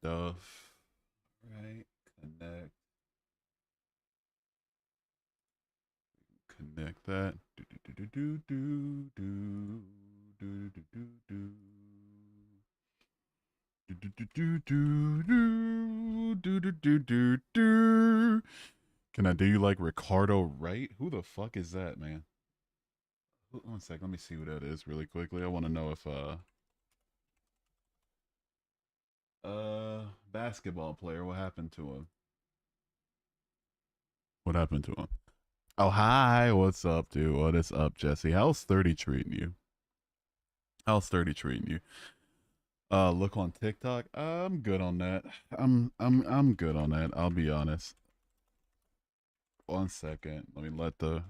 stuff. Right. Connect that. Do do do do do do do do do. Do do do do do do do do do do. Can I do you like Ricardo Wright? Who the fuck is that, man? One sec, let me see who that is really quickly. I want to know if basketball player, what happened to him? What happened to him? Oh, hi. What's up, dude? What is up, Jesse? How's 30 treating you? How's 30 treating you? Look on TikTok. I'm good on that. I'm good on that. I'll be honest. One second. Let me let the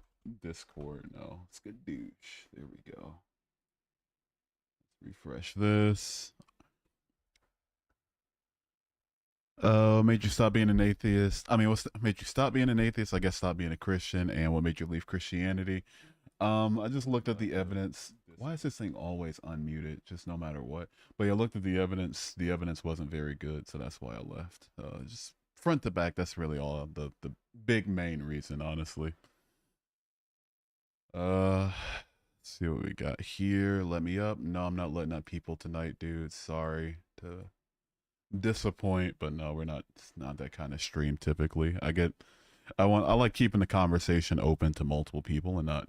Discord know. It's good douche. There we go. Refresh this. Made you stop being an atheist? I mean, what made you stop being an atheist? I guess stop being a Christian, and what made you leave Christianity? I just looked at the evidence. Why is this thing always unmuted? Just no matter what. But yeah, I looked at the evidence. The evidence wasn't very good, so that's why I left. Just front to back. That's really all the big main reason, honestly. Let's see what we got here. Let me up. No, I'm not letting up people tonight, dude. Sorry to disappoint, but no, we're not. It's not that kind of stream typically. I like keeping the conversation open to multiple people and not,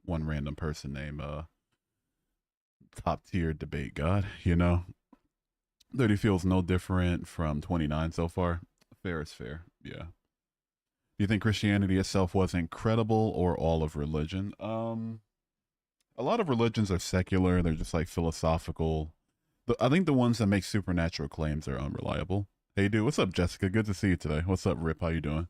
one random person named top tier debate god, 30 feels no different from 29 so far. Fair is fair. Yeah. Do you think Christianity itself was incredible or all of religion? A lot of religions are secular, they're just like philosophical. I think the ones that make supernatural claims are unreliable. Hey dude, what's up, Jessica? Good to see you today. What's up, Rip? How you doing?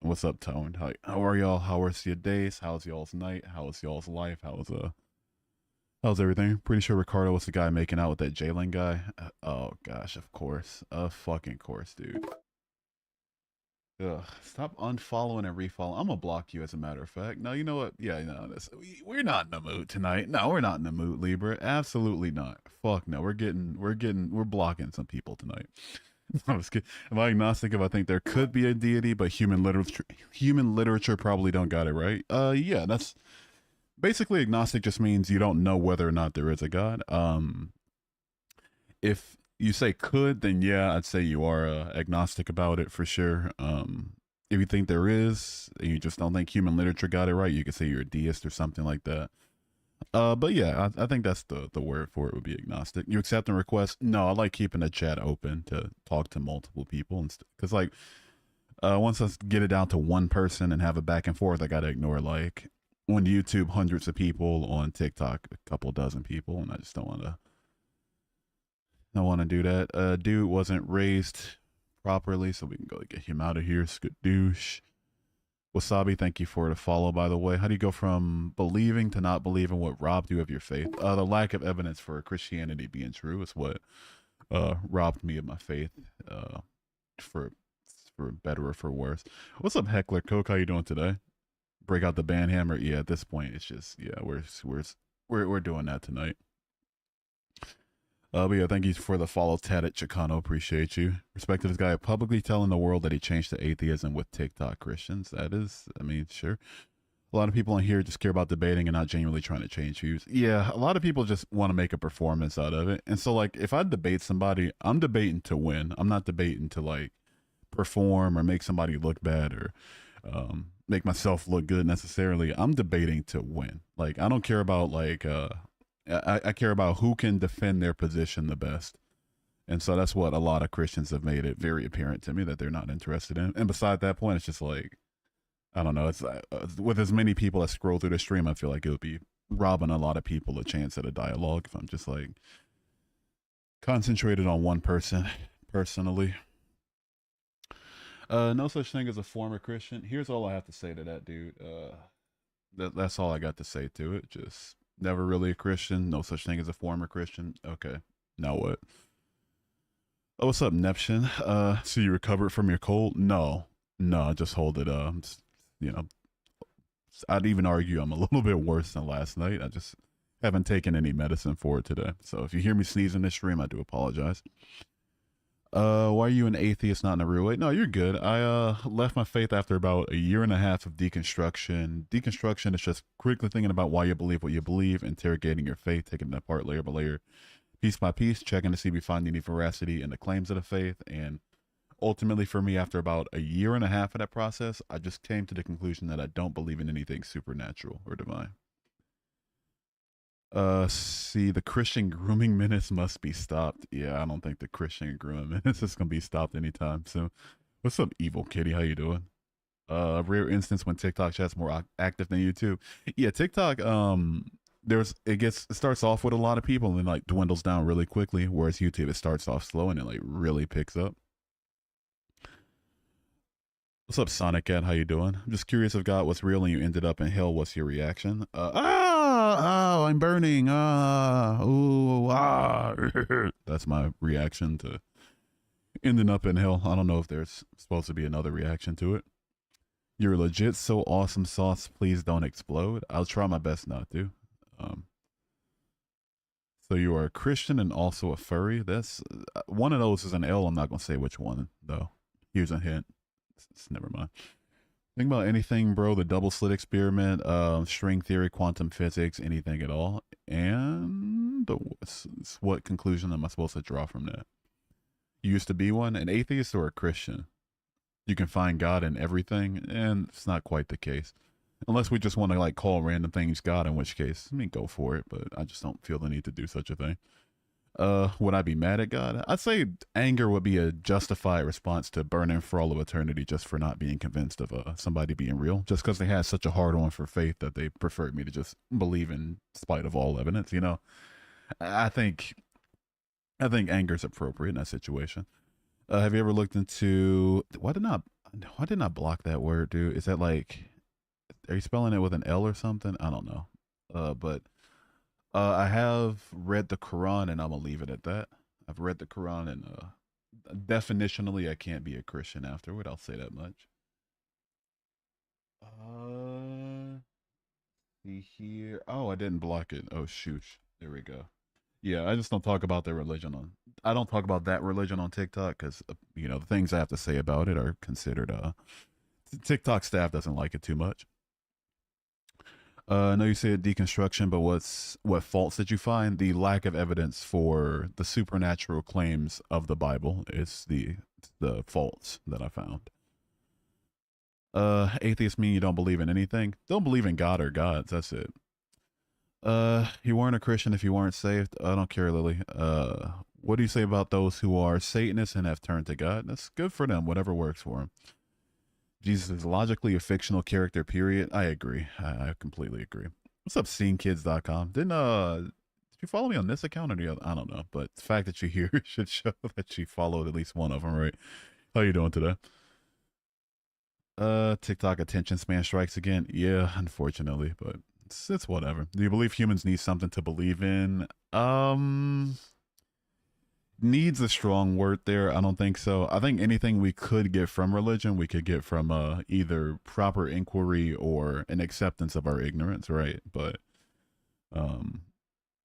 What's up, Tone? How are y'all? How was your days? How's y'all's night? How was y'all's life? How's everything? Pretty sure Ricardo was the guy making out with that Jalen guy. Oh gosh, of course. Fucking course, dude. Ugh, stop unfollowing and refollowing. I'm gonna block you, as a matter of fact. No, you know what? Yeah, no, we're not in the mood tonight. No, we're not in the mood, Libra. Absolutely not. Fuck no. We're blocking some people tonight. I was kidding. Am I agnostic if I think there could be a deity, but human literature probably don't got it right? Yeah, that's basically agnostic. Just means you don't know whether or not there is a god. If you say could, then yeah, I'd say you are agnostic about it for sure. If you think there is, and you just don't think human literature got it right, you could say you're a deist or something like that. But yeah, I think that's the word for it would be agnostic. You accepting requests? No, I like keeping the chat open to talk to multiple people, and because once I get it down to one person and have a back and forth, I gotta ignore like on YouTube hundreds of people, on TikTok a couple dozen people, and I just don't want to do that. Dude wasn't raised properly, so we can go get him out of here. Skadoosh. Wasabi, thank you for the follow, by the way. How do you go from believing to not believing? What robbed you of your faith? The lack of evidence for Christianity being true is what robbed me of my faith, for better or for worse. What's up, Heckler Coke? How you doing today? Break out the band hammer. Yeah, at this point, it's just yeah, we're doing that tonight. But yeah, thank you for the follow, Tad at Chicano. Appreciate you. Respect to this guy publicly telling the world that he changed to atheism with TikTok Christians. That is, I mean, sure. A lot of people in here just care about debating and not genuinely trying to change views. Yeah, a lot of people just want to make a performance out of it. And so, like, if I debate somebody, I'm debating to win. I'm not debating to, like, perform or make somebody look bad or make myself look good necessarily. I'm debating to win. Like, I don't care about, like, I care about who can defend their position the best. And so that's what a lot of Christians have made it very apparent to me that they're not interested in. And beside that point, it's just like, I don't know. It's with as many people that scroll through the stream, I feel like it would be robbing a lot of people a chance at a dialogue if I'm just like concentrated on one person personally. No such thing as a former Christian. Here's all I have to say to that, dude. That's all I got to say to it. Just never really a Christian. No such thing as a former Christian. Okay. Now what? Oh, what's up, Neptune? So you recovered from your cold? No. No, just hold it. Just, you know, I'd even argue I'm a little bit worse than last night. I just haven't taken any medicine for it today. So if you hear me sneeze in this stream, I do apologize. Why are you an atheist, not in a real way? No, you're good. I left my faith after about a year and a half of deconstruction. Deconstruction is just critically thinking about why you believe what you believe, interrogating your faith, taking it apart layer by layer, piece by piece, checking to see if you find any veracity in the claims of the faith. And ultimately, for me, after about a year and a half of that process, I just came to the conclusion that I don't believe in anything supernatural or divine. See, the Christian grooming menace must be stopped. Yeah, I don't think the Christian grooming menace is gonna be stopped anytime soon. What's up, evil kitty? How you doing? Rare instance when TikTok chat's more active than YouTube. Yeah, TikTok. It starts off with a lot of people and then like dwindles down really quickly. Whereas YouTube, it starts off slow and it like really picks up. What's up, Sonic Cat? How you doing? I'm just curious if God was real and you ended up in hell. What's your reaction? Oh, I'm burning. Ooh, ah. That's my reaction to ending up in hell. I don't know if there's supposed to be another reaction to it. You're legit so awesome sauce. Please don't explode. I'll try my best not to. So you are a Christian and also a furry. That's one of those is an L. I'm not gonna say which one though. Here's a hint. Never mind. Think about anything, bro. The double slit experiment, string theory, quantum physics, anything at all. And what conclusion am I supposed to draw from that? You used to be one, an atheist or a Christian. You can find God in everything, and it's not quite the case. Unless we just want to like call random things God, in which case, I mean, go for it. But I just don't feel the need to do such a thing. Would I be mad at God? I'd say anger would be a justified response to burning for all of eternity just for not being convinced of somebody being real, just because they had such a hard on for faith that they preferred me to just believe in spite of all evidence. You know, I think anger is appropriate in that situation. Have you ever looked into why did not block that word, dude? Is that like, are you spelling it with an L or something? I don't know. But I have read the Quran, and I'm gonna leave it at that. I've read the Quran, and definitionally, I can't be a Christian afterward. I'll say that much. See here. Oh, I didn't block it. Oh, shoosh. There we go. Yeah, I just don't talk about their religion on. I don't talk about that religion on TikTok because the things I have to say about it are considered. TikTok staff doesn't like it too much. I know you said deconstruction, but what faults did you find? The lack of evidence for the supernatural claims of the Bible is the faults that I found. Atheist mean you don't believe in anything? Don't believe in God or gods. That's it. You weren't a Christian if you weren't saved. I don't care, Lily. What do you say about those who are Satanists and have turned to God? That's good for them. Whatever works for them. Jesus is logically a fictional character, period. I agree. I completely agree. What's up, scenekids.com? Did you follow me on this account or the other? I don't know, but the fact that you're here should show that you followed at least one of them, right? How you doing today? TikTok attention span strikes again. Yeah, unfortunately, but it's whatever. Do you believe humans need something to believe in? Needs a strong word there. I don't think so. I think anything we could get from religion, we could get from either proper inquiry or an acceptance of our ignorance, right? But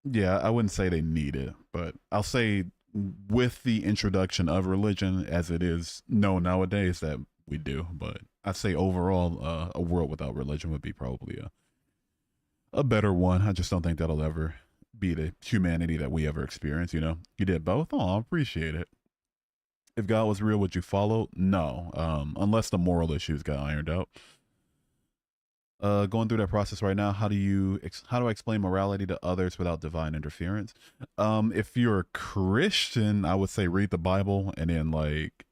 yeah, I wouldn't say they need it, but I'll say with the introduction of religion as it is known nowadays that we do. But I'd say overall, a world without religion would be probably a better one. I just don't think that'll ever be the humanity that we ever experience. You did both. Oh, I appreciate it. If God was real, would you follow? No, unless the moral issues got ironed out. Going through that process right now. How do I explain morality to others without divine interference? If you're a Christian, I would say read the Bible and then like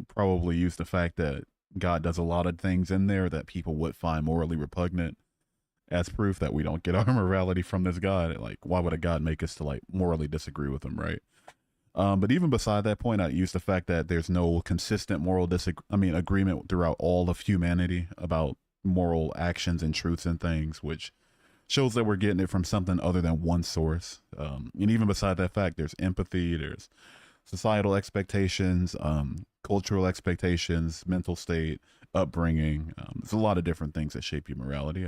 probably use the fact that God does a lot of things in there that people would find morally repugnant as proof that we don't get our morality from this God. Like, why would a God make us to like morally disagree with him, right? But even beside that point, I use the fact that there's no consistent moral agreement throughout all of humanity about moral actions and truths and things, which shows that we're getting it from something other than one source. And even beside that fact, there's empathy, there's societal expectations, cultural expectations, mental state, upbringing. There's a lot of different things that shape your morality.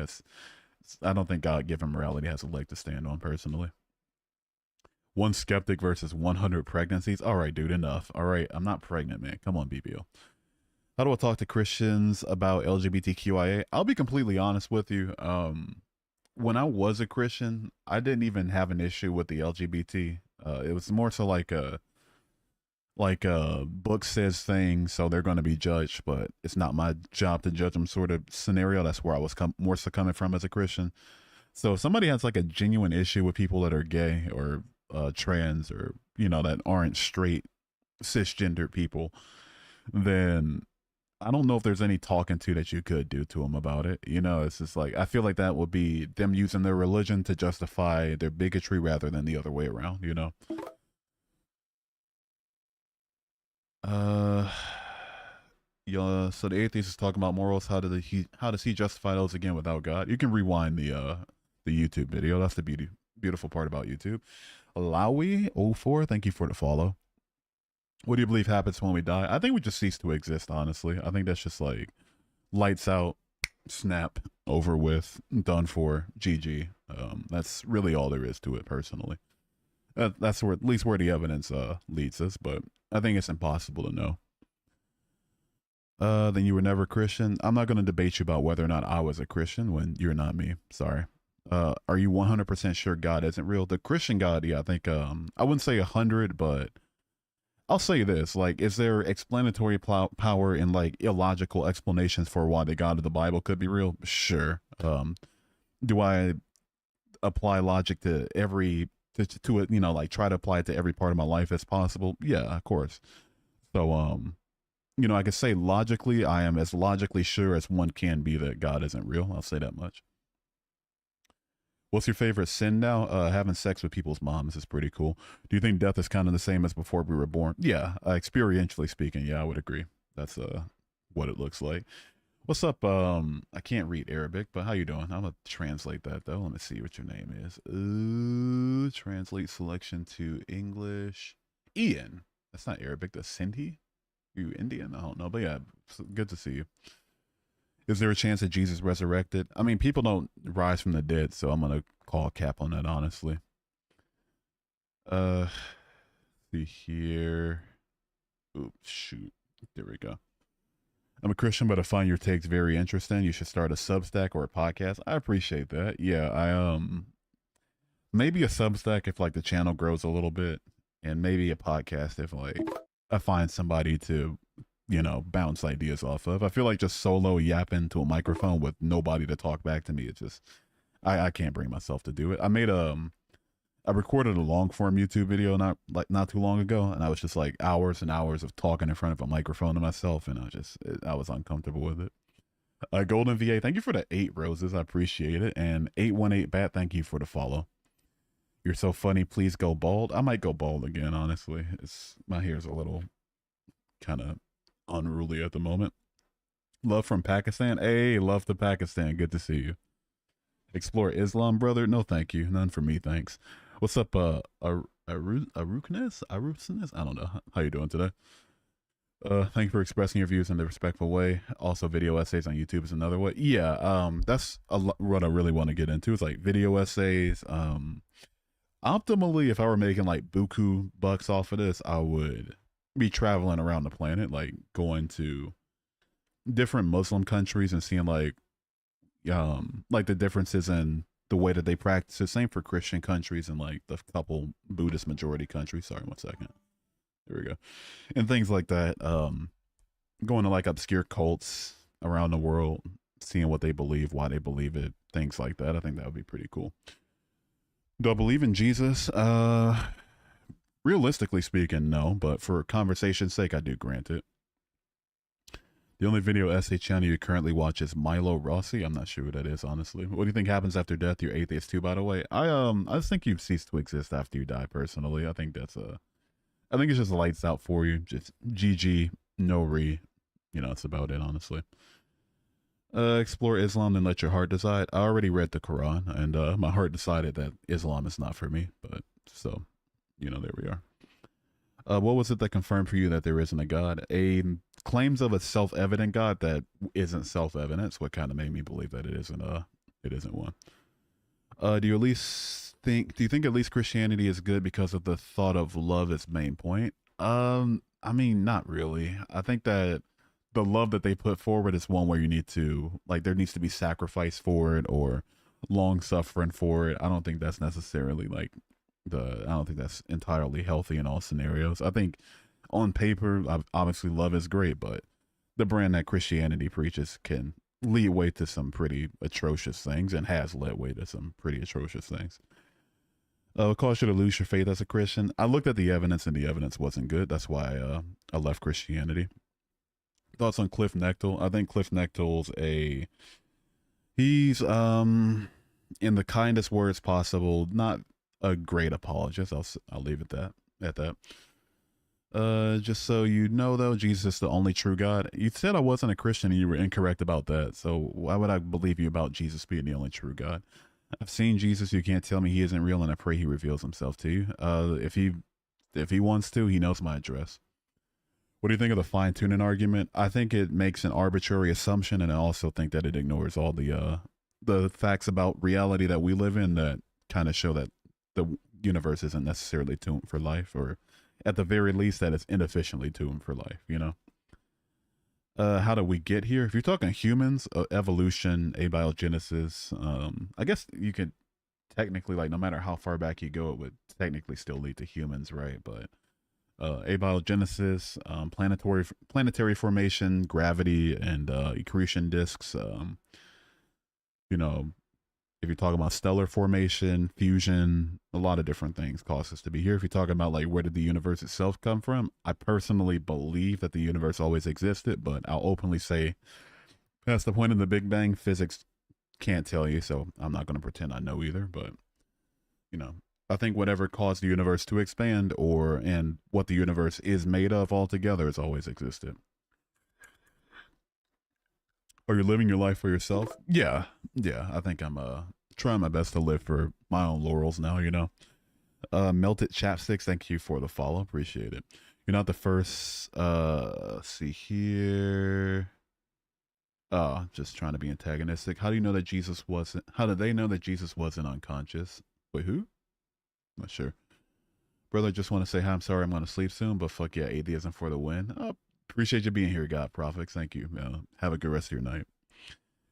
I don't think God-given morality has a leg to stand on personally. One skeptic versus 100 pregnancies. All right, dude, enough. All right, I'm not pregnant, man. Come on, BBO. How do I talk to Christians about LGBTQIA? I'll be completely honest with you. When I was a Christian, I didn't even have an issue with the LGBT. It was more so like a book says things, so they're going to be judged, but it's not my job to judge them sort of scenario. That's where I was more so coming from as a Christian. So if somebody has like a genuine issue with people that are gay or trans or, you know, that aren't straight cisgendered people, then I don't know if there's any talking to that you could do to them about it. You know, it's just like, I feel like that would be them using their religion to justify their bigotry rather than the other way around, you know? Uh, yeah. So the atheist is talking about morals. How does he justify those again without God? You can rewind the YouTube video. That's the beautiful part about YouTube. Lowy04, thank you for the follow. What do you believe happens when we die? I think we just cease to exist, honestly. I think that's just like lights out, snap, over with, done for, GG. That's really all there is to it, personally. That's where, at least where the evidence leads us, but I think it's impossible to know. Then you were never Christian. I'm not going to debate you about whether or not I was a Christian when you're not me. Sorry. Are you 100% sure God isn't real? The Christian God, yeah, I think, I wouldn't say 100, but I'll say this, like, is there explanatory power in like illogical explanations for why the God of the Bible could be real? Sure. Do I apply logic to every, to it, you know, like try to apply it to every part of my life as possible? Yeah, of course. So, you know, I could say logically, I am as logically sure as one can be that God isn't real. I'll say that much. What's your favorite sin now? Having sex with people's moms is pretty cool. Do you think death is kind of the same as before we were born? Yeah, experientially speaking, yeah, I would agree. That's what it looks like. What's up? I can't read Arabic, but how you doing? I'm gonna translate that though. Let me see what your name is. Translate selection to English. Ian. That's not Arabic. That's Sindhi. You Indian? I don't know, but yeah, good to see you. Is there a chance that Jesus resurrected? I mean, people don't rise from the dead, so I'm gonna call a cap on that, honestly. See here. Oops, shoot. There we go. I'm a Christian, but I find your takes very interesting. You should start a Substack or a podcast. I appreciate that. Yeah, I maybe a Substack if like the channel grows a little bit, and maybe a podcast if like I find somebody to, you know, bounce ideas off of. I feel like just solo yapping to a microphone with nobody to talk back to me. It's just, I can't bring myself to do it. I recorded a long form YouTube video not too long ago, and I was just like hours and hours of talking in front of a microphone to myself, and I was uncomfortable with it. Golden VA, thank you for the 8 roses. I appreciate it. And 818 Bat, thank you for the follow. You're so funny. Please go bald. I might go bald again, honestly. My hair's a little kind of unruly at the moment. Love from Pakistan. Hey, love to Pakistan. Good to see you. Explore Islam, brother. No, thank you. None for me, thanks. What's up, Arukness? I don't know. How you doing today? Thank you for expressing your views in the respectful way. Also, video essays on YouTube is another way. Yeah, that's what I really want to get into. Is like video essays. Optimally, if I were making like buku bucks off of this, I would be traveling around the planet, like going to different Muslim countries and seeing like the differences in the way that they practice it. Same for Christian countries and like the couple Buddhist majority countries. Sorry, 1 second. There we go. And things like that. Going to like obscure cults around the world, seeing what they believe, why they believe it, things like that. I think that would be pretty cool. Do I believe in Jesus? Realistically speaking, no, but for conversation's sake, I do grant it. The only video essay channel you currently watch is Milo Rossi. I'm not sure who that is, honestly. What do you think happens after death? You're atheist too, by the way. I think you cease to exist after you die, personally. I think it's just lights out for you. Just GG, no re. You know, that's about it, honestly. Explore Islam and let your heart decide. I already read the Quran, and my heart decided that Islam is not for me. But so, you know, there we are. What was it that confirmed for you that there isn't a God? Claims of a self-evident God that isn't self-evident. It's what kind of made me believe that it isn't one. Do you at least Do you think at least Christianity is good because of the thought of love as main point? I mean, not really. I think that the love that they put forward is one where you need to, like, there needs to be sacrifice for it or long suffering for it. I don't think that's necessarily like I don't think that's entirely healthy in all scenarios. I think on paper, obviously love is great, but the brand that Christianity preaches can lead way to some pretty atrocious things and has led way to some pretty atrocious things. It caused you to lose your faith as a Christian. I looked at the evidence and the evidence wasn't good. That's why I left Christianity. Thoughts on Cliff Nechtel? I think Cliff Nechtel's he's in the kindest words possible, not a great apologist. I'll leave it at that. Just so you know, though, Jesus is the only true God. You said I wasn't a Christian and you were incorrect about that. So why would I believe you about Jesus being the only true God? I've seen Jesus. You can't tell me he isn't real, and I pray he reveals himself to you. If he wants to, he knows my address. What do you think of the fine tuning argument? I think it makes an arbitrary assumption, and I also think that it ignores all the facts about reality that we live in that kind of show that the universe isn't necessarily tuned for life, or at the very least that it's inefficiently tuned for life, you know? How do we get here? If you're talking humans, evolution, abiogenesis, I guess you could technically, like, no matter how far back you go, it would technically still lead to humans, right? But abiogenesis, planetary formation, gravity, and accretion disks, you know, if you're talking about stellar formation, fusion, a lot of different things cause us to be here. If you're talking about, like, where did the universe itself come from, I personally believe that the universe always existed, but I'll openly say past the point of the Big Bang, physics can't tell you, so I'm not going to pretend I know either. But, you know, I think whatever caused the universe to expand and what the universe is made of altogether has always existed. Are you living your life for yourself? Yeah. I think I'm trying my best to live for my own laurels now, you know. Melted Chapsticks, thank you for the follow. Appreciate it. You're not the first. Let's see here. Just trying to be antagonistic. How do you know that Jesus wasn't? How did they know that Jesus wasn't unconscious? Wait, who? Not sure. Brother, just want to say hi. I'm sorry I'm going to sleep soon, but fuck yeah, atheism for the win. Appreciate you being here, God Prophets. Thank you. Have a good rest of your night.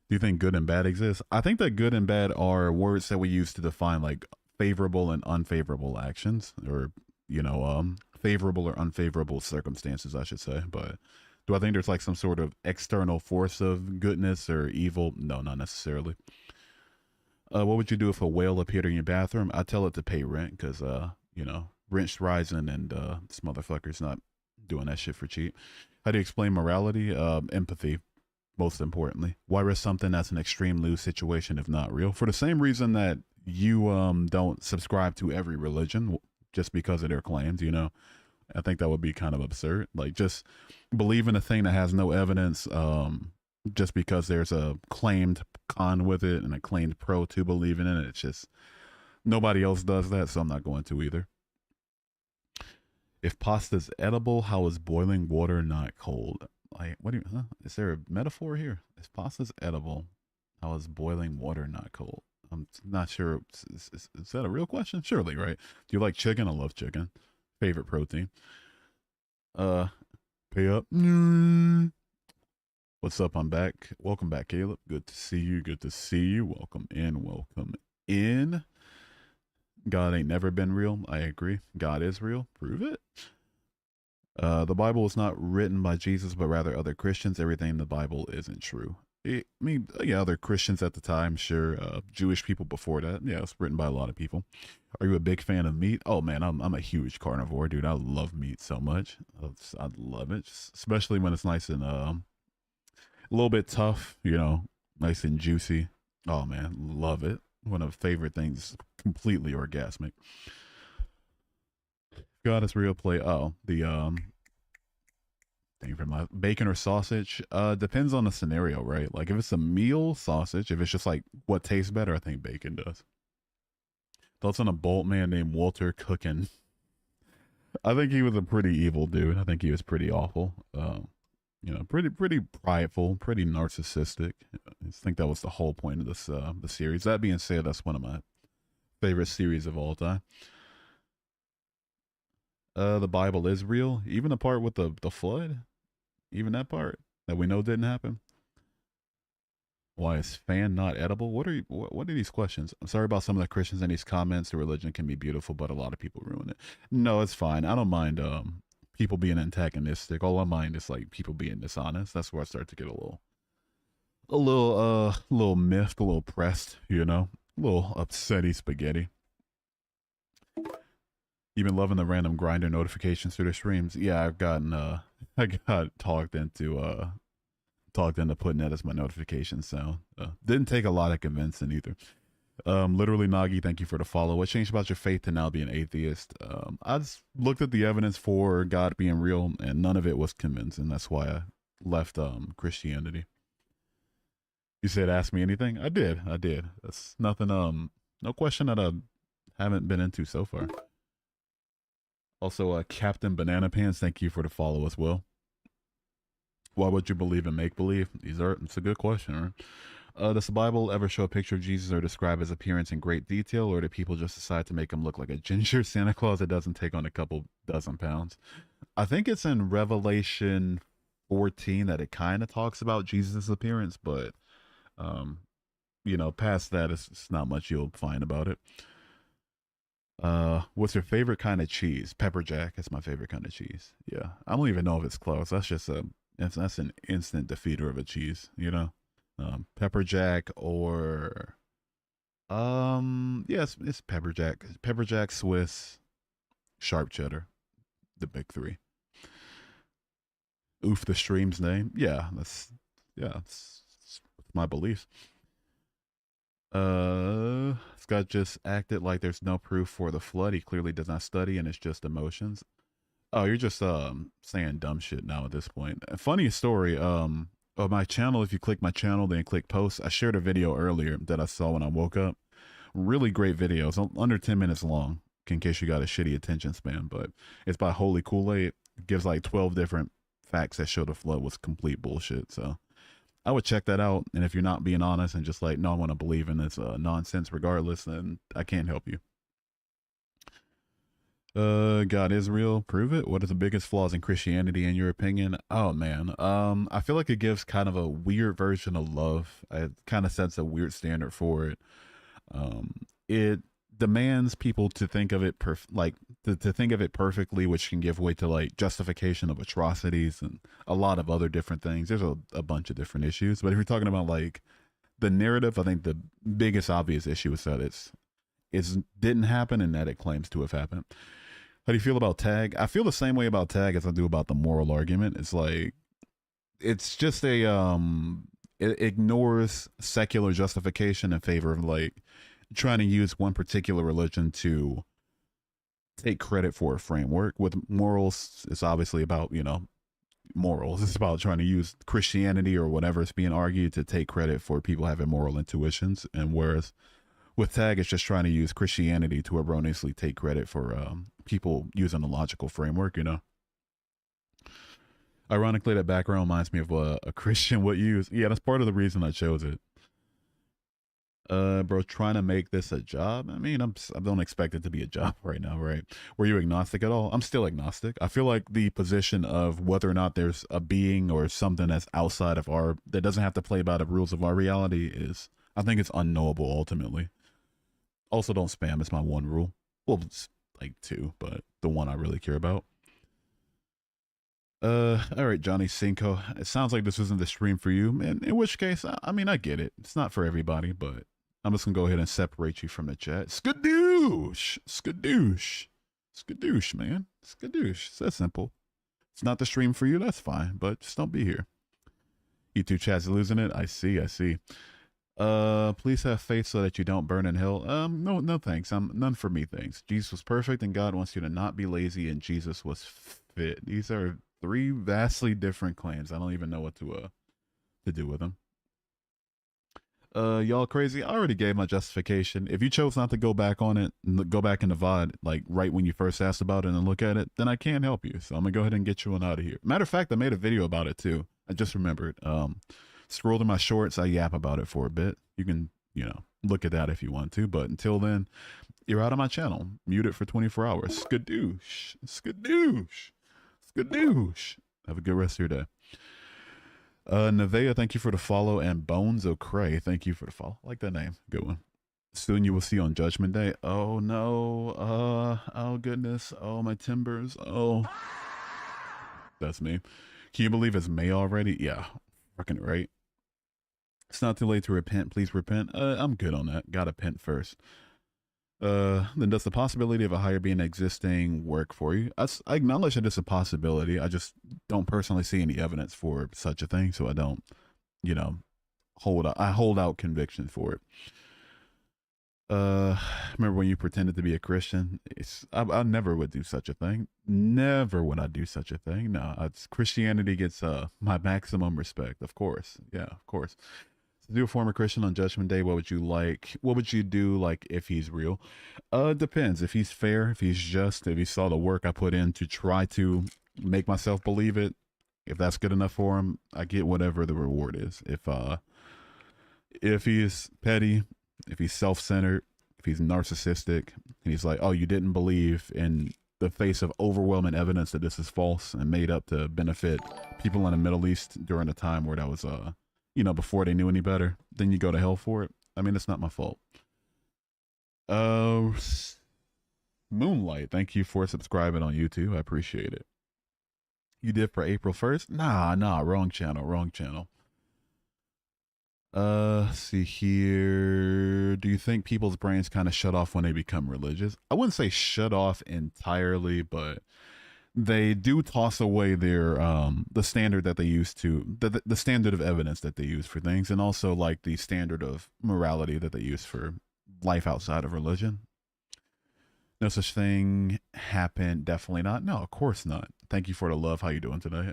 Do you think good and bad exists? I think that good and bad are words that we use to define, like, favorable and unfavorable actions, or, you know, favorable or unfavorable circumstances, I should say. But do I think there's, like, some sort of external force of goodness or evil? No, not necessarily. What would you do if a whale appeared in your bathroom? I'd tell it to pay rent because, you know, rent's rising and this motherfucker's not doing that shit for cheap. How do you explain morality? Empathy, most importantly. Why risk something that's an extreme lose situation if not real? For the same reason that you don't subscribe to every religion just because of their claims, you know? I think that would be kind of absurd. Like, just believe in a thing that has no evidence just because there's a claimed con with it and a claimed pro to believe in it. It's just, nobody else does that, so I'm not going to either. If pasta's edible, how is boiling water not cold? Like, what do you, is there a metaphor here? If pasta's edible, how is boiling water not cold? I'm not sure. Is that a real question? Surely, right? Do you like chicken? I love chicken. Favorite protein. Pay up. What's up? I'm back. Welcome back, Caleb. Good to see you. Good to see you. Welcome in. Welcome in. God ain't never been real. I agree. God is real. Prove it. The Bible was not written by Jesus, but rather other Christians. Everything in the Bible isn't true. I mean, yeah, other Christians at the time, sure. Jewish people before that. Yeah, it's written by a lot of people. Are you a big fan of meat? Oh, man, I'm a huge carnivore, dude. I love meat so much. I love it, especially when it's nice and a little bit tough, you know, nice and juicy. Oh, man, love it. One of the favorite things, completely orgasmic. God is real play. Oh, the thing from my bacon or sausage. Depends on the scenario, right? Like, if it's a meal, sausage. If it's just like what tastes better, I think bacon does. Thoughts on a bolt man named Walter Cookin? I think he was a pretty evil dude. I think he was pretty awful. You know, pretty prideful, pretty narcissistic. I think that was the whole point of this the series. That being said, that's one of my Favorite series of all time. The Bible is real. Even the part with the flood, even that part that we know didn't happen. Why is fan not edible? What are these questions? I'm sorry about some of the Christians in these comments. The religion can be beautiful, but a lot of people ruin it. No, it's fine. I don't mind people being antagonistic. All I mind is like people being dishonest. That's where I start to get a little miffed, a little pressed, you know? A little upsetty spaghetti. You've been loving the random grinder notifications through the streams. Yeah, I've gotten I got talked into putting that as my notification sound. Didn't take a lot of convincing either. Literally, Nagi, thank you for the follow. What changed about your faith to now be an atheist? I just looked at the evidence for God being real, and none of it was convincing. That's why I left Christianity. You said ask me anything? I did. That's nothing. No question that I haven't been into so far. Also, Captain Banana Pants, thank you for the follow as well. Why would you believe in make-believe? It's a good question, right? Does the Bible ever show a picture of Jesus or describe his appearance in great detail, or do people just decide to make him look like a ginger Santa Claus that doesn't take on a couple dozen pounds? I think it's in Revelation 14 that it kind of talks about Jesus' appearance, but, past that, it's not much you'll find about it. What's your favorite kind of cheese? Pepper jack is my favorite kind of cheese. Yeah, I don't even know if it's close. That's an instant defeater of a cheese, you know. Pepper jack or yes, it's pepper jack, Swiss, sharp cheddar, the big three. Oof, the stream's name. Yeah, it's my beliefs. Scott just acted like there's no proof for the flood. He clearly does not study, and it's just emotions. Oh, you're just saying dumb shit now at this point. A funny story. On my channel, if you click my channel, then click post, I shared a video earlier that I saw when I woke up. Really great video. It's under 10 minutes long, in case you got a shitty attention span. But it's by Holy Kool-Aid. It gives like 12 different facts that show the flood was complete bullshit. So I would check that out. And if you're not being honest and just like, no, I want to believe in this nonsense regardless, then I can't help you. God is real. Prove it. What are the biggest flaws in Christianity in your opinion? Oh man. I feel like it gives kind of a weird version of love. It kind of sets a weird standard for it. It demands people to think of it to think of it perfectly, which can give way to like justification of atrocities and a lot of other different things. There's a bunch of different issues, but if you're talking about like the narrative, I think the biggest obvious issue is that it didn't happen and that it claims to have happened. How do you feel about tag? I feel the same way about tag as I do about the moral argument. It's like, it's just it ignores secular justification in favor of like trying to use one particular religion to take credit for a framework. With morals, it's obviously about, morals. It's about trying to use Christianity or whatever is being argued to take credit for people having moral intuitions. And whereas with tag, it's just trying to use Christianity to erroneously take credit for people using a logical framework, Ironically, that background reminds me of what a Christian would use. Yeah, that's part of the reason I chose it. Bro, trying to make this a job. I mean, I don't expect it to be a job right now, right? Were you agnostic at all? I'm still agnostic. I feel like the position of whether or not there's a being or something that's outside of that doesn't have to play by the rules of our reality I think it's unknowable ultimately. Also, don't spam. It's my one rule. Well, it's like two, but the one I really care about. All right, Johnny Cinco. It sounds like this isn't the stream for you, man. In which case, I mean, I get it. It's not for everybody, but I'm just gonna go ahead and separate you from the chat. Skadoosh, skadoosh, skadoosh, man, skadoosh. It's that simple. It's not the stream for you. That's fine, but just don't be here. YouTube chat's losing it. I see. Please have faith so that you don't burn in hell. No thanks. None for me, thanks. Jesus was perfect and God wants you to not be lazy and Jesus was fit. These are three vastly different claims. I don't even know what to do with them. Y'all crazy? I already gave my justification. If you chose not to go back on it, go back in the VOD, like right when you first asked about it and look at it, then I can't help you. So I'm gonna go ahead and get you on out of here. Matter of fact, I made a video about it too. I just remembered. Scroll to my shorts. I yap about it for a bit. You can, look at that if you want to. But until then, You're out of my channel. Mute it for 24 hours. Skadoosh. Skadoosh. Skadoosh. Have a good rest of your day. Nevea, thank you for the follow. And Bones O'Cray, thank you for the follow. I like that name. Good one. Soon you will see on Judgment Day. Oh no. Oh goodness. Oh, my timbers. Oh. That's me. Can you believe it's May already? Yeah. Fucking right. It's not too late to repent. Please repent. I'm good on that. Gotta repent first. Then does the possibility of a higher being existing work for you? I acknowledge that it's a possibility. I just don't personally see any evidence for such a thing, so I don't, you know, hold out conviction for it. Remember when you pretended to be a Christian? I never would do such a thing. Never would I do such a thing. No, Christianity gets my maximum respect, of course. Yeah, of course. To do a former Christian on Judgment Day, what would you like? What would you do, like, if he's real? It depends. If he's fair, if he's just, if he saw the work I put in to try to make myself believe it, if that's good enough for him, I get whatever the reward is. If he's petty, if he's self-centered, if he's narcissistic, and he's like, oh, you didn't believe in the face of overwhelming evidence that this is false and made up to benefit people in the Middle East during a time where that was, you know, before they knew any better, then you go to hell for it. I mean, it's not my fault. Moonlight, thank you for subscribing on YouTube. I appreciate it. You did for April 1st? Nah, wrong channel. See here. Do you think people's brains kind of shut off when they become religious? I wouldn't say shut off entirely, but they do toss away their the standard that they used to the standard of evidence that they use for things, and also like the standard of morality that they use for life outside of religion. No such thing happened. Definitely not. No, of course not. Thank you for the love. How you doing today?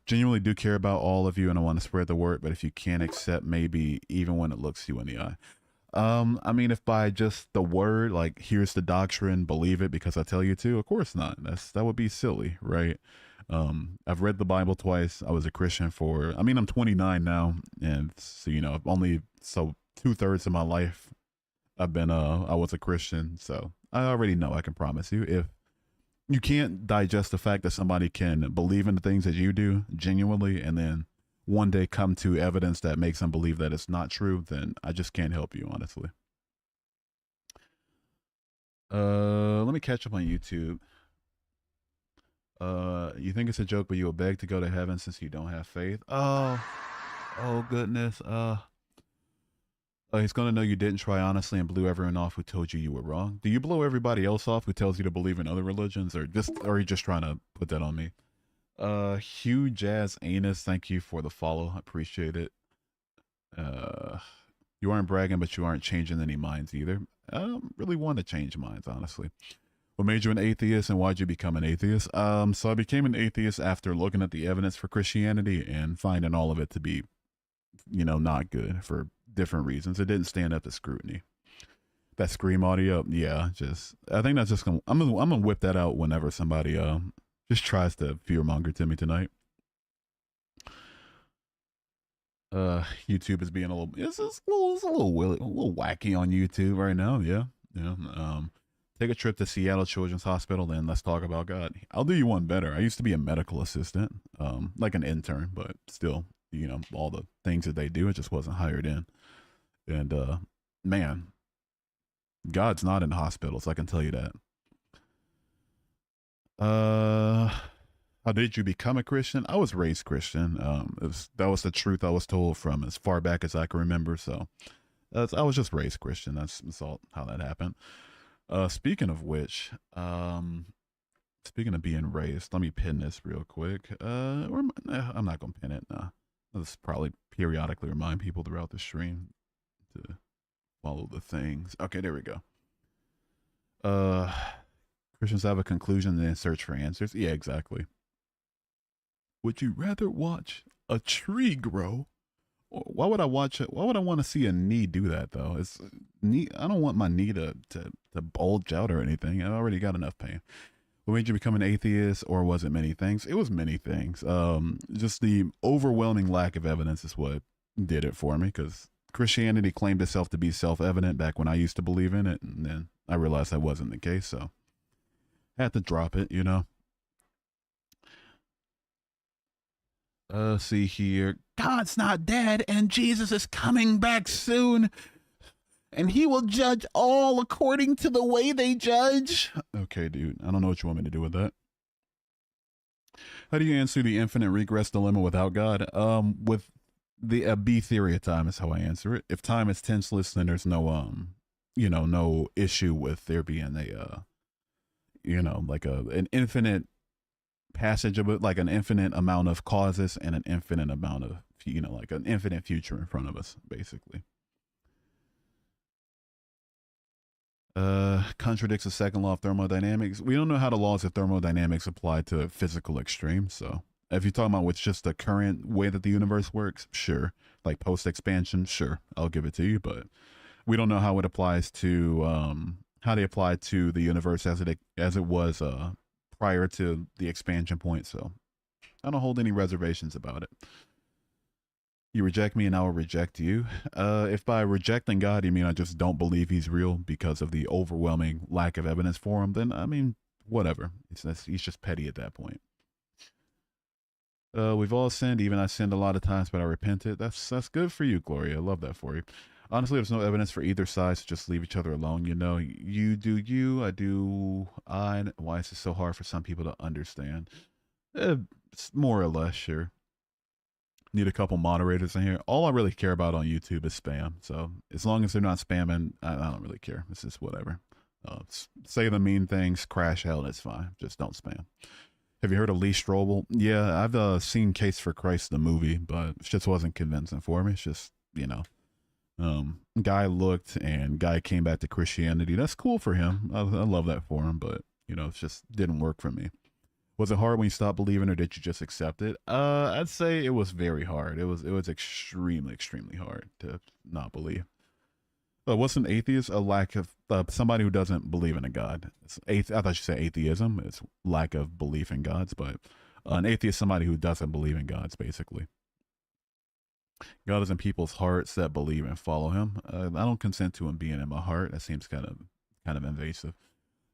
Genuinely do care about all of you, and I want to spread the word, but if you can't accept, maybe even when it looks you in the eye. I mean, if by just the word, like, here's the doctrine, believe it because I tell you to, of course not. That would be silly, right? I've read the Bible twice. I was a Christian I'm 29 now, and so, you know, only 2/3 of my life I've been I was a Christian, so I already know. I can promise you, if you can't digest the fact that somebody can believe in the things that you do genuinely, and then one day come to evidence that makes them believe that it's not true, then I just can't help you, honestly. Let me catch up on YouTube. You think it's a joke, but you will beg to go to heaven since you don't have faith? Oh goodness. He's gonna know you didn't try honestly and blew everyone off who told you were wrong. Do you blow everybody else off who tells you to believe in other religions, or are you just trying to put that on me? Hugh Jazz Anus, thank you for the follow. I appreciate it. You aren't bragging, but you aren't changing any minds either. I don't really want to change minds, honestly. What made you an atheist, and why'd you become an atheist? So I became an atheist after looking at the evidence for Christianity and finding all of it to be, you know, not good for different reasons. It didn't stand up to scrutiny. That scream audio, yeah, I think that's just I'm gonna whip that out whenever somebody just tries to fearmonger to me tonight. YouTube is being a little wacky on YouTube right now. Yeah. Take a trip to Seattle Children's Hospital, then let's talk about God. I'll do you one better. I used to be a medical assistant, like an intern, but still, you know, all the things that they do, it just wasn't hired in. And man, God's not in hospitals, I can tell you that. How did you become a Christian? I was raised Christian. That was the truth I was told from as far back as I can remember. So I was just raised Christian. That's all how that happened. Speaking of which, speaking of being raised, let me pin this real quick. I'm not gonna pin it. Nah, I'll just probably periodically remind people throughout the stream to follow the things. Okay, there we go. Christians have a conclusion and then search for answers. Yeah, exactly. Would you rather watch a tree grow? Why would I watch it? Why would I want to see a knee do that though? It's knee. I don't want my knee to bulge out or anything. I already got enough pain. What made you become an atheist, or was it many things? It was many things. Just the overwhelming lack of evidence is what did it for me, because Christianity claimed itself to be self-evident back when I used to believe in it, and then I realized that wasn't the case, so I had to drop it, you know. See here. God's not dead, and Jesus is coming back soon, and he will judge all according to the way they judge. Okay, dude. I don't know what you want me to do with that. How do you answer the infinite regress dilemma without God? With the B theory of time is how I answer it. If time is tenseless, then there's no no issue with there being a like an infinite passage of it, like an infinite amount of causes and an infinite amount of like an infinite future in front of us, basically. Contradicts the second law of thermodynamics. We don't know how the laws of thermodynamics apply to physical extremes. So if you're talking about what's just the current way that the universe works, sure. Like post expansion, sure, I'll give it to you. But we don't know how it applies to how they apply to the universe as it was prior to the expansion point. So I don't hold any reservations about it. You reject me and I will reject you. If by rejecting God you mean I just don't believe he's real because of the overwhelming lack of evidence for him, then I mean, whatever. He's just petty at that point. We've all sinned. Even I sinned a lot of times, but I repented. That's good for you, Gloria. I love that for you. Honestly, there's no evidence for either side, so just leave each other alone. You know, you do you, I do I. Why is it so hard for some people to understand? More or less, sure. Need a couple moderators in here. All I really care about on YouTube is spam. So as long as they're not spamming, I don't really care. It's just whatever. Say the mean things, crash out, it's fine. Just don't spam. Have you heard of Lee Strobel? Yeah, I've seen Case for Christ, the movie, but it just wasn't convincing for me. It's just, guy looked and guy came back to Christianity. That's cool for him. I love that for him, but, it just didn't work for me. Was it hard when you stopped believing, or did you just accept it? I'd say it was very hard. It was extremely, extremely hard to not believe. What's an atheist? A lack of somebody who doesn't believe in a god. I thought you said atheism. It's lack of belief in gods, but an atheist, somebody who doesn't believe in gods, basically. God is in people's hearts that believe and follow him. I don't consent to him being in my heart. That seems kind of invasive.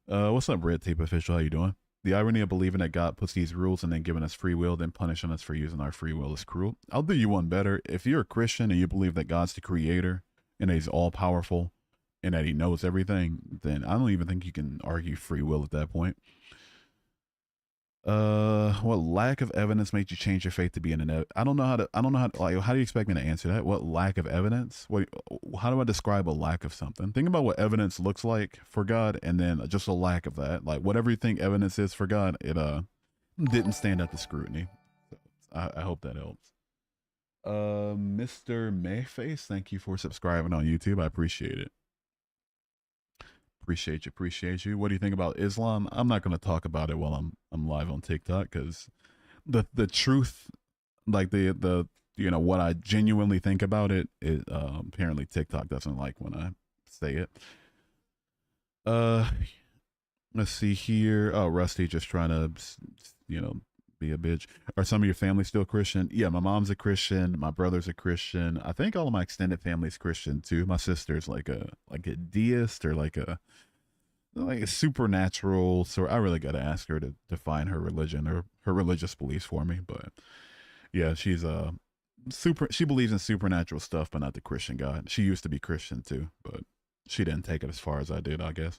What's up, Red Tape Official? How you doing? The irony of believing that God puts these rules and then giving us free will, then punishing us for using our free will is cruel. I'll do you one better. If you're a Christian and you believe that God's the creator and that he's all powerful and that he knows everything, then I don't even think you can argue free will at that point. What lack of evidence made you change your faith to be I don't know how do you expect me to answer that? What lack of evidence? How do I describe a lack of something? Think about what evidence looks like for God, and then just a lack of that. Like whatever you think evidence is for God, it didn't stand up to scrutiny. So I hope that helps. Mr. Mayface, thank you for subscribing on YouTube. I appreciate it. Appreciate you. What do you think about Islam? I'm not going to talk about it while I'm live on TikTok, because the truth, like the what I genuinely think about it, apparently TikTok doesn't like when I say it. Let's see here. Oh, Rusty just trying to be a bitch. Are some of your family still Christian? Yeah, my mom's a Christian. My brother's a Christian. I think all of my extended family's Christian too. My sister's like a deist, or like a supernatural. So I really got to ask her to define her religion or her religious beliefs for me. But yeah, she's she believes in supernatural stuff, but not the Christian God. She used to be Christian too, but she didn't take it as far as I did, I guess.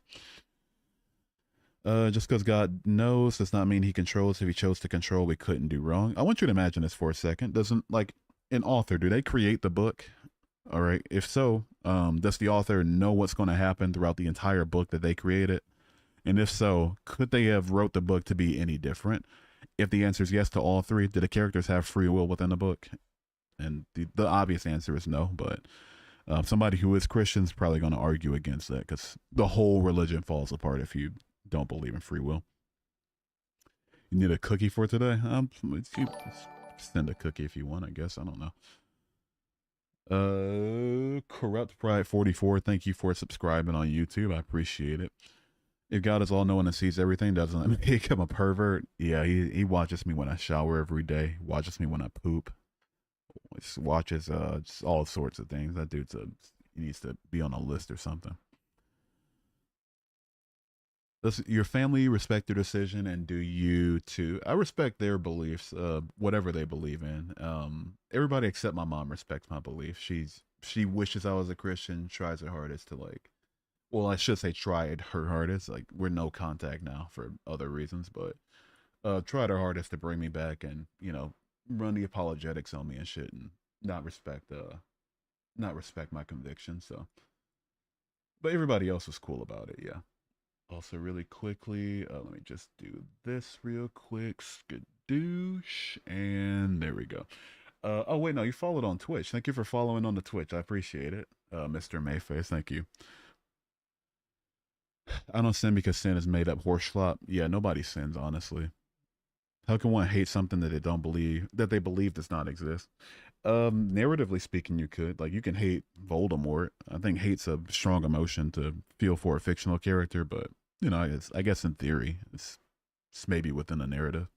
Just because God knows does not mean he controls. If he chose to control, we couldn't do wrong. I want you to imagine this for a second. Doesn't, like, an author, do they create the book? All right. If so, does the author know what's going to happen throughout the entire book that they created? And if so, could they have wrote the book to be any different? If the answer is yes to all three, do the characters have free will within the book? And the obvious answer is no, but somebody who is Christian is probably going to argue against that, because the whole religion falls apart if you don't believe in free will. You need a cookie for today? Send a cookie if you want, I guess. I don't know. Corrupt Pride 44, thank you for subscribing on YouTube. I appreciate it. If God is all knowing and sees everything, doesn't that make him a pervert? Yeah, he watches me when I shower every day, watches me when I poop, watches just all sorts of things. That dude's he needs to be on a list or something. Does your family respect your decision, and do you too? I respect their beliefs, whatever they believe in. Everybody except my mom respects my belief. She wishes I was a Christian, tries her hardest to like. Well, I should say tried her hardest. Like we're no contact now for other reasons, but tried her hardest to bring me back and run the apologetics on me and shit, and not respect not respect my convictions. So, but everybody else was cool about it. Yeah. Also, really quickly, let me just do this real quick. Skadoosh. And there we go. Oh, wait, no, you followed on Twitch. Thank you for following on the Twitch. I appreciate it. Mr. Mayface, thank you. I don't sin because sin is made up horse slop. Yeah, nobody sins, honestly. How can one hate something that they believe does not exist? Narratively speaking, you could. Like, you can hate Voldemort. I think hate's a strong emotion to feel for a fictional character, but I guess in theory, it's maybe within a narrative.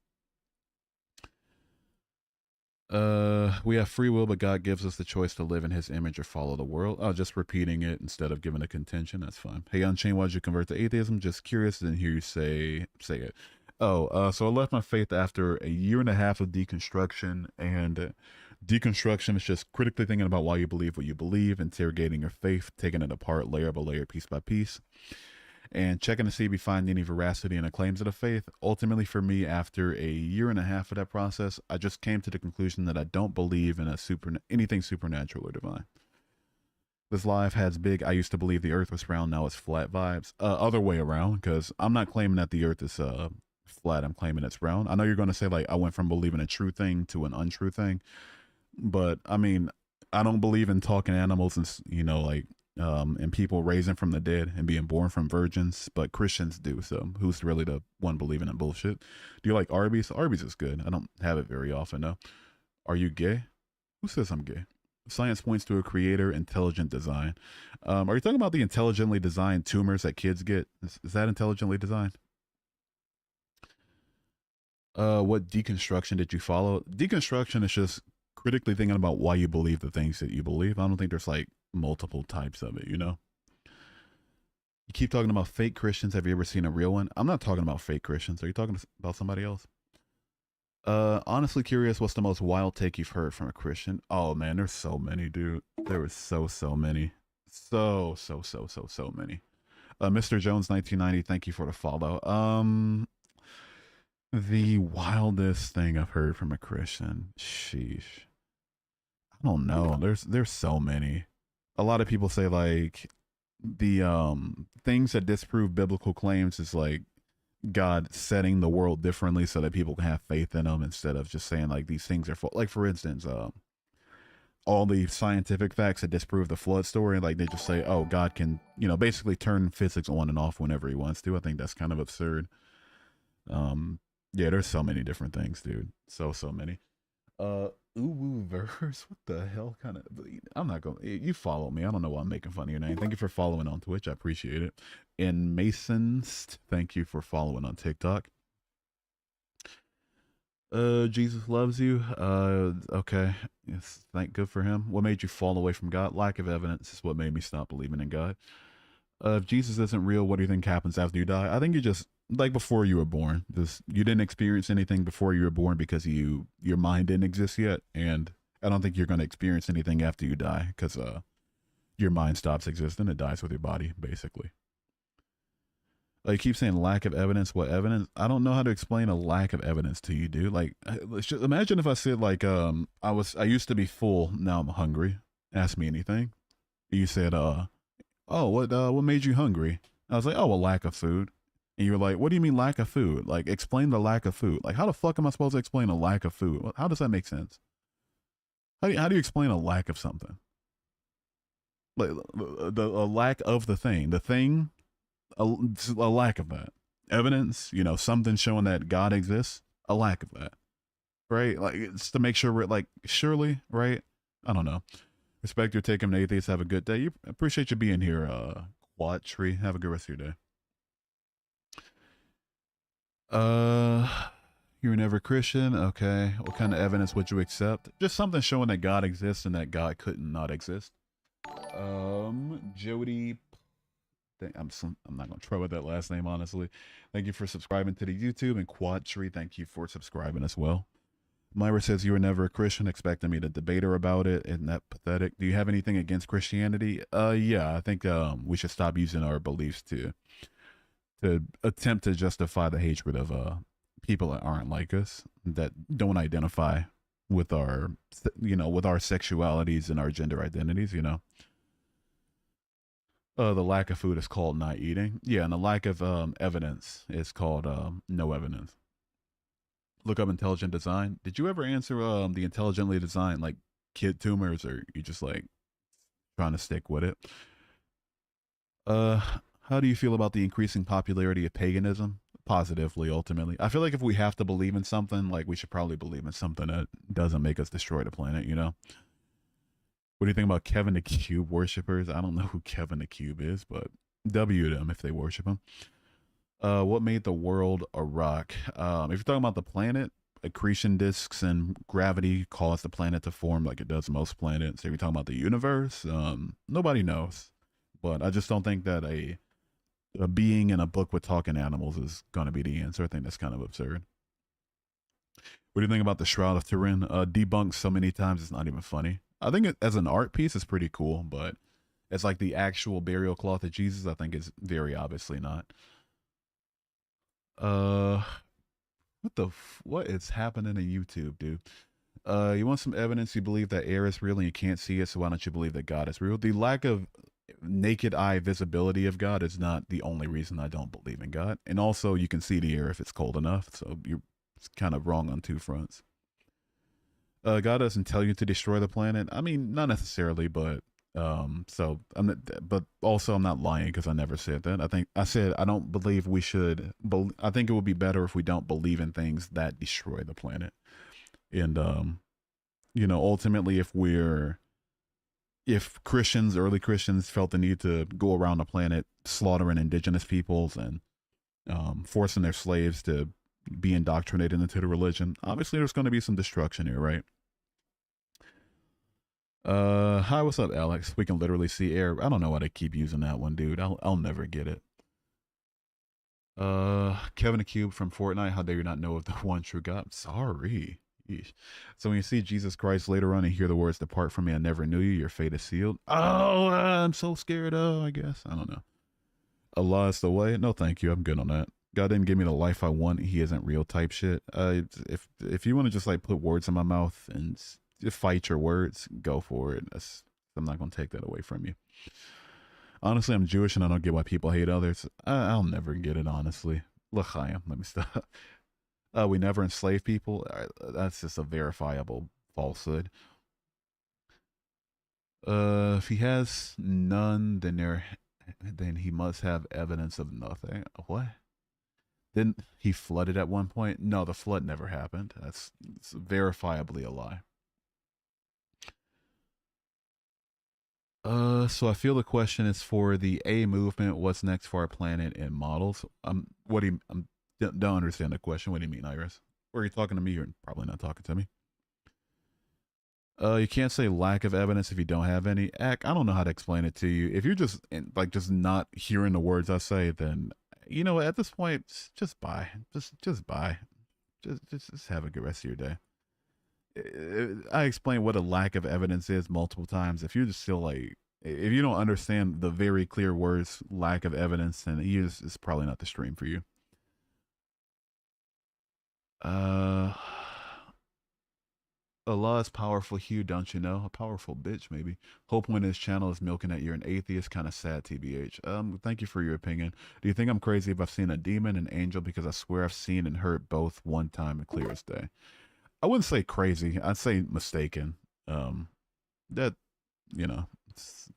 We have free will, but God gives us the choice to live in His image or follow the world. Oh, just repeating it instead of giving a contention. That's fine. Hey, Unchained, why did you convert to atheism? Just curious. Didn't hear you say it. Oh, so I left my faith after a year and a half of deconstruction, and deconstruction is just critically thinking about why you believe what you believe, interrogating your faith, taking it apart layer by layer, piece by piece, and checking to see if you find any veracity in the claims of the faith. Ultimately, for me, after a year and a half of that process, I just came to the conclusion that I don't believe in anything supernatural or divine. This life has big, I used to believe the earth was round, now it's flat vibes. Other way around, because I'm not claiming that the earth is flat, I'm claiming it's round. I know you're going to say, like, I went from believing a true thing to an untrue thing, but I mean, I don't believe in talking animals and, and people raising from the dead and being born from virgins, but Christians do. So who's really the one believing in bullshit? Do you like Arby's? Arby's is good. I don't have it very often though. Are you gay? Who says I'm gay? Science points to a creator, intelligent design. Are you talking about the intelligently designed tumors that kids get? Is that intelligently designed? What deconstruction did you follow? Deconstruction is just critically thinking about why you believe the things that you believe. I don't think there's like multiple types of it, you know? You keep talking about fake Christians. Have you ever seen a real one? I'm not talking about fake Christians. Are you talking about somebody else? Honestly curious, what's the most wild take you've heard from a Christian? Oh man, there's so many, dude. There were so many. So many. Mr. Jones 1990, thank you for the follow. The wildest thing I've heard from a Christian. Sheesh. I don't know. There's so many. A lot of people say like the things that disprove biblical claims is like God setting the world differently so that people can have faith in them instead of just saying like these things are like for instance all the scientific facts that disprove the flood story, like they just say, oh, God can basically turn physics on and off whenever He wants to. I think that's kind of absurd. Yeah, there's so many different things, dude. So many. Uwu verse. What the hell kind of? I'm not going. You follow me. I don't know why I'm making fun of your name. Thank you for following on Twitch. I appreciate it. And Masons, thank you for following on TikTok. Jesus loves you. Okay. Yes, thank good for him. What made you fall away from God? Lack of evidence is what made me stop believing in God. If Jesus isn't real, what do you think happens after you die? I think you just like before you were born. Just you didn't experience anything before you were born because your mind didn't exist yet, and I don't think you're going to experience anything after you die because your mind stops existing. It dies with your body, basically. Like, keep saying lack of evidence. What evidence? I don't know how to explain a lack of evidence to you, dude. Like, let's just imagine if I said like, I used to be full, now I'm hungry. Ask me anything. You said, oh, what made you hungry? I was like, oh, a lack of food. And you were like, what do you mean lack of food? Like, explain the lack of food. Like, how the fuck am I supposed to explain a lack of food? How does that make sense? How do you explain a lack of something? Like a lack of the thing, a lack of that evidence. Something showing that God exists. A lack of that, right? Like it's to make sure we're like surely, right? I don't know. Respect your take. I'm an atheist. Have a good day. Appreciate you being here, Quad Tree. Have a good rest of your day. You're never Christian. Okay. What kind of evidence would you accept? Just something showing that God exists and that God couldn't not exist. Jody I'm not gonna try with that last name honestly. Thank you for subscribing to the YouTube, and Quadtree, thank you for subscribing as well. Myra says you were never a Christian, expecting me to debate her about it. Isn't that pathetic? Do you have anything against Christianity? Yeah, I think we should stop using our beliefs to attempt to justify the hatred of people that aren't like us, that don't identify with our with our sexualities and our gender identities. The lack of food is called not eating. Yeah, and the lack of evidence is called no evidence. Look up intelligent design. Did you ever answer the intelligently designed like kid tumors, or you just like trying to stick with it? How do you feel about the increasing popularity of paganism? Positively, ultimately. I feel like if we have to believe in something, like we should probably believe in something that doesn't make us destroy the planet, What do you think about Kevin the Cube worshippers? I don't know who Kevin the Cube is, but W them if they worship him. What made the world a rock? If you're talking about the planet, accretion disks and gravity cause the planet to form like it does most planets. If you're talking about the universe, nobody knows. But I just don't think that a being in a book with talking animals is going to be the answer. I think that's kind of absurd. What do you think about the Shroud of Turin? Debunked so many times, it's not even funny. I think as an art piece, it's pretty cool, but as like the actual burial cloth of Jesus, I think is very obviously not. What is happening in YouTube, dude? You want some evidence? You believe that air is real and you can't see it, so why don't you believe that God is real? The lack of naked eye visibility of God is not the only reason I don't believe in God. And also, you can see the air if it's cold enough, so you're kind of wrong on two fronts. God doesn't tell you to destroy the planet. I mean, not necessarily, but so I'm not, but also I'm not lying because I never said that. I said I don't believe we should. I think it would be better if we don't believe in things that destroy the planet. And ultimately, if Christians, early Christians, felt the need to go around the planet slaughtering indigenous peoples and forcing their slaves to be indoctrinated into the religion, obviously there's going to be some destruction here, right? Hi, what's up, Alex? We can literally see air. I don't know why they keep using that one, dude. I'll never get it. Kevin the Cube from Fortnite. How dare you not know of the one true God? Sorry. Yeesh. So when you see Jesus Christ later on and hear the words, "Depart from me, I never knew you. Your fate is sealed." Oh, I'm so scared. I guess I don't know. Allah is the way. No, thank you. I'm good on that. God didn't give me the life I want. He isn't real type shit. If you want to just like put words in my mouth and just fight your words, go for it. I'm not gonna take that away from you. Honestly, I'm Jewish and I don't get why people hate others. I'll never get it, honestly. L'chaim. Let me stop. We never enslave people. That's just a verifiable falsehood. If he has none, then he must have evidence of nothing. What? Then he flooded at one point? No, the flood never happened. It's verifiably a lie. So I feel the question is for the A movement. What's next for our planet and models? Don't understand the question. What do you mean, Iris? Or are you talking to me? You're probably not talking to me. You can't say lack of evidence if you don't have any. I don't know how to explain it to you. If you're just just not hearing the words I say, then at this point, just buy. Just buy. Just have a good rest of your day. I explained what a lack of evidence is multiple times. If you're just still if you don't understand the very clear words lack of evidence, then it's probably not the stream for you. Allah is powerful, Hugh, don't you know? A powerful bitch, maybe. Hope when his channel is milking that you're an atheist, kind of sad, TBH. Thank you for your opinion. Do you think I'm crazy if I've seen a demon, an angel? Because I swear I've seen and heard both one time and clear as day. I wouldn't say crazy. I'd say mistaken. That, it's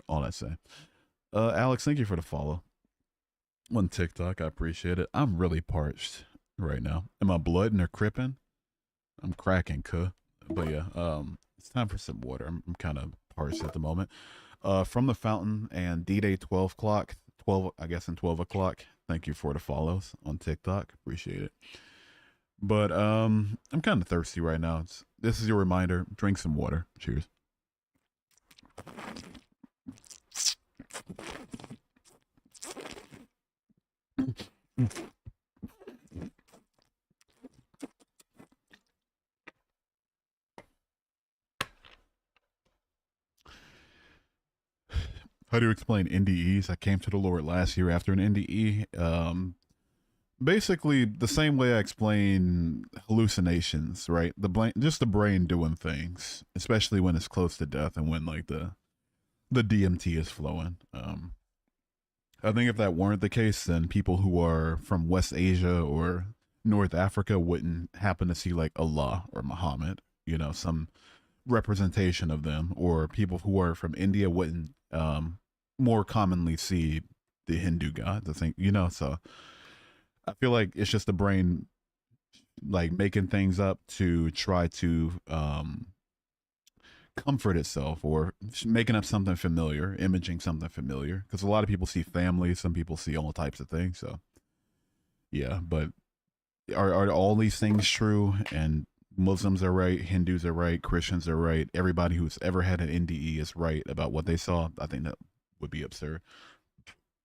all I say. Alex, thank you for the follow on TikTok. I appreciate it. I'm really parched right now. Am I blooding or cripping? I'm cracking, cuh. But yeah, it's time for some water. I'm kind of parched at the moment. From the fountain and D-Day 12 o'clock, 12, I guess, and 12 o'clock. Thank you for the follows on TikTok. Appreciate it. But I'm kind of thirsty right now. This is your reminder. Drink some water. Cheers. How do you explain NDEs? I came to the Lord last year after an NDE. Basically the same way I explain hallucinations, right? Just the brain doing things, especially when it's close to death and when like the DMT is flowing. I think if that weren't the case, then people who are from West Asia or North Africa wouldn't happen to see like Allah or Muhammad, you know, some representation of them, or people who are from India wouldn't more commonly see the Hindu gods. I think, you know, so I feel like it's just the brain like making things up to try to comfort itself, or making up something familiar, imaging something familiar. Because a lot of people see family, some people see all types of things. So yeah, but are all these things true? And Muslims are right, Hindus are right, Christians are right. Everybody who's ever had an NDE is right about what they saw. I think that would be absurd.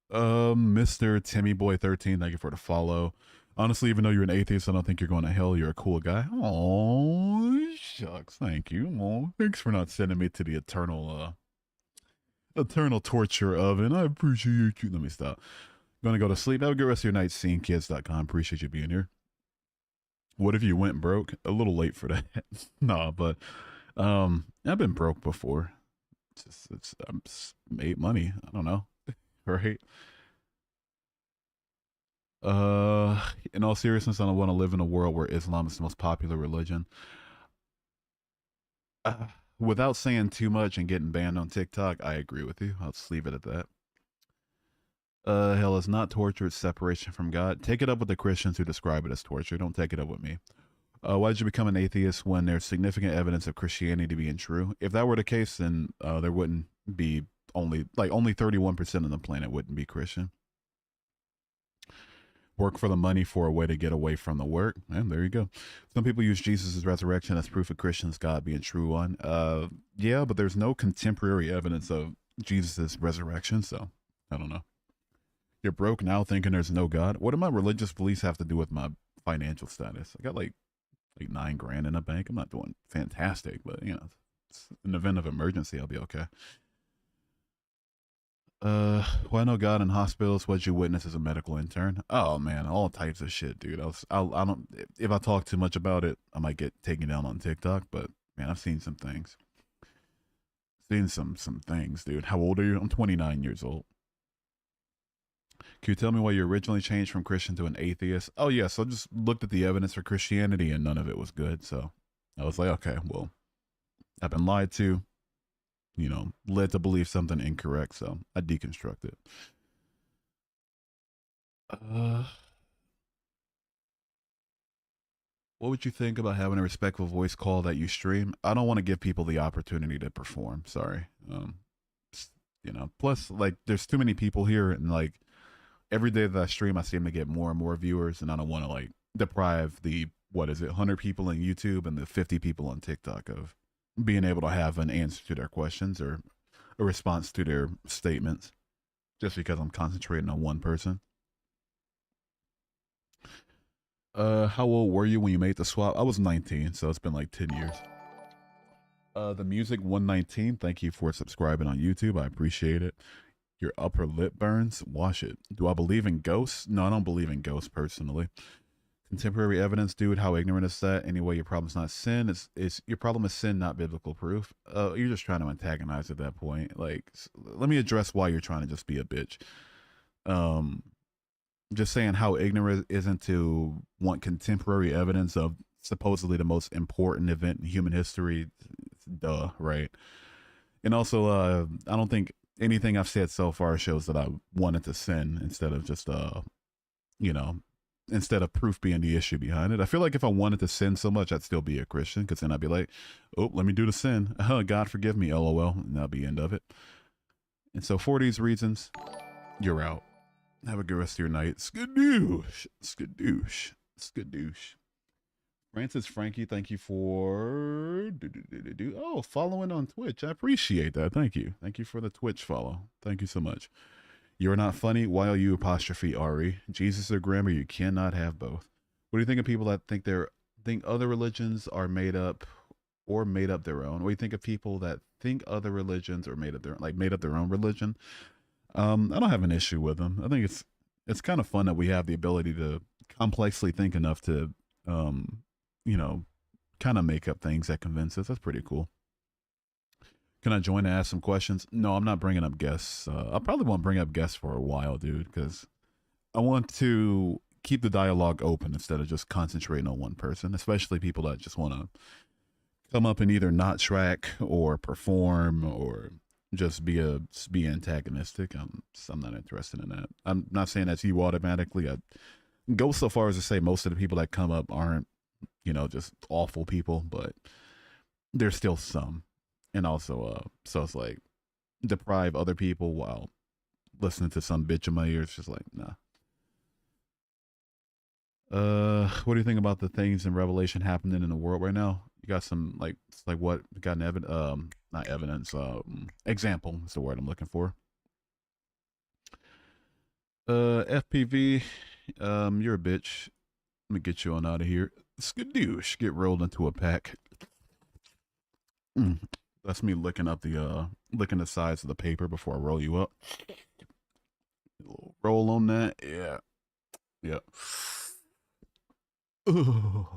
Mr. Timmy Boy 13, thank you for the follow. Honestly, even though you're an atheist, I don't think you're going to hell. You're a cool guy. Oh, shucks, thank you. Oh, thanks for not sending me to the eternal torture oven. I appreciate you. Let me stop. Gonna go to sleep. Have a good rest of your night. SeeingKids.com. Appreciate you being here. What if you went broke? A little late for that. Nah, but I've been broke before. I'm just made money. I don't know, right? In all seriousness, I don't want to live in a world where Islam is the most popular religion. Uh, Without saying too much and getting banned on TikTok, I agree with you. I'll just leave it at that. Hell, it's not torture, it's separation from God. Take it up with the Christians who describe it as torture. Don't take it up with me. Why did you become an atheist when there's significant evidence of Christianity being true? If that were the case, then there wouldn't be only 31% of the planet wouldn't be Christian. Work for the money for a way to get away from the work. And there you go. Some people use Jesus' resurrection as proof of Christians' God being true one. Yeah, but there's no contemporary evidence of Jesus' resurrection, so I don't know. You're broke now thinking there's no God. What do my religious beliefs have to do with my financial status? I got like $9,000 in a bank. I'm not doing fantastic, but you know, in the event of emergency, I'll be okay. Why no God in hospitals? What'd you witness as a medical intern? Oh man, all types of shit, dude. I don't. If I talk too much about it, I might get taken down on TikTok. But man, I've seen some things. Seen some things, dude. How old are you? I'm 29 years old. Can you tell me why you originally changed from Christian to an atheist? Oh yeah, so I just looked at the evidence for Christianity and none of it was good. So I was like, okay, well, I've been lied to, you know, led to believe something incorrect. So I deconstructed. Uh, what would you think about having a respectful voice call that you stream? I don't want to give people the opportunity to perform. Sorry. You know, plus like there's too many people here, and like every day that I stream, I seem to get more and more viewers, and I don't want to like deprive the what is it, 100 people in YouTube and the 50 people on TikTok of being able to have an answer to their questions or a response to their statements, just because I'm concentrating on one person. How old were you when you made the swap? I was 19, so it's been like 10 years. The music 119. Thank you for subscribing on YouTube. I appreciate it. Your upper lip burns. Wash it. Do I believe in ghosts? No, I don't believe in ghosts personally. Contemporary evidence, dude. How ignorant is that? Anyway, your problem's not sin. It's your problem is sin, not biblical proof. You're just trying to antagonize at that point. Like, let me address why you're trying to just be a bitch. Um, just saying how ignorant isn't to want contemporary evidence of supposedly the most important event in human history. Duh, right? And also, I don't think anything I've said so far shows that I wanted to sin instead of just, you know, instead of proof being the issue behind it. I feel like if I wanted to sin so much, I'd still be a Christian, because then I'd be like, oh, let me do the sin. God forgive me, lol. And that'll be the end of it. And so for these reasons, you're out. Have a good rest of your night. Skadoosh. Skadoosh. Skadoosh. Francis Frankie, thank you for following on Twitch. I appreciate that. Thank you. Thank you for the Twitch follow. Thank you so much. You're not funny. Why are you apostrophe Ari? Jesus or grammar? You cannot have both. What do you think of people that think other religions are made up or made up their own? What do you think of people that think other religions or made up their own religion? I don't have an issue with them. I think it's kind of fun that we have the ability to complexly think enough to, um, you know, kind of make up things that convince us. That's pretty cool. Can I join and ask some questions? No, I'm not bringing up guests. I probably won't bring up guests for a while, dude, because I want to keep the dialogue open instead of just concentrating on one person, especially people that just want to come up and either not track or perform or just be antagonistic. I'm not interested in that. I'm not saying that's you automatically. I go so far as to say most of the people that come up aren't, just awful people, but there's still some. And also, so it's like deprive other people while listening to some bitch in my ear. It's just like, nah. What do you think about the things in Revelation happening in the world right now? You got some like what? Got an not evidence. Example is the word I'm looking for. FPV, you're a bitch. Let me get you on out of here. Skadoosh, get rolled into a pack. That's me licking the sides of the paper before I roll you up. A little roll on that, yeah, yeah. Ooh.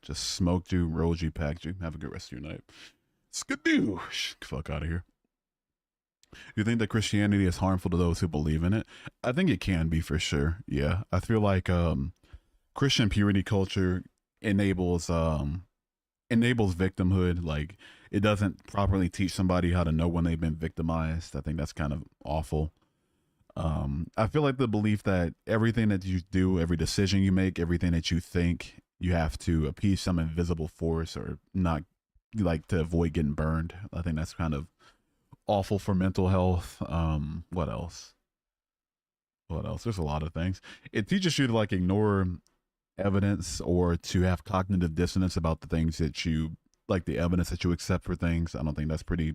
Just smoked you, rolled you, packed you. Have a good rest of your night. Skadoosh, fuck out of here. You think that Christianity is harmful to those who believe in it? I think it can be for sure. Yeah, I feel like Christian purity culture enables victimhood. Like, it doesn't properly teach somebody how to know when they've been victimized. I think that's kind of awful. I feel like the belief that everything that you do, every decision you make, everything that you think, you have to appease some invisible force or not, like, to avoid getting burned. I think that's kind of awful for mental health. What else? What else? There's a lot of things. It teaches you to like ignore evidence or to have cognitive dissonance about the things that you like, the evidence that you accept for things. I don't think that's pretty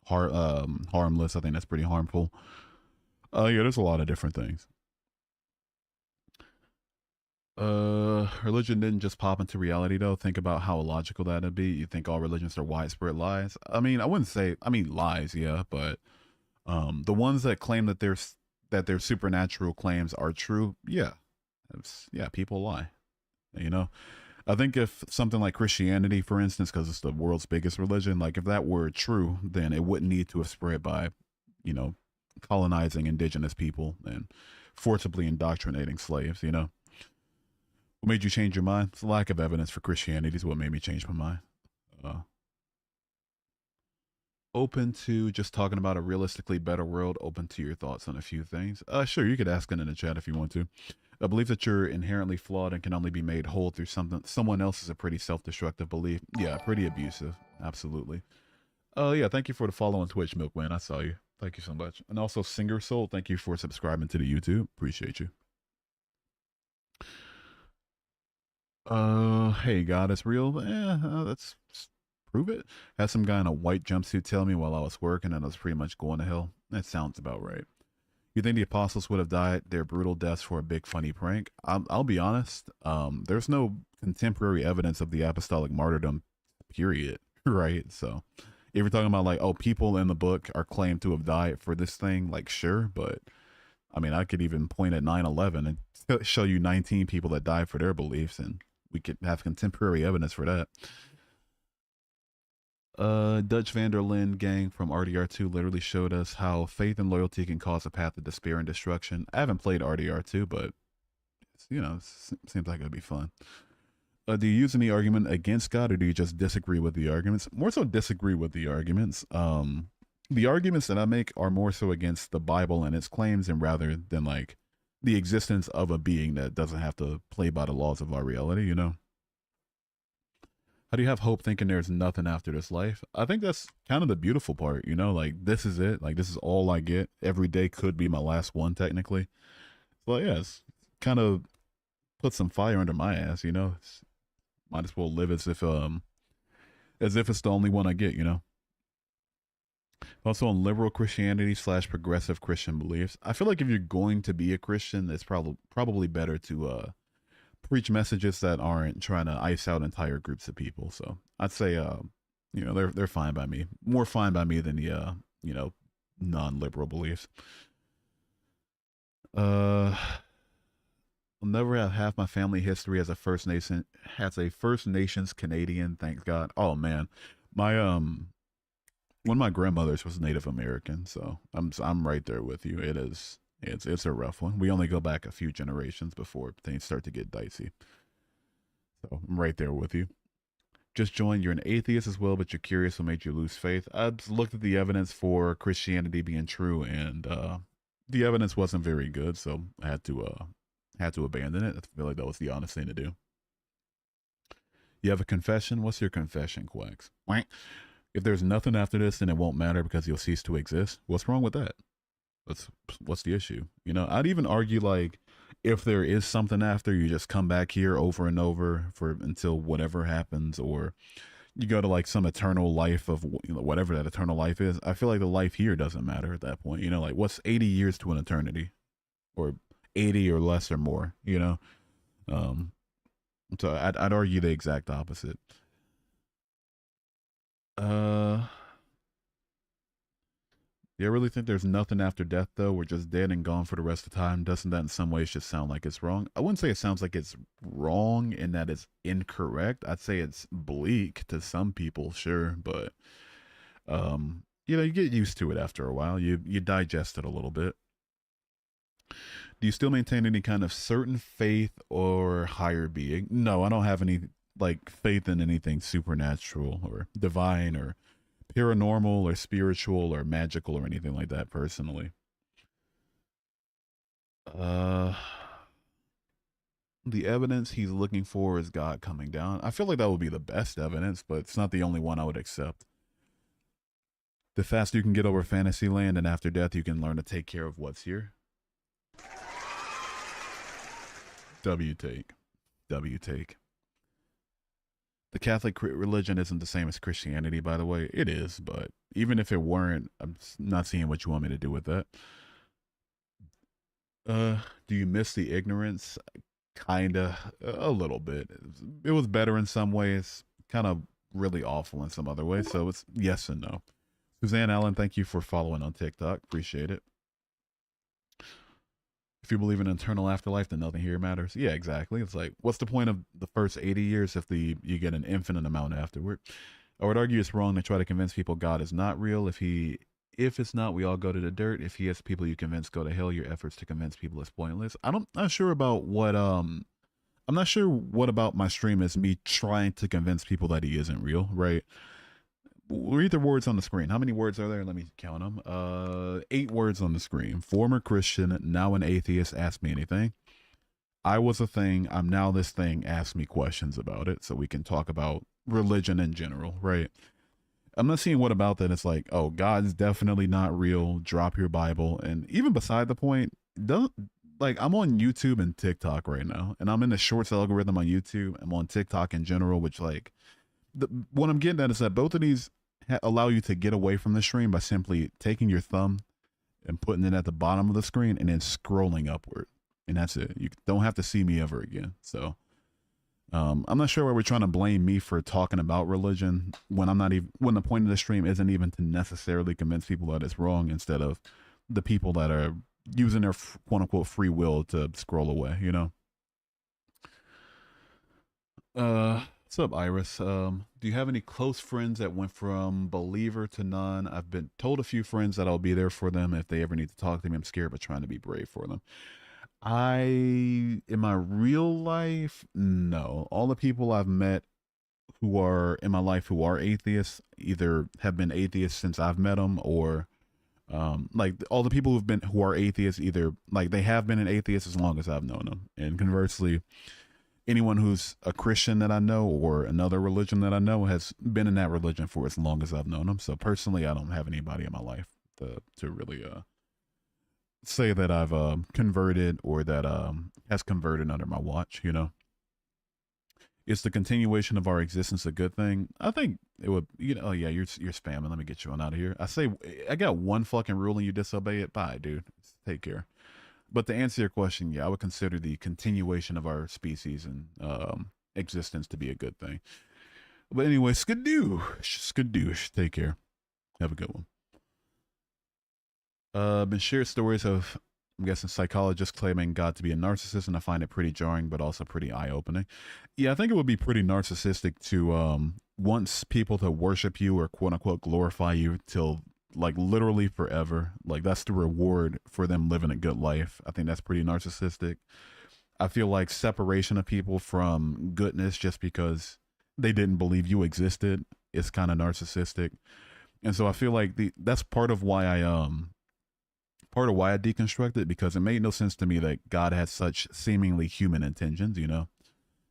harmless. I think that's pretty harmful. Yeah, there's a lot of different things. Religion didn't just pop into reality though. Think about how illogical that'd be. You think all religions are widespread lies? I mean, I wouldn't say. I mean, lies, yeah, but the ones that claim that their supernatural claims are true, yeah, yeah, people lie. You know, I think if something like Christianity, for instance, because it's the world's biggest religion, like if that were true, then it wouldn't need to have spread by, you know, colonizing indigenous people and forcibly indoctrinating slaves. You know. What made you change your mind? It's the lack of evidence for Christianity is what made me change my mind. Uh, Open to just talking about a realistically better world. Open to your thoughts on a few things. Sure, you could ask it in the chat if you want to. I believe that you're inherently flawed and can only be made whole through someone else is a pretty self-destructive belief. Yeah, pretty abusive. Absolutely. Yeah, thank you for the follow on Twitch, Milkman. I saw you. Thank you so much. And also, Singer Soul, thank you for subscribing to the YouTube. Appreciate you. Hey, God, it's real. Let's prove it. Had some guy in a white jumpsuit tell me while I was working, and I was pretty much going to hell. That sounds about right. You think the apostles would have died their brutal deaths for a big funny prank? I'll be honest. There's no contemporary evidence of the apostolic martyrdom, period. Right? So, if you're talking about like, oh, people in the book are claimed to have died for this thing, like, sure, but I mean, I could even point at 9/11 and show you 19 people that died for their beliefs, and we could have contemporary evidence for that. Dutch Vanderlyn gang from RDR2 literally showed us how faith and loyalty can cause a path of despair and destruction. I haven't played RDR2, but it seems like it'd be fun. Do you use any argument against God, or do you just disagree with the arguments? More so disagree with the arguments. The arguments that I make are more so against the Bible and its claims, and rather than like the existence of a being that doesn't have to play by the laws of our reality, you know? How do you have hope thinking there's nothing after this life? I think that's kind of the beautiful part, you know? Like, this is it. Like, this is all I get. Every day could be my last one, technically. So, yeah, it's kind of put some fire under my ass, you know? Might as well live as if it's the only one I get, you know? Also on liberal Christianity slash progressive Christian beliefs. I feel like if you're going to be a Christian, it's probably better to preach messages that aren't trying to ice out entire groups of people. So I'd say they're fine by me. More fine by me than the non-liberal beliefs. I'll never have half my family history as a First Nations Canadian, thank God. Oh man. My one of my grandmothers was Native American, so I'm right there with you. It's a rough one. We only go back a few generations before things start to get dicey. So I'm right there with you. Just joined. You're an atheist as well, but you're curious what made you lose faith. I've looked at the evidence for Christianity being true, and the evidence wasn't very good, so I had to abandon it. I feel like that was the honest thing to do. You have a confession. What's your confession, Quacks? If there's nothing after this, then it won't matter because you'll cease to exist. What's wrong with that? What's the issue? I'd even argue like if there is something after, you just come back here over and over for until whatever happens, or you go to like some eternal life of whatever that eternal life is. I feel like the life here doesn't matter at that point. Like what's 80 years to an eternity, or 80 or less or more. Um, so I'd argue the exact opposite. Uh, Do you really think there's nothing after death, though? We're just dead and gone for the rest of the time. Doesn't that in some ways just sound like it's wrong? I wouldn't say it sounds like it's wrong in that it's incorrect. I'd say it's bleak to some people, sure, but you get used to it after a while. You digest it a little bit. Do you still maintain any kind of certain faith or higher being? No, I don't have any like faith in anything supernatural or divine or paranormal or spiritual or magical or anything like that personally. Uh the evidence he's looking for is God coming down. I feel like that would be the best evidence, but it's not the only one I would accept. The faster you can get over Fantasyland and after death you can learn to take care of what's here. W take. W take. The Catholic religion isn't the same as Christianity, by the way. It is, but even if it weren't, I'm not seeing what you want me to do with that. Do you miss the ignorance? Kinda, a little bit. It was better in some ways, kind of really awful in some other ways. So it's yes and no. Suzanne Allen, thank you for following on TikTok. Appreciate it. If you believe in eternal afterlife, then nothing here matters. Yeah, exactly. It's like, what's the point of the first 80 years if you get an infinite amount afterward? I would argue it's wrong to try to convince people God is not real. If it's not, we all go to the dirt. If he has people you convince go to hell, your efforts to convince people is pointless. Not sure about what I'm not sure what about my stream is me trying to convince people that he isn't real, right? Read the words on the screen. How many words are there? Let me count them. 8 words on the screen. Former Christian, now an atheist. Ask me anything. I was a thing. I'm now this thing. Ask me questions about it so we can talk about religion in general, right? I'm not seeing what about that. It's like, oh, God's definitely not real. Drop your Bible. And even beside the point, don't like I'm on YouTube and TikTok right now, and I'm in the shorts algorithm on YouTube. I'm on TikTok in general, which like what I'm getting at is that both of these allow you to get away from the stream by simply taking your thumb and putting it at the bottom of the screen and then scrolling upward, and that's it. You don't have to see me ever again. So I'm not sure why we're trying to blame me for talking about religion when I'm not even when the point of the stream isn't even to necessarily convince people that it's wrong, instead of the people that are using their quote unquote free will to scroll away, what's up, Iris? Do you have any close friends that went from believer to none? I've been told a few friends that I'll be there for them if they ever need to talk to me. I'm scared, but trying to be brave for them. In my real life, no. All the people I've met who are in my life who are atheists either have been atheists since I've met them, or like all the people who are atheists either like they have been an atheist as long as I've known them, and conversely, anyone who's a Christian that I know or another religion that I know has been in that religion for as long as I've known them. So personally, I don't have anybody in my life to really say that I've converted or that has converted under my watch. Is the continuation of our existence a good thing? I think it would. Oh yeah, you're spamming. Let me get you on out of here. I say I got one fucking rule and you disobey it. Bye, dude. Take care. But to answer your question, yeah, I would consider the continuation of our species and existence to be a good thing. But anyway, skadoosh. Take care. Have a good one. Been shared stories of, I'm guessing, psychologists claiming God to be a narcissist, and I find it pretty jarring, but also pretty eye-opening. Yeah, I think it would be pretty narcissistic to want people to worship you or quote unquote glorify you till like literally forever. Like that's the reward for them living a good life. I think that's pretty narcissistic. I feel like separation of people from goodness just because they didn't believe you existed is kind of narcissistic. And so I feel like that's part of why I deconstructed, because it made no sense to me that God had such seemingly human intentions,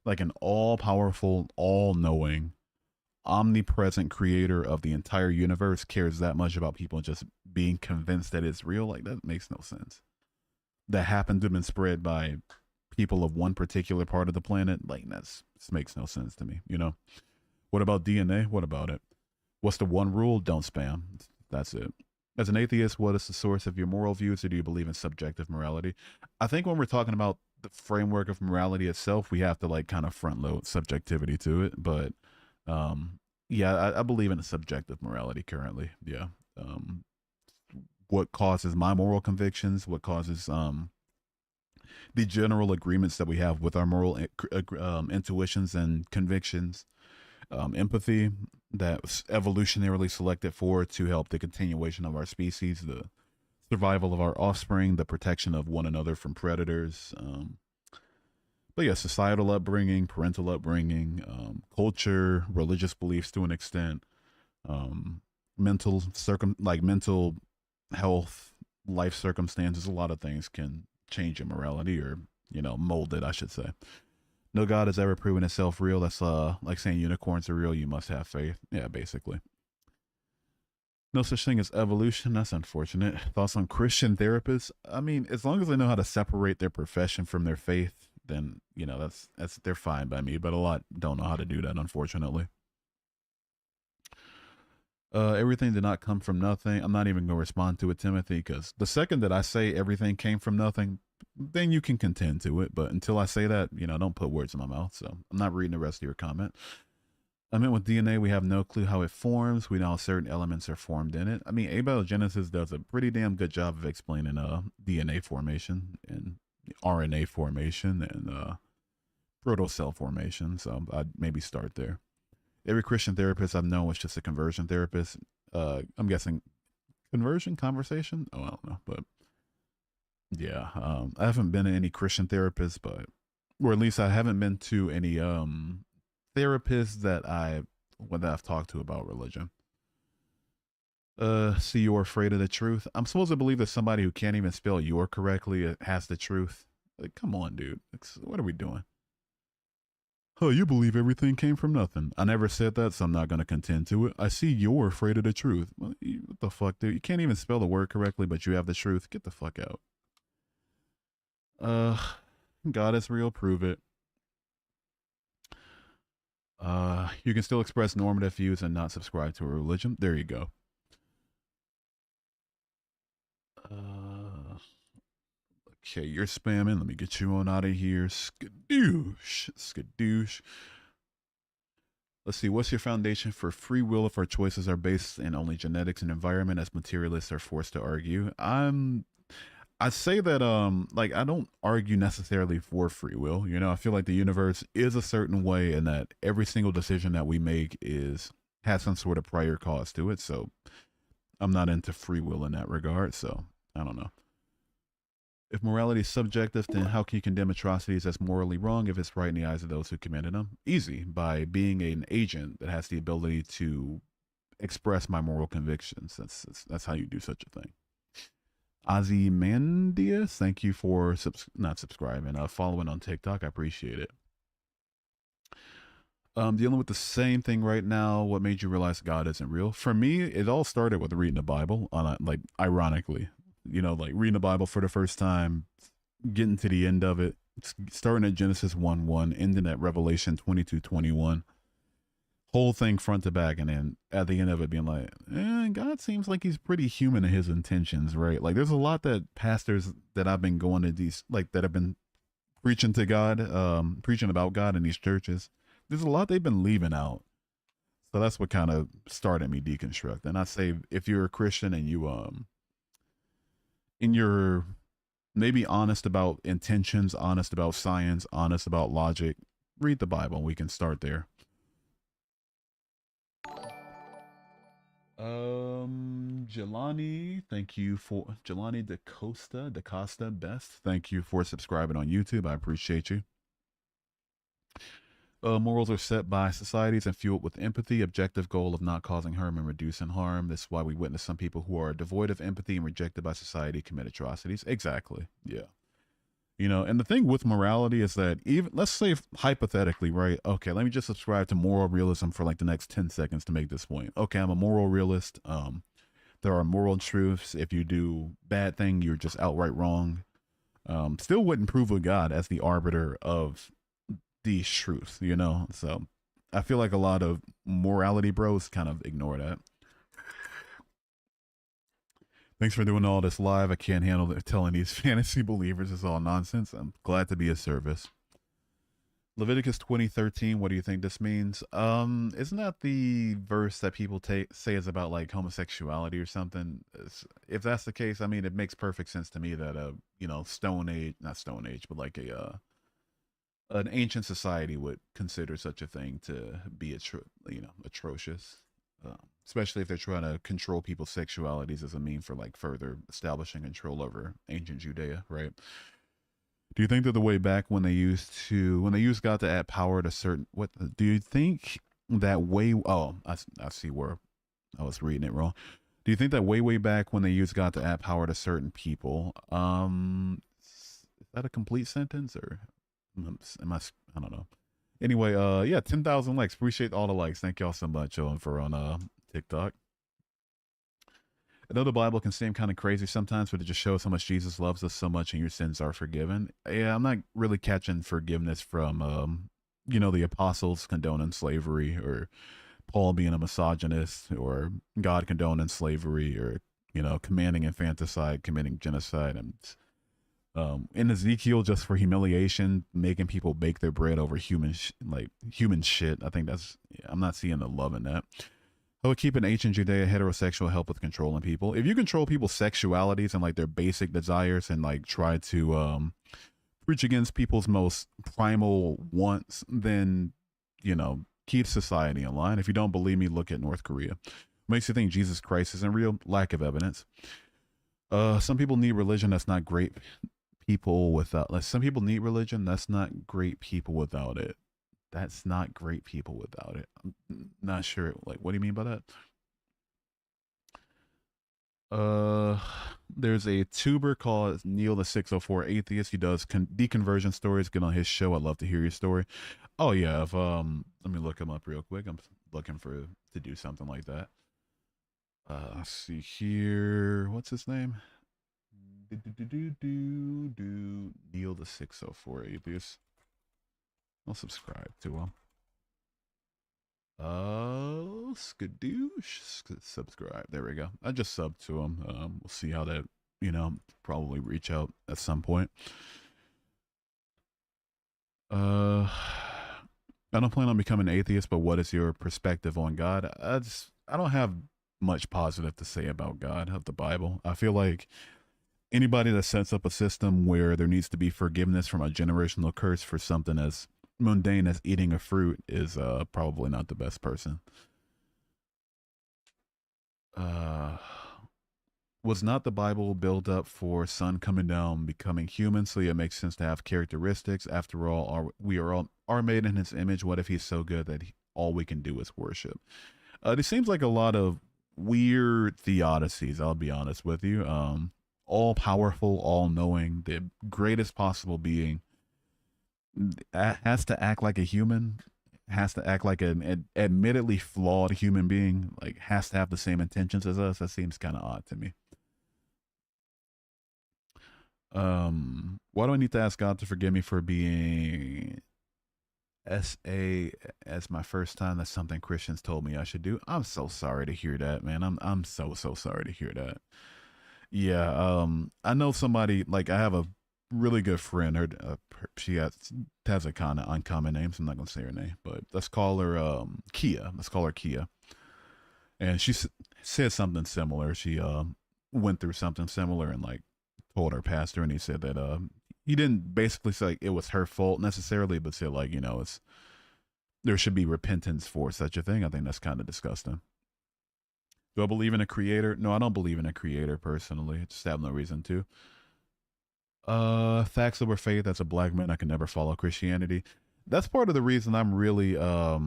like an all powerful, all knowing, omnipresent creator of the entire universe cares that much about people just being convinced that it's real. Like that makes no sense. That happened to have been spread by people of one particular part of the planet. Like this makes no sense to me, What about DNA? What about it? What's the one rule? Don't spam. That's it. As an atheist, what is the source of your moral views, or do you believe in subjective morality? I think when we're talking about the framework of morality itself, we have to like kind of front load subjectivity to it. But yeah, I believe in a subjective morality currently. Yeah. What causes my moral convictions? What causes the general agreements that we have with our moral intuitions and convictions? Empathy that was evolutionarily selected for to help the continuation of our species, the survival of our offspring, the protection of one another from predators. But yeah, societal upbringing, parental upbringing, culture, religious beliefs to an extent, mental mental health, life circumstances. A lot of things can change your morality, or mold it, I should say. No God has ever proven itself real. That's like saying unicorns are real. You must have faith. Yeah, basically. No such thing as evolution. That's unfortunate. Thoughts on Christian therapists? I mean, as long as they know how to separate their profession from their faith, then that's they're fine by me. But a lot don't know how to do that, unfortunately. Everything did not come from nothing. I'm not even going to respond to it, Timothy, because the second that I say everything came from nothing, then you can contend to it. But until I say that, don't put words in my mouth. So I'm not reading the rest of your comment. I meant with DNA, we have no clue how it forms. We know certain elements are formed in it. I mean, abiogenesis does a pretty damn good job of explaining DNA formation and RNA formation and protocell formation. So I'd maybe start there. Every Christian therapist I've known was just a conversion therapist. I'm guessing conversion conversation. Oh, I don't know, but yeah, I haven't been to any Christian therapists, or at least I haven't been to any therapists that I've talked to about religion. See, you're afraid of the truth. I'm supposed to believe that somebody who can't even spell "your" correctly has the truth. Like, come on, dude. What are we doing? Oh, you believe everything came from nothing. I never said that, so I'm not going to contend to it. I see you're afraid of the truth. What the fuck, dude? You can't even spell the word correctly, but you have the truth. Get the fuck out. God is real. Prove it. You can still express normative views and not subscribe to a religion. There you go. Okay, you're spamming. Let me get you on out of here. Skadoosh. Let's see. What's your foundation for free will if our choices are based in only genetics and environment, as materialists are forced to argue? I say that like I don't argue necessarily for free will. I feel like the universe is a certain way, and that every single decision that we make has some sort of prior cause to it. So I'm not into free will in that regard. So I don't know. If morality is subjective, then how can you condemn atrocities as morally wrong if it's right in the eyes of those who committed them? Easy, by being an agent that has the ability to express my moral convictions. That's how you do such a thing. Ozymandias, thank you for not subscribing, following on TikTok. I appreciate it. Dealing with the same thing right now. What made you realize God isn't real? For me, it all started with reading the Bible. Ironically, like reading the Bible for the first time, getting to the end of it, starting at Genesis 1:1, ending at Revelation 22:21. Whole thing front to back, and then at the end of it being like, God seems like he's pretty human in his intentions, right? Like there's a lot that pastors that I've been going to these, like that have been preaching to God, preaching about God in these churches. There's a lot they've been leaving out. So that's what kind of started me deconstructing. I say if you're a Christian and you're maybe honest about intentions, honest about science, honest about logic, read the Bible. We can start there. Jelani, thank you for Jelani DaCosta Best. Thank you for subscribing on YouTube. I appreciate you. Morals are set by societies and fueled with empathy, objective goal of not causing harm and reducing harm. This is why we witness some people who are devoid of empathy and rejected by society commit atrocities. Exactly. Yeah. You know, and the thing with morality is that even, let's say hypothetically, right? Okay, let me just subscribe to moral realism for like the next 10 seconds to make this point. Okay, I'm a moral realist. There are moral truths. If you do bad thing, you're just outright wrong. Still wouldn't prove with God as the arbiter of these truths, you know? So I feel like a lot of morality bros kind of ignore that. Thanks for doing all this live. I can't handle it telling these fantasy believers it's all nonsense. I'm glad to be of service. Leviticus 20:13. What do you think this means? Isn't that the verse that people say is about like homosexuality or something? If that's the case, I mean, it makes perfect sense to me that you know, not Stone Age, but like an ancient society would consider such a thing to be atrocious, especially if they're trying to control people's sexualities as a mean for like further establishing control over ancient Judea, right? Do you think that the way back when they used God to add power to certain do you think that way? Oh, I see where I was reading it wrong. Do you think that way back when they used God to add power to certain people? Is that a complete sentence or am I don't know. Anyway, yeah, 10,000 likes. Appreciate all the likes. Thank y'all so much for on TikTok. I know the Bible can seem kind of crazy sometimes, but it just shows how much Jesus loves us so much and your sins are forgiven. Yeah, I'm not really catching forgiveness from, you know, the apostles condoning slavery or Paul being a misogynist or God condoning slavery or, you know, commanding infanticide, committing genocide. And in Ezekiel, just for humiliation, making people bake their bread over human shit. I think I'm not seeing the love in that. I would keep an ancient Judea heterosexual help with controlling people. If you control people's sexualities and like their basic desires and like try to preach against people's most primal wants, then, you know, keep society in line. If you don't believe me, look at North Korea. Makes you think Jesus Christ isn't real? Lack of evidence. Some people need religion. That's not great people without. Like, some people need religion. That's not great people without it. That's not great people without it. I'm not sure. Like, what do you mean by that? There's a tuber called Neil the 604 Atheist. He does deconversion stories. Get on his show. I'd love to hear your story. Oh yeah. If let me look him up real quick. I'm looking to do something like that. Let's see here. What's his name? Neil the 604 Atheist. I'll subscribe to him. Skadoosh. Subscribe. There we go. I just subbed to him. We'll see how that, you know, probably reach out at some point. I don't plan on becoming an atheist, but what is your perspective on God? I don't have much positive to say about God of the Bible. I feel like anybody that sets up a system where there needs to be forgiveness from a generational curse for something as mundane as eating a fruit is probably not the best person. Was not the Bible built up for sun coming down, becoming human? So yeah, it makes sense to have characteristics. After all, we are made in his image. What if he's so good that all we can do is worship? This seems like a lot of weird theodicies, I'll be honest with you. All powerful, all knowing, the greatest possible being has to act like a human, has to act like an admittedly flawed human being, like has to have the same intentions as us. That seems kind of odd to me. Why do I need to ask God to forgive me for being SA as my first time? That's something Christians told me I should do. I'm so sorry to hear that, man. I'm so sorry to hear that. Yeah, I know somebody, like I have a really good friend. She has a kind of uncommon name, so I'm not gonna say her name, but let's call her Kia. Let's call her Kia. And said something similar. She went through something similar and like told her pastor, and he said that he didn't basically say like, it was her fault necessarily, but said like, you know, it's there should be repentance for such a thing. I think that's kind of disgusting. Do I believe in a creator? No, I don't believe in a creator personally. I just have no reason to. Facts over faith. As a black man, I can never follow Christianity. That's part of the reason I'm really up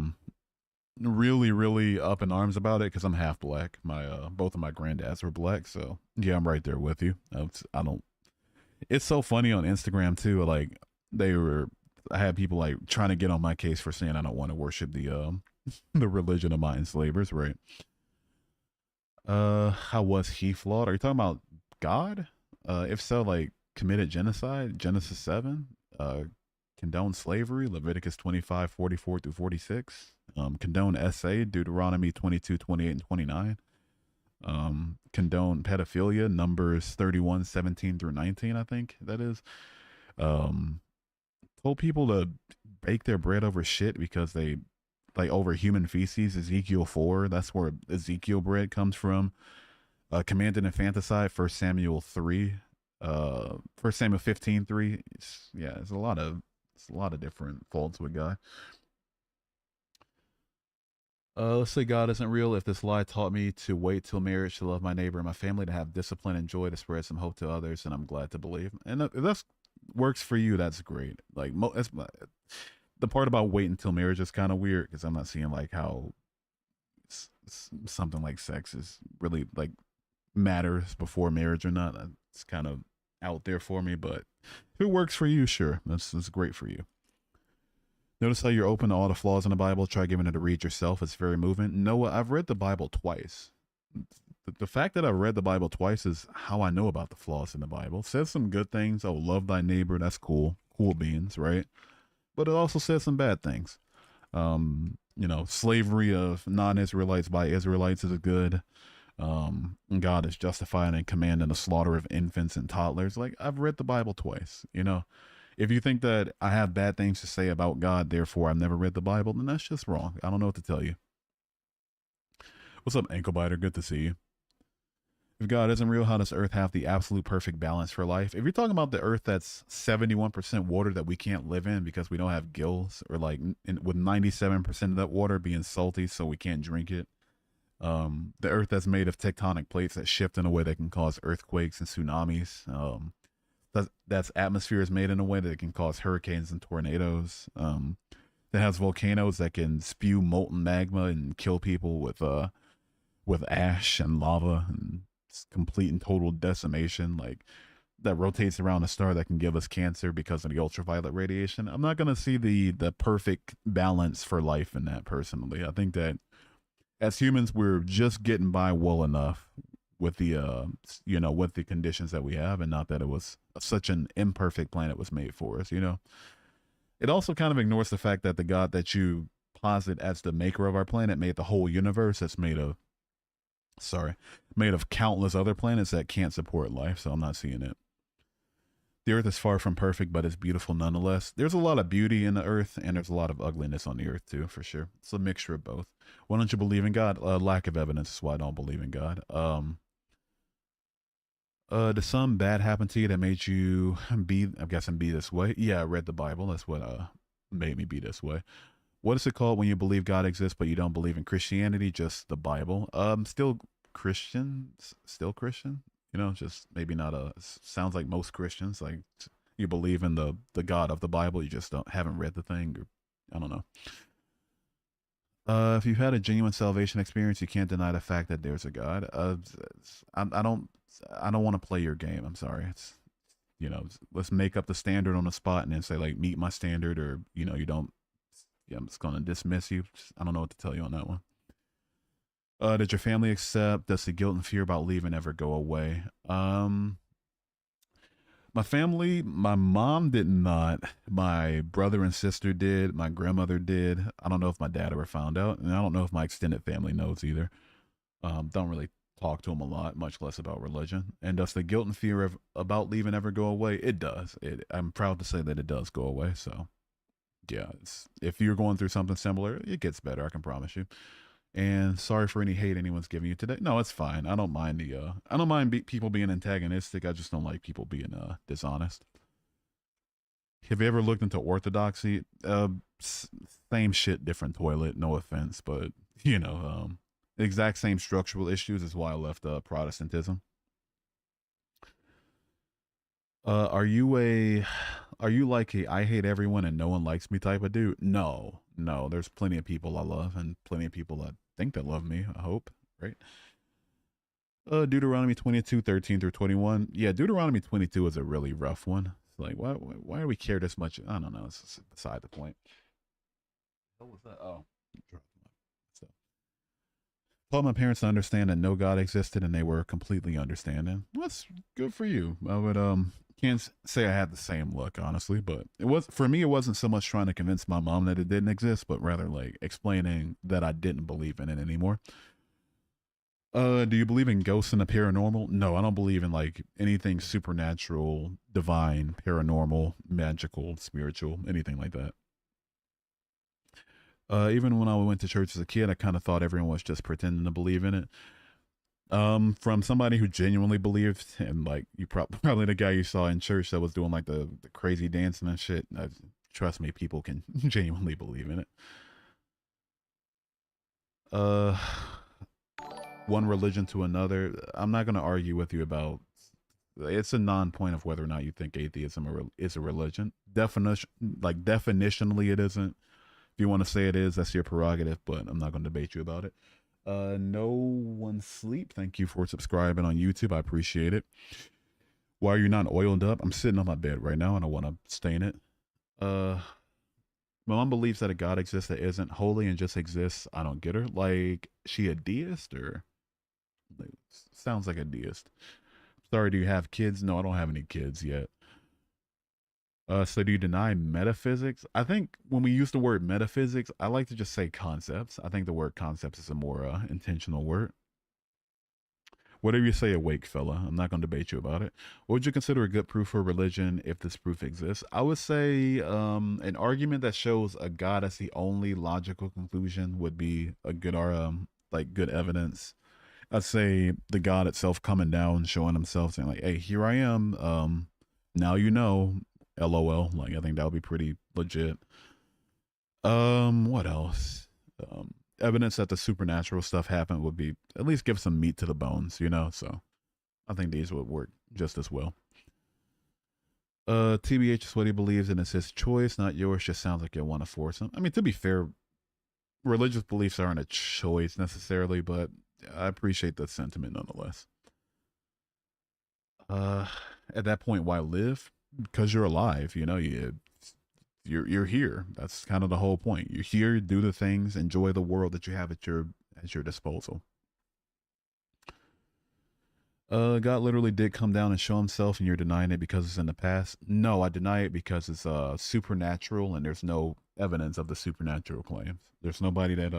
in arms about it, because I'm half black. My both of my granddads were black, so yeah, I'm right there with you. I don't. It's so funny on Instagram too. Like they were, I had people like trying to get on my case for saying I don't want to worship the the religion of my enslavers, right? How was he flawed? Are you talking about God? If so, like committed genocide, Genesis 7, condone slavery, Leviticus 25:44 through 46, condone SA, Deuteronomy 22, 28, and 29, condone pedophilia, Numbers 31, 17 through 19, I think that is. Um, told people to bake their bread over shit because they like over human feces, Ezekiel 4, that's where Ezekiel bread comes from. Commanded infanticide, First Samuel 3, First Samuel 15:3. Yeah, it's a lot of different faults with God. Let's say God isn't real. If this lie taught me to wait till marriage, to love my neighbor and my family, to have discipline and joy, to spread some hope to others, then I'm glad to believe. And if that works for you, that's great. Like the part about wait until marriage is kind of weird, because I'm not seeing like how something like sex is really like matters before marriage or not. It's kind of out there for me, but if it works for you, sure, that's great for you. Notice how you're open to all the flaws in the Bible. Try giving it a read yourself. It's very moving. Noah, I've read the Bible twice. The fact that I've read the Bible twice is how I know about the flaws in the Bible. It says some good things. Oh, love thy neighbor. That's cool. Cool beans, right? But it also says some bad things. You know, slavery of non-Israelites by Israelites is good. God is justifying and commanding the slaughter of infants and toddlers. Like, I've read the Bible twice. You know, if you think that I have bad things to say about God, therefore I've never read the Bible, then that's just wrong. I don't know what to tell you. What's up, ankle biter? Good to see you. If God isn't real, how does Earth have the absolute perfect balance for life? If you're talking about the Earth that's 71% water that we can't live in because we don't have gills, or like with 97% of that water being salty, so we can't drink it. The Earth that's made of tectonic plates that shift in a way that can cause earthquakes and tsunamis. That's atmosphere is made in a way that it can cause hurricanes and tornadoes. That has volcanoes that can spew molten magma and kill people with ash and lava and complete and total decimation. Like that rotates around a star that can give us cancer because of the ultraviolet radiation. I'm not gonna see the perfect balance for life in that personally. I think that as humans, we're just getting by well enough with the with the conditions that we have, and not that it was such an imperfect planet was made for us. You know, it also kind of ignores the fact that the God that you posit as the maker of our planet made the whole universe that's made of countless other planets that can't support life. So I'm not seeing it. The Earth is far from perfect, but it's beautiful nonetheless. There's a lot of beauty in the Earth, and there's a lot of ugliness on the Earth too, for sure. It's a mixture of both. Why don't you believe in God? Lack of evidence is why I don't believe in God. Did some bad happen to you that made you be? I'm guessing be this way. Yeah, I read the Bible. That's what made me be this way. What is it called when you believe God exists but you don't believe in Christianity? Just the Bible. Still Christian. Still Christian. You know, just maybe not a. Sounds like most Christians. Like you believe in the God of the Bible. You just haven't read the thing. Or, I don't know. If you've had a genuine salvation experience, you can't deny the fact that there's a God. I don't. I don't want to play your game. I'm sorry. It's let's make up the standard on the spot and then say like meet my standard, or you don't. Yeah, I'm just gonna dismiss you. I don't know what to tell you on that one. Did your family accept? Does the guilt and fear about leaving ever go away? My family, my mom did not. My brother and sister did. My grandmother did. I don't know if my dad ever found out, and I don't know if my extended family knows either. Don't really talk to them a lot, much less about religion. And does the guilt and fear about leaving ever go away? It does. I'm proud to say that it does go away. So yeah, if you're going through something similar, it gets better. I can promise you. And sorry for any hate anyone's giving you today. No, it's fine. I don't mind I don't mind people being antagonistic. I just don't like people being dishonest. Have you ever looked into orthodoxy? Same shit, different toilet. No offense, but you know, the exact same structural issues is why I left Protestantism. Are you like a I hate everyone and no one likes me type of dude? No, no. There's plenty of people I love and plenty of people I think that love me. I hope, right? Deuteronomy 22:13 through 21. Yeah, Deuteronomy 22 is a really rough one. It's like, why do we care this much? I don't know. It's beside the point. What was that? Oh, so taught my parents to understand that no God existed, and they were completely understanding. That's good for you. I would can't say I had the same look, honestly, but it was for me. It wasn't so much trying to convince my mom that it didn't exist, but rather like explaining that I didn't believe in it anymore. Do you believe in ghosts and the paranormal? No, I don't believe in like anything supernatural, divine, paranormal, magical, spiritual, anything like that. Even when I went to church as a kid, I kind of thought everyone was just pretending to believe in it. From somebody who genuinely believed, and like you probably the guy you saw in church that was doing like the crazy dancing and shit. Trust me, people can genuinely believe in it. Uh, one religion to another. I'm not going to argue with you about. It's a non-point of whether or not you think atheism is a religion. Definitionally, it isn't. If you want to say it is, that's your prerogative, but I'm not going to debate you about it. No one sleep. Thank you for subscribing on YouTube. I appreciate it. Why are you not oiled up? I'm sitting on my bed right now and I want to stain it. My mom believes that a God exists that isn't holy and just exists. I don't get her. Like, she a deist or like, sounds like a deist. Sorry, do you have kids? No, I don't have any kids yet. So do you deny metaphysics? I think when we use the word metaphysics, I like to just say concepts. I think the word concepts is a more intentional word. Whatever you say, awake fella. I'm not going to debate you about it. What would you consider a good proof for religion if this proof exists? I would say an argument that shows a God as the only logical conclusion would be a good like good evidence. I'd say the God itself coming down, showing himself, saying like, "Hey, here I am. Now you know." LOL. Like I think that would be pretty legit. What else? Evidence that the supernatural stuff happened would be at least give some meat to the bones, you know. So I think these would work just as well. TBH is what he believes in. It's his choice, not yours. Just sounds like you want to force him. I mean, to be fair, religious beliefs aren't a choice necessarily, but I appreciate the sentiment nonetheless. At that point, why live? Because you're alive, you know, you're here. That's kind of the whole point. You're here, do the things, enjoy the world that you have at your disposal. God literally did come down and show himself, and you're denying it because it's in the past. No, I deny it because it's supernatural, and there's no evidence of the supernatural claims. There's nobody that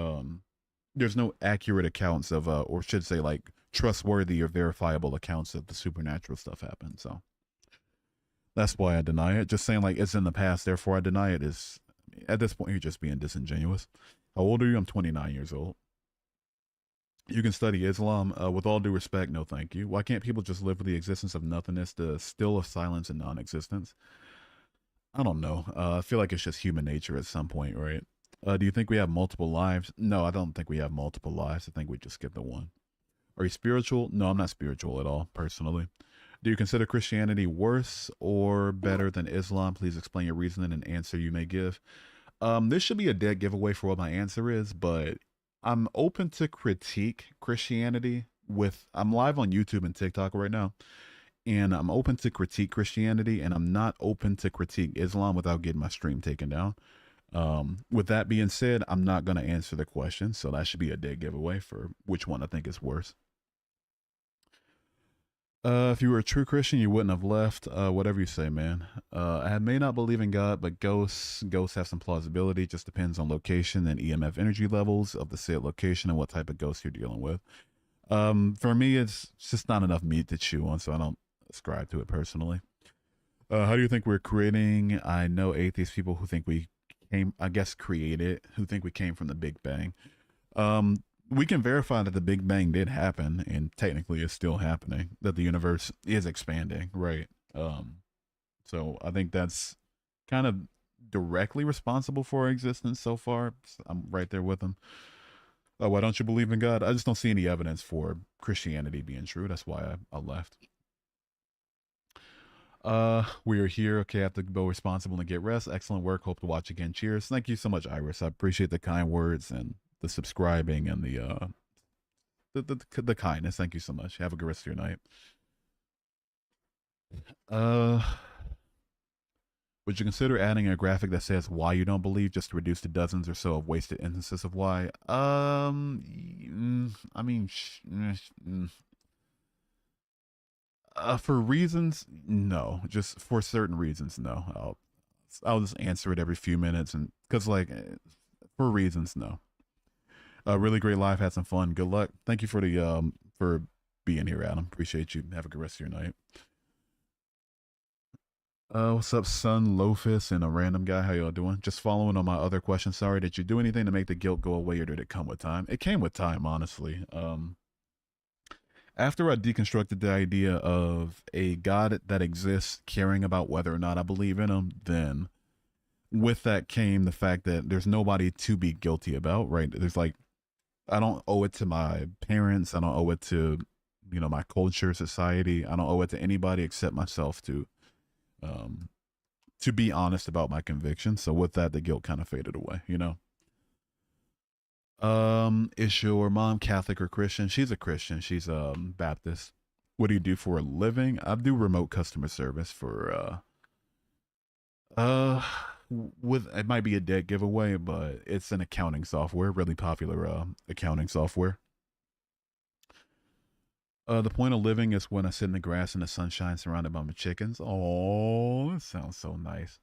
there's no accurate accounts of or should say like trustworthy or verifiable accounts of the supernatural stuff happened. So that's why I deny it. Just saying like it's in the past, therefore I deny it is at this point you're just being disingenuous. How old are you? I'm 29 years old. You can study Islam. With all due respect, no thank you. Why can't people just live with the existence of nothingness, the still of silence and non-existence? I don't know. I feel like it's just human nature at some point, right? Do you think we have multiple lives? No, I don't think we have multiple lives. I think we just get the one. Are you spiritual? No, I'm not spiritual at all, personally. Do you consider Christianity worse or better than Islam? Please explain your reasoning and answer you may give. This should be a dead giveaway for what my answer is, but I'm open to critique Christianity I'm live on YouTube and TikTok right now, and I'm open to critique Christianity, and I'm not open to critique Islam without getting my stream taken down. With that being said, I'm not going to answer the question, so that should be a dead giveaway for which one I think is worse. If you were a true Christian, you wouldn't have left. Whatever you say, man. I may not believe in God, but ghosts have some plausibility. It just depends on location and EMF energy levels of the said location and what type of ghost you're dealing with. For me, it's just not enough meat to chew on, so I don't ascribe to it personally. How do you think we're creating? I know atheist people who think we came, I guess, created, who think we came from the Big Bang. Um, we can verify that the Big Bang did happen, and technically is still happening. That the universe is expanding, right? So I think that's kind of directly responsible for our existence so far. I'm right there with them. Why don't you believe in God? I just don't see any evidence for Christianity being true. That's why I left. We are here. Okay, I have to go responsible and get rest. Excellent work. Hope to watch again. Cheers. Thank you so much, Iris. I appreciate the kind words and the subscribing and the kindness. Thank you so much. Have a good rest of your night. Uh, would you consider adding a graphic that says why you don't believe, just to reduce the dozens or so of wasted instances of why? I mean, for reasons, no. Just for certain reasons, no. I'll just answer it every few minutes, and because for reasons, no. Really great live. Had some fun. Good luck. Thank you for being here, Adam. Appreciate you. Have a good rest of your night. What's up, son, Lofus, and a random guy? How y'all doing? Just following on my other question. Sorry, did you do anything to make the guilt go away, or did it come with time? It came with time, honestly. After I deconstructed the idea of a God that exists, caring about whether or not I believe in him, then with that came the fact that there's nobody to be guilty about, right? There's like, I don't owe it to my parents. I don't owe it to, my culture, society. I don't owe it to anybody except myself to be honest about my convictions. So with that, the guilt kind of faded away. Is your mom Catholic or Christian? She's a Christian. She's Baptist. What do you do for a living? I do remote customer service for uh with it might be a dead giveaway, but it's an accounting software, really popular accounting software. The point of living is when I sit in the grass in the sunshine surrounded by my chickens. Oh, that sounds so nice.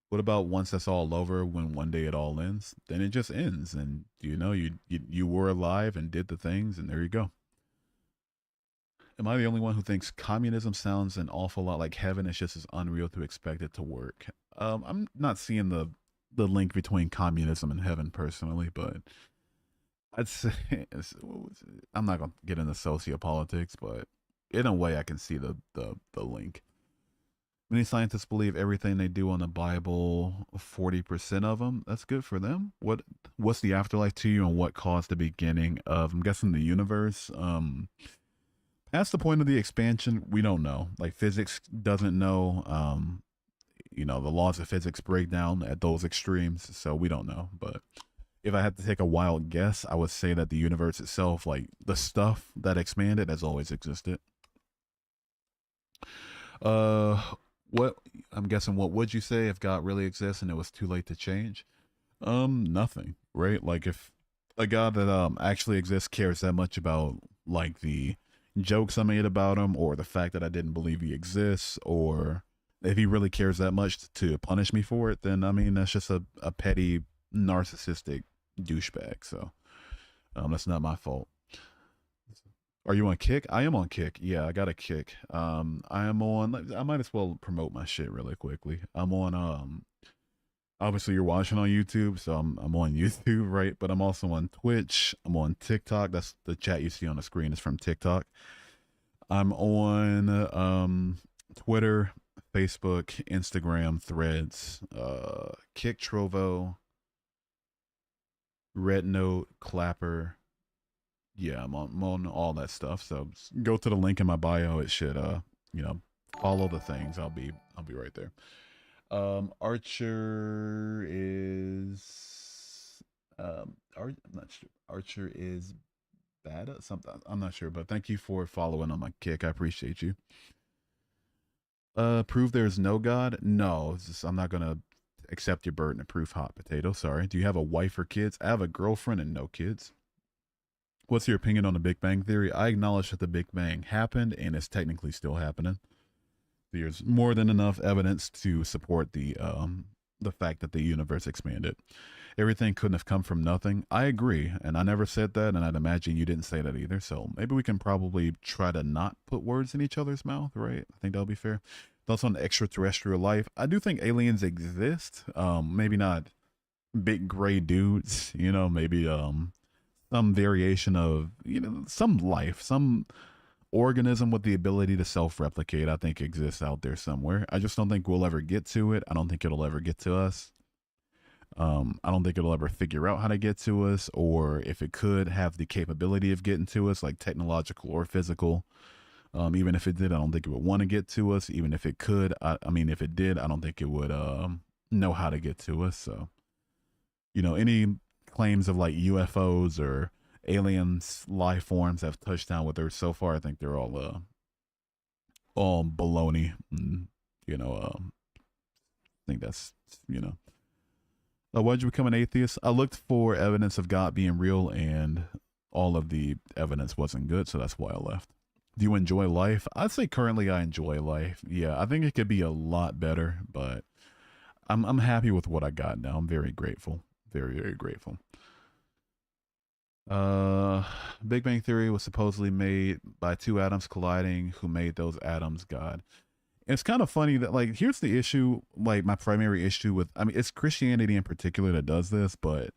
What about once that's all over, when one day it all ends? Then it just ends, and you were alive and did the things, and there you go. Am I the only one who thinks communism sounds an awful lot like heaven? It's just as unreal to expect it to work. I'm not seeing the link between communism and heaven personally, but I'd say I'm not gonna get into sociopolitics, but in a way, I can see the link. Many scientists believe everything they do on the Bible. 40% of them. That's good for them. What's the afterlife to you, and what caused the beginning of? I'm guessing the universe. That's the point of the expansion. We don't know. Like physics doesn't know. The laws of physics break down at those extremes, so we don't know. But if I had to take a wild guess, I would say that the universe itself, like the stuff that expanded, has always existed. What I'm guessing, what would you say if God really exists and it was too late to change? Nothing, right? Like if a God that actually exists cares that much about like the jokes I made about him, or the fact that I didn't believe he exists, or if he really cares that much to punish me for it, then I mean that's just a petty narcissistic douchebag. So that's not my fault. Are you on Kick? I am on Kick. Yeah, I got a Kick. I am on. I might as well promote my shit really quickly. I'm on. Obviously you're watching on YouTube, so I'm on YouTube, right? But I'm also on Twitch. I'm on TikTok. That's the chat you see on the screen is from TikTok. I'm on Twitter, Facebook, Instagram, Threads, Kick Trovo, Red Note, Clapper. Yeah, I'm on all that stuff. So go to the link in my bio. It should follow the things. I'll be right there. Archer is I'm not sure. Archer is bad at something. I'm not sure, but thank you for following on my Kick. I appreciate you. Prove there's no God? No, I'm not gonna accept your burden of proof, hot potato. Sorry. Do you have a wife or kids? I have a girlfriend and no kids. What's your opinion on the Big Bang Theory? I acknowledge that the Big Bang happened and is technically still happening. There's more than enough evidence to support the fact that the universe expanded. Everything couldn't have come from nothing. I agree, and I never said that, and I'd imagine you didn't say that either. So maybe we can probably try to not put words in each other's mouth, right? I think that'll be fair. Thoughts on extraterrestrial life? I do think aliens exist. Maybe not big gray dudes. You know, maybe some variation of some life, some organism with the ability to self-replicate. I think exists out there somewhere. I just don't think we'll ever get to it. I don't think it'll ever get to us. I don't think it'll ever figure out how to get to us, or if it could have the capability of getting to us, like technological or physical. Even if it did, I don't think it would want to get to us. Even if it could, I mean, if it did, I don't think it would know how to get to us. So, any claims of like UFOs or aliens, life forms have touched down with Earth so far, I think they're all baloney. And, I think that's why'd you become an atheist? I looked for evidence of God being real, and all of the evidence wasn't good, so that's why I left. Do you enjoy life? I'd say currently I enjoy life. Yeah, I think it could be a lot better, but I'm happy with what I got now. I'm very grateful. Very, very grateful. Big Bang Theory was supposedly made by two atoms colliding. Who made those atoms? God. It's kind of funny that, like, here's the issue, like my primary issue with, I mean, it's Christianity in particular that does this, but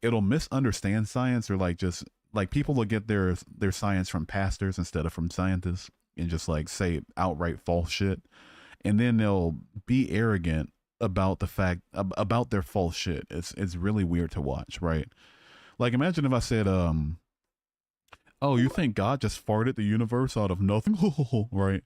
it'll misunderstand science, or like just like people will get their science from pastors instead of from scientists, and just like say outright false shit, and then they'll be arrogant about the fact about their false shit. It's really weird to watch, right? Like, imagine if I said, oh, you think God just farted the universe out of nothing? Right?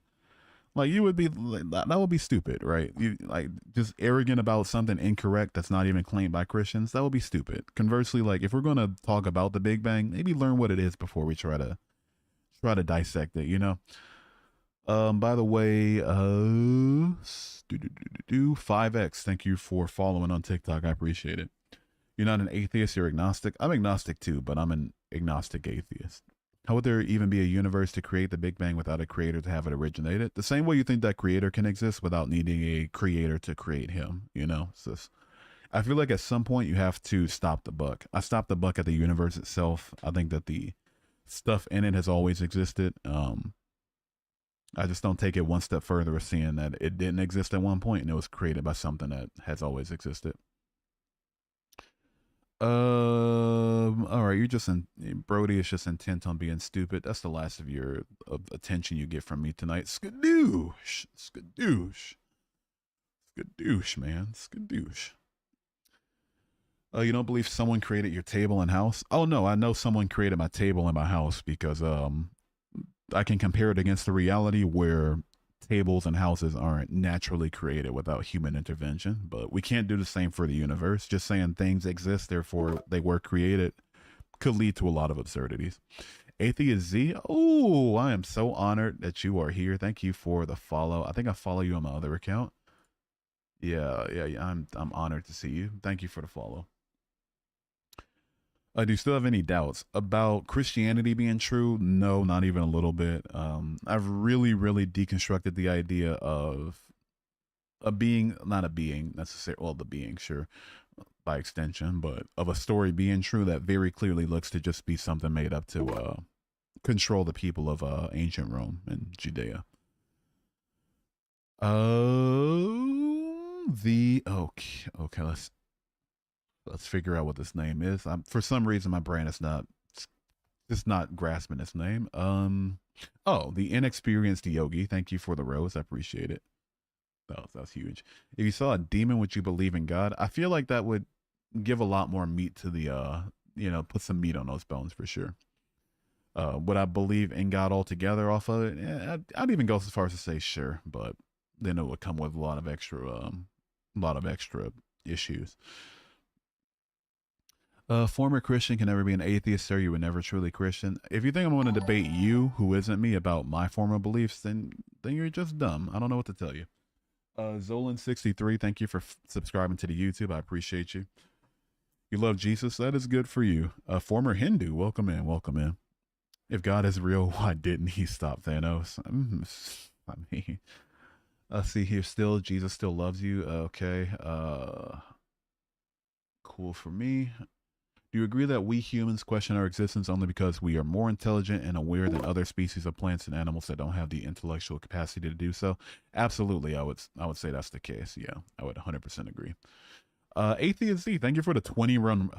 Like, you would be that would be stupid, right? You like just arrogant about something incorrect that's not even claimed by Christians. That would be stupid. Conversely, like, if we're gonna talk about the Big Bang, maybe learn what it is before we try to dissect it. By the way, 5x. Thank you for following on TikTok. I appreciate it. You're not an atheist, you're agnostic. I'm agnostic too, but I'm an agnostic atheist. How would there even be a universe to create the Big Bang without a creator to have it originated? The same way you think that creator can exist without needing a creator to create him, So I feel like at some point you have to stop the buck. I stopped the buck at the universe itself. I think that the stuff in it has always existed. I just don't take it one step further of seeing that it didn't exist at one point and it was created by something that has always existed. All right, you're just Brody is just intent on being stupid. That's the last of your attention you get from me tonight. Skadoosh, skadoosh, skadoosh, man, skadoosh. You don't believe someone created your table and house? Oh no, I know someone created my table and my house because I can compare it against the reality where tables and houses aren't naturally created without human intervention, but we can't do the same for the universe. Just saying things exist, therefore they were created, could lead to a lot of absurdities. Atheist Z, oh, I am so honored that you are here. Thank you for the follow. I think I follow you on my other account. Yeah. I'm honored to see you. Thank you for the follow. Do you still have any doubts about Christianity being true? No, not even a little bit. I've really, really deconstructed the idea of a being, not a being necessarily, well, the being, sure, by extension, but of a story being true that very clearly looks to just be something made up to control the people of ancient Rome and Judea. Okay, let's figure out what this name is. For some reason my brain is not grasping this name. Oh, the inexperienced yogi. Thank you for the rose. I appreciate it. That's huge. If you saw a demon, would you believe in God? I feel like that would give a lot more meat to the put some meat on those bones for sure. Would I believe in God altogether off of it? Yeah, I'd even go as far as to say sure, but then it would come with a lot of extra issues. Former Christian can never be an atheist, sir. You were never truly Christian. If you think I'm going to debate you, who isn't me, about my former beliefs, then you're just dumb. I don't know what to tell you. Zolan63, thank you for subscribing to the YouTube. I appreciate you. You love Jesus. That is good for you. Former Hindu, welcome in. Welcome in. If God is real, why didn't he stop Thanos? I mean, see here still, Jesus still loves you. Okay. Cool for me. Do you agree that we humans question our existence only because we are more intelligent and aware than other species of plants and animals that don't have the intellectual capacity to do so? Absolutely, I would say that's the case. Yeah, I would 100% agree. Atheist Z, thank you for the 21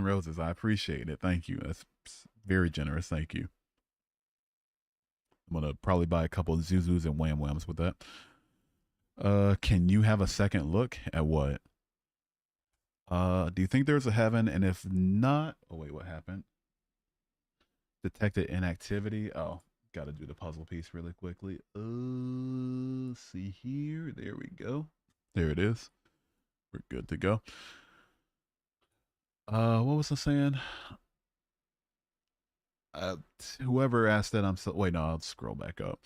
roses. I appreciate it. Thank you. That's very generous. Thank you. I'm gonna probably buy a couple of Zuzus and Wham Whams with that. Can you have a second look at what? Do you think there's a heaven? And if not, oh wait, what happened? Detected inactivity. Oh, got to do the puzzle piece really quickly. See here. There we go. There it is. We're good to go. What was I saying? Whoever asked that, I'm so wait. No, I'll scroll back up.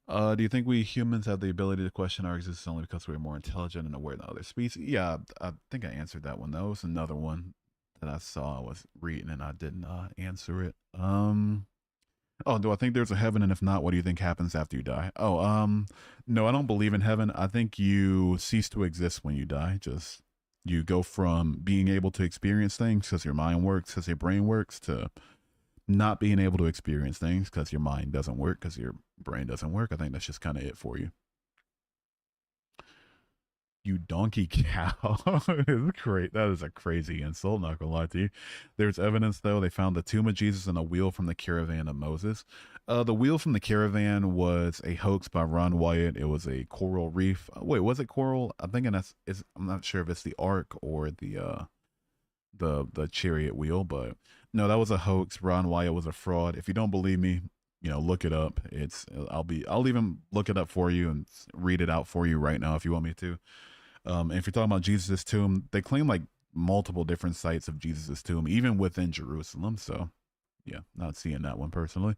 Do you think we humans have the ability to question our existence only because we're more intelligent and aware than other species? Yeah, I think I answered that one. That was another one that I saw. I was reading and I didn't answer it. Oh, do I think there's a heaven? And if not, what do you think happens after you die? Oh, no, I don't believe in heaven. I think you cease to exist when you die. Just you go from being able to experience things because your mind works, because your brain works, to not being able to experience things because your mind doesn't work, because your brain doesn't work. I think that's just kind of it for you. You donkey cow. It's great. That is a crazy insult, not gonna lie to you. There's evidence, though. They found the tomb of Jesus and a wheel from the caravan of Moses. The wheel from the caravan was a hoax by Ron Wyatt. It was a coral reef. Wait, was it coral? I'm thinking I'm not sure if it's the ark or the chariot wheel, but no, that was a hoax. Ron Wyatt was a fraud. If you don't believe me, look it up. I'll even look it up for you and read it out for you right now if you want me to. And if you're talking about Jesus' tomb, they claim like multiple different sites of Jesus' tomb, even within Jerusalem. So, yeah, not seeing that one personally.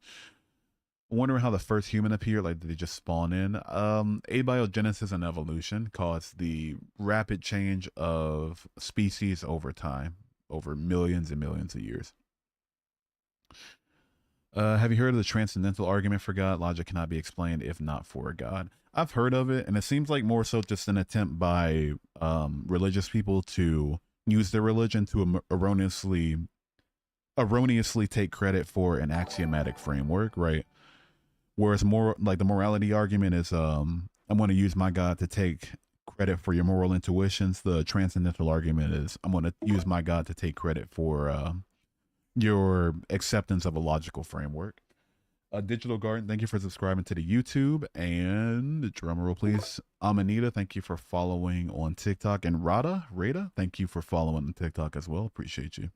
Wondering how the first human appeared. Like, did they just spawn in? Abiogenesis and evolution caused the rapid change of species over time, over millions and millions of years. Have you heard of the transcendental argument for God? Logic cannot be explained if not for God. I've heard of it, and it seems like more so just an attempt by religious people to use their religion to erroneously take credit for an axiomatic framework, right? Whereas more like the morality argument is, I'm going to use my God to take credit for your moral intuitions. The transcendental argument is, I'm going to use my God to take credit for your acceptance of a logical framework. Digital Garden, thank you for subscribing to the YouTube. And drum roll, please. Amanita, thank you for following on TikTok. And Rada, thank you for following on TikTok as well. Appreciate you.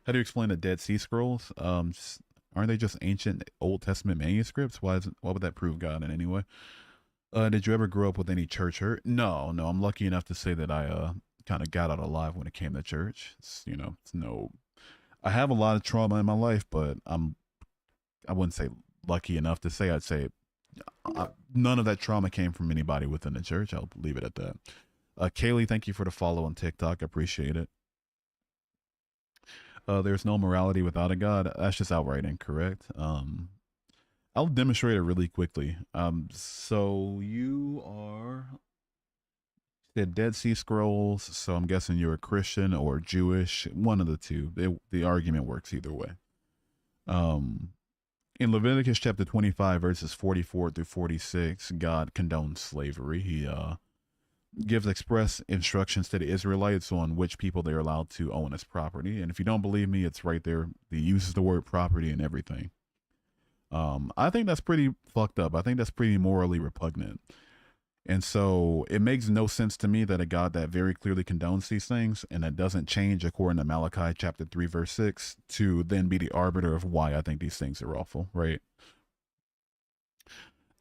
How do you explain the Dead Sea Scrolls? Aren't they just ancient Old Testament manuscripts? Why would that prove God in any way? Did you ever grow up with any church hurt? No. I'm lucky enough to say that I kind of got out alive when it came to church. I have a lot of trauma in my life, but I wouldn't say lucky enough to say. I'd say none of that trauma came from anybody within the church. I'll leave it at that. Kaylee, thank you for the follow on TikTok. Appreciate it. There's no morality without a God. That's just outright incorrect. I'll demonstrate it really quickly. So you are the Dead Sea Scrolls. So I'm guessing you're a Christian or Jewish, one of the two. The argument works either way. In Leviticus chapter 25, verses 44 through 46, God condones slavery. He gives express instructions to the Israelites on which people they're allowed to own as property. And if you don't believe me, it's right there. He uses the word property and everything. I think that's pretty fucked up. I think that's pretty morally repugnant. And so it makes no sense to me that a God that very clearly condones these things and that doesn't change according to Malachi chapter 3, verse 6 to then be the arbiter of why I think these things are awful, right?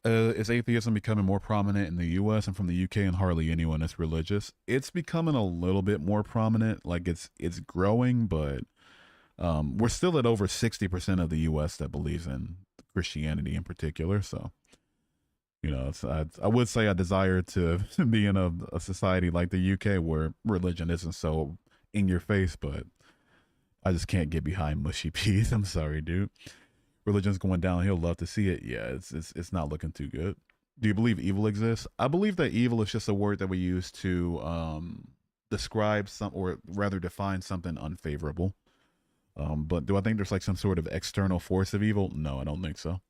Is atheism becoming more prominent in the US and from the UK, and hardly anyone is religious? It's becoming a little bit more prominent. Like it's growing, but we're still at over 60% of the US that believes in Christianity in particular. So, I would say I desire to be in a society like the UK where religion isn't so in your face, but I just can't get behind mushy peas. I'm sorry, dude. Religion's going downhill. Love to see it. Yeah, it's not looking too good. Do you believe evil exists? I believe that evil is just a word that we use to describe some, or rather define something unfavorable. But do I think there's like some sort of external force of evil? No, I don't think so.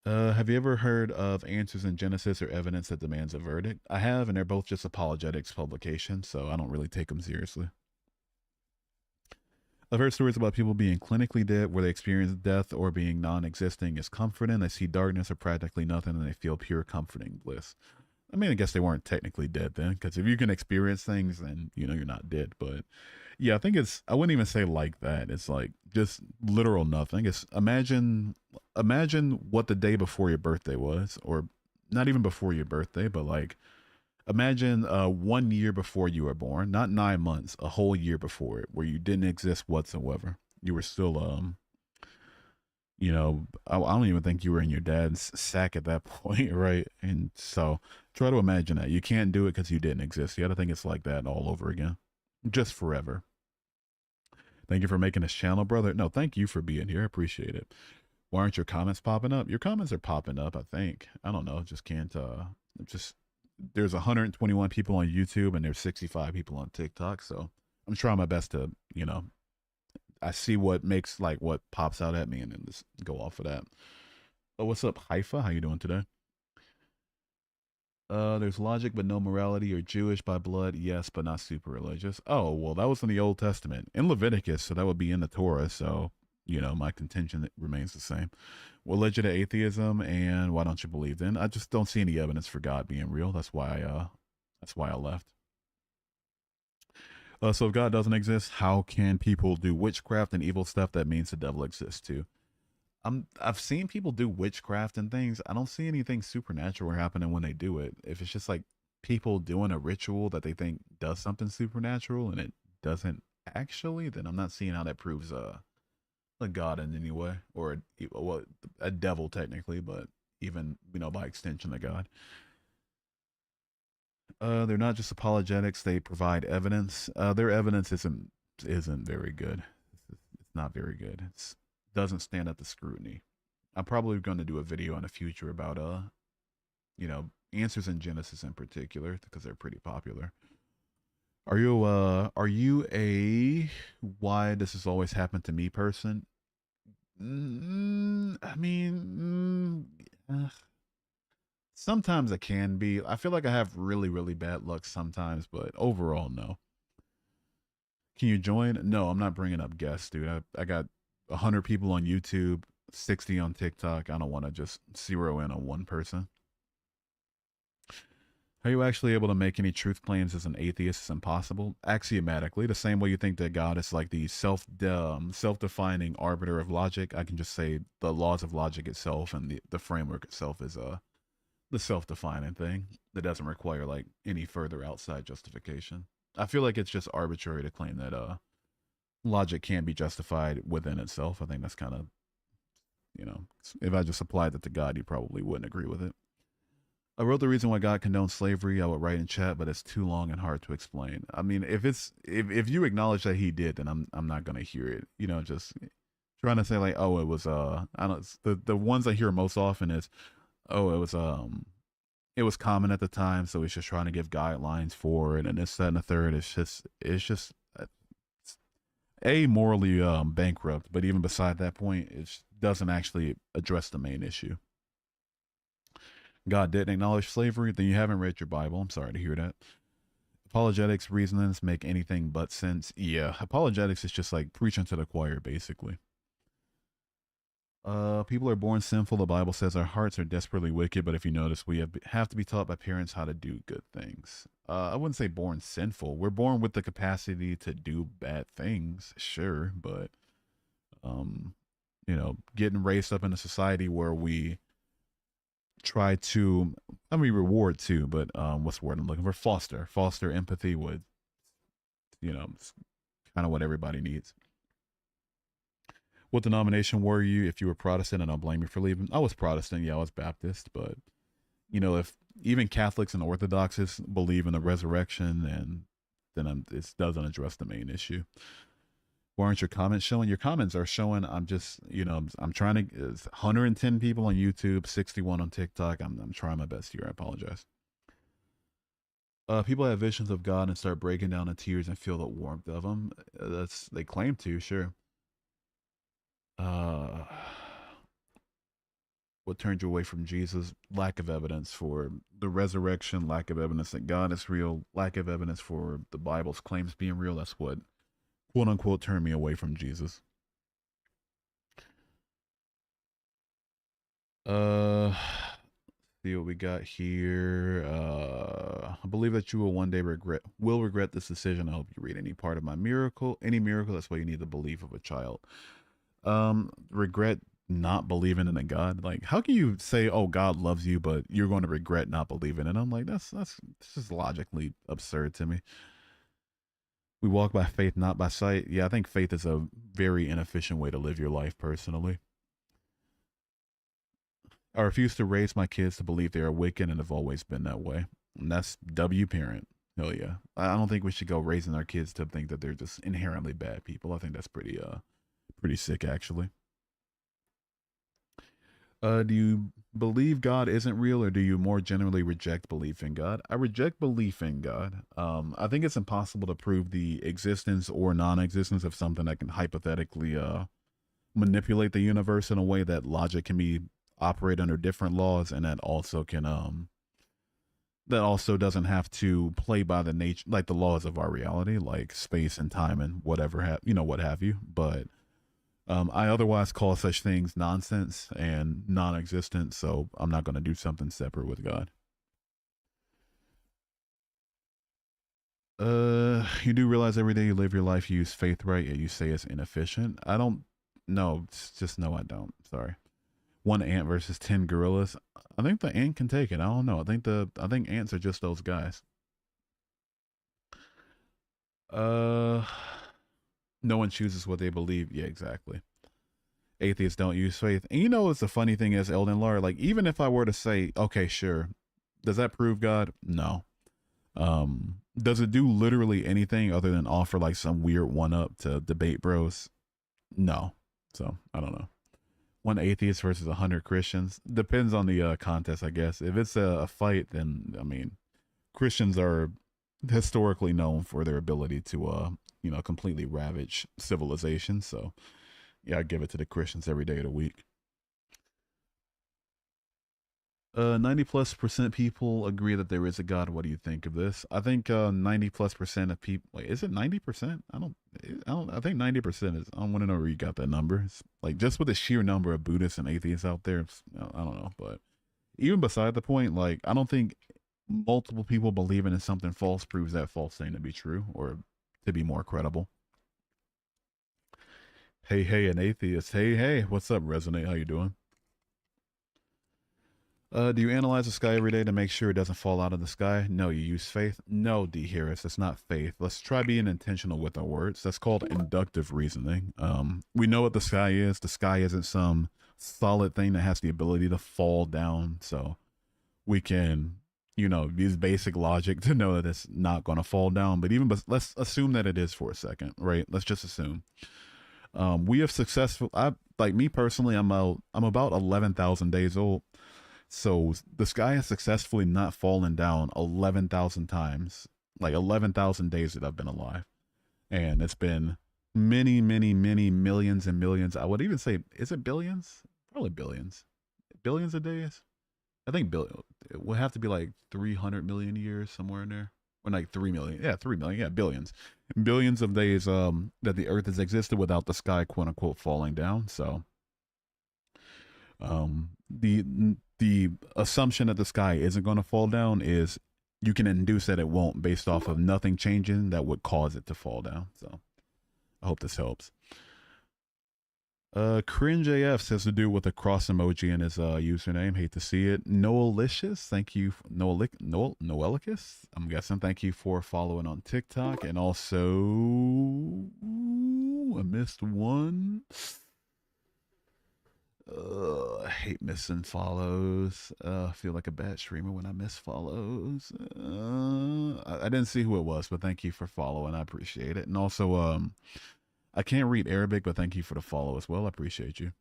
Have you ever heard of Answers in Genesis or Evidence That Demands a Verdict? I have, and they're both just apologetics publications, so I don't really take them seriously. I've heard stories about people being clinically dead where they experience death or being non existing is comforting. They see darkness or practically nothing and they feel pure comforting bliss. I mean, I guess they weren't technically dead then, because if you can experience things, then, you know, you're not dead. But yeah, I think I wouldn't even say like that. It's like just literal nothing. It's imagine what the day before your birthday was, or not even before your birthday, but like imagine 1 year before you were born, not 9 months, a whole year before it, where you didn't exist whatsoever. You were still, you know, I don't even think you were in your dad's sack at that point, right? And so try to imagine that. You can't do it because you didn't exist. You got to think it's like that all over again, just forever. Thank you for making this channel, brother. No, thank you for being here. I appreciate it. Why aren't your comments popping up? Your comments are popping up, I think. I don't know. Just can't, just, there's 121 people on YouTube and there's 65 people on TikTok. So I'm trying my best to, you know, I see what makes, like, what pops out at me and then just go off of that. Oh, what's up, Haifa? How you doing today? There's logic but no morality. You're Jewish by blood, yes, but not super religious. Oh, well, that was in the Old Testament. In Leviticus, so that would be in the Torah, so, you know, my contention remains the same. What led you to atheism, and why don't you believe then? I just don't see any evidence for God being real. That's why I left. So if God doesn't exist, how can people do witchcraft and evil stuff? That means the devil exists too. I've seen people do witchcraft and things. I don't see anything supernatural happening when they do it. If it's just like people doing a ritual that they think does something supernatural and it doesn't actually, then I'm not seeing how that proves a god in any way, or well, a devil technically, but even, you know, by extension a god. They're not just apologetics; they provide evidence. Their evidence isn't very good. It's not very good. It doesn't stand up to scrutiny. I'm probably going to do a video in the future about you know, answers in Genesis in particular because they're pretty popular. Are you a why does this always happen to me person? I mean, sometimes it can be. I feel like I have really, really bad luck sometimes, but overall, no. Can you join? No, I'm not bringing up guests, dude. I got 100 people on YouTube, 60 on TikTok. I don't want to just zero in on one person. Are you actually able to make any truth claims as an atheist? Is impossible. Axiomatically, the same way you think that God is like the self-defining arbiter of logic, I can just say the laws of logic itself and the framework itself is the self-defining thing that doesn't require like any further outside justification. I feel like it's just arbitrary to claim that logic can be justified within itself. I think that's kind of, you know, if I just applied that to God, you probably wouldn't agree with it. I wrote the reason why God condones slavery. I would write in chat, but it's too long and hard to explain. I mean, if you acknowledge that he did, then I'm not gonna hear it. You know, just trying to say like, oh, it was I don't. The ones I hear most often is, oh, it was common at the time, so he's just trying to give guidelines for it, and this, that, and the third. It's just a morally bankrupt. But even beside that point, it doesn't actually address the main issue. God didn't acknowledge slavery, then you haven't read your Bible. I'm sorry to hear that. Apologetics reasonings make anything but sense. Yeah, apologetics is just like preaching to the choir, basically. People are born sinful. The Bible says our hearts are desperately wicked, but if you notice, we have to be taught by parents how to do good things. I wouldn't say born sinful. We're born with the capacity to do bad things, sure, but you know, getting raised up in a society where we try to, I mean, reward too, but what's the word I'm looking for? Foster empathy with, you know, kind of what everybody needs. What denomination were you? If you were Protestant, I don't blame you for leaving. I was Protestant, yeah, I was Baptist, but you know, if even Catholics and Orthodoxies believe in the resurrection, and then it doesn't address the main issue. Why aren't your comments showing? Your comments are showing. I'm just, I'm trying to. It's 110 people on YouTube, 61 on TikTok. I'm trying my best here. I apologize. People have visions of God and start breaking down in tears and feel the warmth of them. That's they claim to, sure. Uh, what turned you away from Jesus? Lack of evidence for the resurrection, lack of evidence that God is real, lack of evidence for the Bible's claims being real. That's what, quote unquote, turned me away from Jesus. See what we got here. I believe that you will one day regret this decision. I hope you read any miracle. That's why you need the belief of a child. Regret not believing in a God. Like, how can you say, "Oh, God loves you," but you're going to regret not believing? And I'm like, that's just logically absurd to me. We walk by faith, not by sight. Yeah, I think faith is a very inefficient way to live your life. Personally, I refuse to raise my kids to believe they are wicked and have always been that way. And that's W parent. Hell yeah. I don't think we should go raising our kids to think that they're just inherently bad people. I think that's pretty sick actually. Do you believe God isn't real, or do you more generally reject belief in God? I reject belief in God. I think it's impossible to prove the existence or non-existence of something that can hypothetically manipulate the universe in a way that logic can be operate under different laws, and that also doesn't have to play by the nature, like the laws of our reality, like space and time and whatever what have you. But I otherwise call such things nonsense and non-existent, so I'm not going to do something separate with God. You do realize every day you live your life, you use faith, right? Yet you say it's inefficient. I don't. No, it's just no, I don't. Sorry. One ant versus 10 gorillas. I think the ant can take it. I don't know. I think ants are just those guys. Uh, no one chooses what they believe. Yeah, exactly. Atheists don't use faith. And you know what's the funny thing is, Elden Lar, like even if I were to say, okay, sure, does that prove God? No. Does it do literally anything other than offer like some weird one up to debate bros? No. So I don't know. One atheist versus 100 Christians depends on the contest, I guess. If it's a fight, then I mean, Christians are historically known for their ability to completely ravage civilization. So yeah, I give it to the Christians every day of the week. 90+% people agree that there is a God. What do you think of this? I think 90+% of people. Wait, is it 90%? I don't. I think 90% is. I don't want to know where you got that number. It's like just with the sheer number of Buddhists and atheists out there. I don't know, but even beside the point, like I don't think multiple people believing in something false proves that false thing to be true or to be more credible. Hey, hey, an atheist. Hey, hey, what's up, Resonate? How you doing? Do you analyze the sky every day to make sure it doesn't fall out of the sky? No, you use faith? No, D. Harris, that's not faith. Let's try being intentional with our words. That's called inductive reasoning. We know what the sky is. The sky isn't some solid thing that has the ability to fall down. So we can, use basic logic to know that it's not going to fall down. But let's assume that it is for a second, right? Let's just assume. We have successful. Like me personally, I'm about 11,000 days old. So the sky has successfully not fallen down 11,000 times, like 11,000 days that I've been alive. And it's been many, many, many millions and millions. I would even say, is it billions? Probably billions. Billions of days? I think it would have to be like 300 million years, somewhere in there. Or like 3 million. Yeah, 3 million. Yeah, billions. Billions of days that the earth has existed without the sky, quote unquote, falling down. So the assumption that the sky isn't going to fall down is you can induce that it won't based off of nothing changing that would cause it to fall down. So I hope this helps. Cringe AF has to do with a cross emoji in his username. Hate to see it. Noelicious, thank you. Noelicus, I'm guessing. Thank you for following on TikTok. And also, I missed one. I hate missing follows. I feel like a bad streamer when I miss follows. I didn't see who it was, but thank you for following. I appreciate it. And also, I can't read Arabic, but thank you for the follow as well. I appreciate you.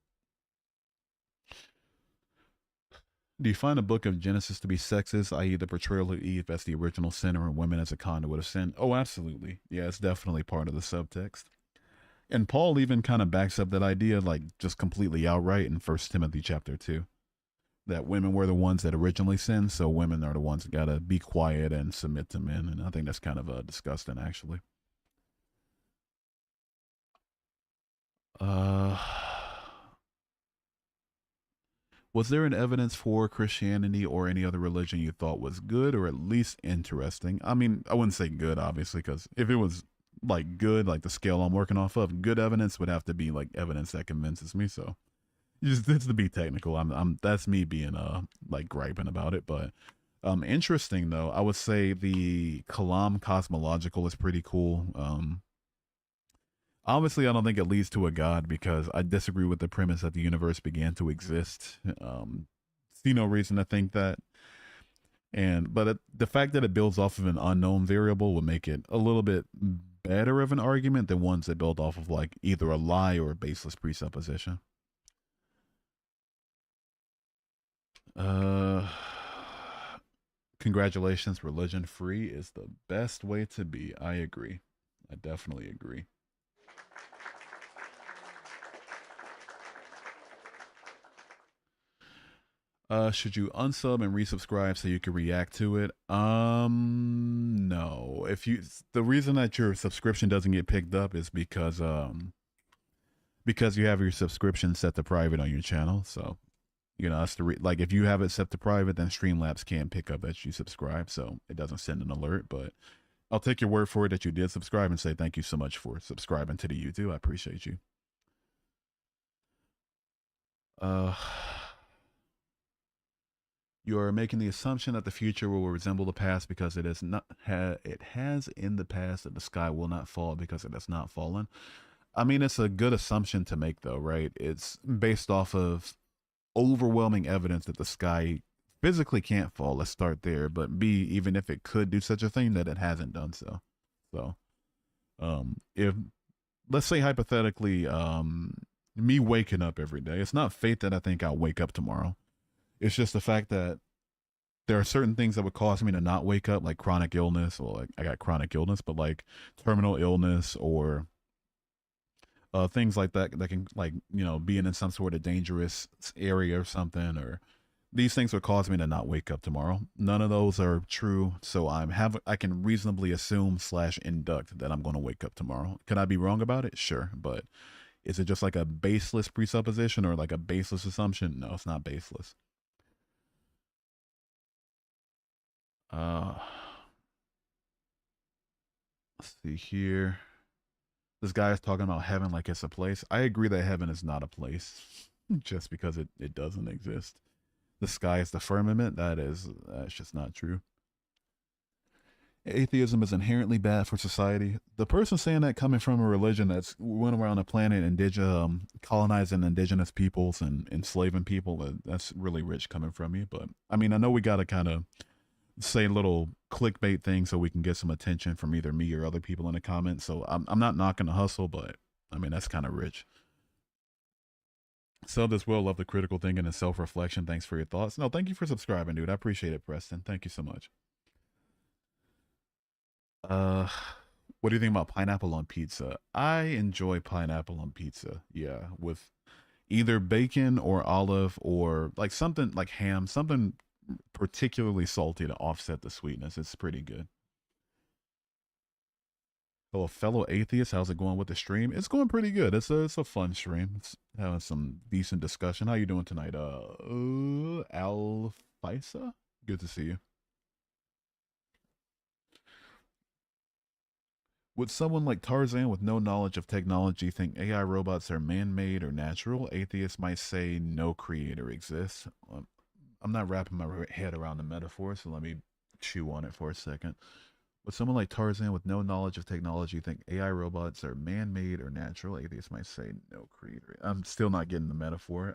Do you find the book of Genesis to be sexist, i.e., the portrayal of Eve as the original sinner and women as a conduit of sin? Oh, absolutely. Yeah, it's definitely part of the subtext. And Paul even kind of backs up that idea, like just completely outright in First Timothy chapter 2, that women were the ones that originally sinned, so women are the ones that gotta be quiet and submit to men. And I think that's kind of disgusting, actually. Uh, was there an evidence for Christianity or any other religion you thought was good or at least interesting? I mean, I wouldn't say good, obviously, because if it was like good, like the scale I'm working off of, good evidence would have to be like evidence that convinces me. So just to be technical, I'm that's me being like griping about it. But interesting though, I would say the Kalam cosmological is pretty cool. Obviously, I don't think it leads to a god because I disagree with the premise that the universe began to exist. See no reason to think that. And but the fact that it builds off of an unknown variable would make it a little bit better of an argument than ones that build off of like either a lie or a baseless presupposition. Uh, congratulations, religion free is the best way to be. I agree. I definitely agree. Should you unsub and resubscribe so you can react to it? No. If you, the reason that your subscription doesn't get picked up is because you have your subscription set to private on your channel. So, you know, that's like if you have it set to private, then Streamlabs can't pick up that you subscribe, so it doesn't send an alert. But I'll take your word for it that you did subscribe and say thank you so much for subscribing to the YouTube. I appreciate you. Uh. You are making the assumption that the future will resemble the past because it is not it has in the past that the sky will not fall because it has not fallen. I mean, it's a good assumption to make though, right? It's based off of overwhelming evidence that the sky physically can't fall. Let's start there. But B, even if it could do such a thing, that it hasn't done so. So, if let's say hypothetically, me waking up every day, it's not fate that I think I'll wake up tomorrow. It's just the fact that there are certain things that would cause me to not wake up, like chronic illness, or like I got chronic illness, but like terminal illness or things like that that can like being in some sort of dangerous area or something, or these things would cause me to not wake up tomorrow. None of those are true, so I can reasonably assume slash induct that I'm going to wake up tomorrow. Can I be wrong about it? Sure, but is it just like a baseless presupposition or like a baseless assumption? No, it's not baseless. Uh, let's see here. This guy is talking about heaven like it's a place. I agree that heaven is not a place just because it doesn't exist. The sky is the firmament. That's just not true. Atheism is inherently bad for society. The person saying that coming from a religion that's went around the planet and colonizing indigenous peoples and enslaving people, that's really rich coming from you. But I mean, I know we got to kind of say little clickbait things so we can get some attention from either me or other people in the comments. So I'm not knocking the hustle, but I mean, that's kind of rich. Sub as well. Love the critical thinking and self reflection. Thanks for your thoughts. No, thank you for subscribing, dude. I appreciate it, Preston. Thank you so much. Uh, what do you think about pineapple on pizza? I enjoy pineapple on pizza. Yeah, with either bacon or olive or like something like ham, something particularly salty to offset the sweetness. It's pretty good. So, a fellow atheist, how's it going with the stream? It's going pretty good. It's a fun stream. It's having some decent discussion. How you doing tonight? Al Faisa? Good to see you. Would someone like Tarzan with no knowledge of technology think AI robots are man-made or natural? Atheists might say no creator exists. I'm not wrapping my head around the metaphor, so let me chew on it for a second. Would someone like Tarzan with no knowledge of technology think AI robots are man-made or natural? Atheists might say no creator. I'm still not getting the metaphor.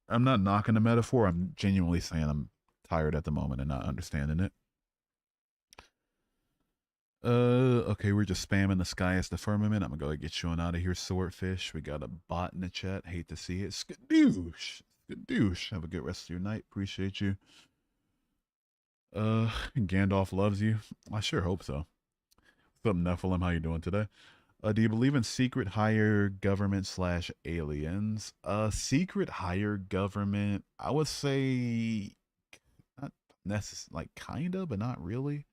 I'm not knocking the metaphor. I'm genuinely saying I'm tired at the moment and not understanding it. Okay, we're just spamming the sky as the firmament. I'm gonna go ahead and get you on out of here, swordfish. We got a bot in the chat. Hate to see it. Skadoosh. Skadoosh. Have a good rest of your night. Appreciate you. Gandalf loves you. I sure hope so. What's up, Nephilim? How you doing today? Do you believe in secret higher government slash aliens? Secret higher government. I would say not necessarily, like kinda, but not really.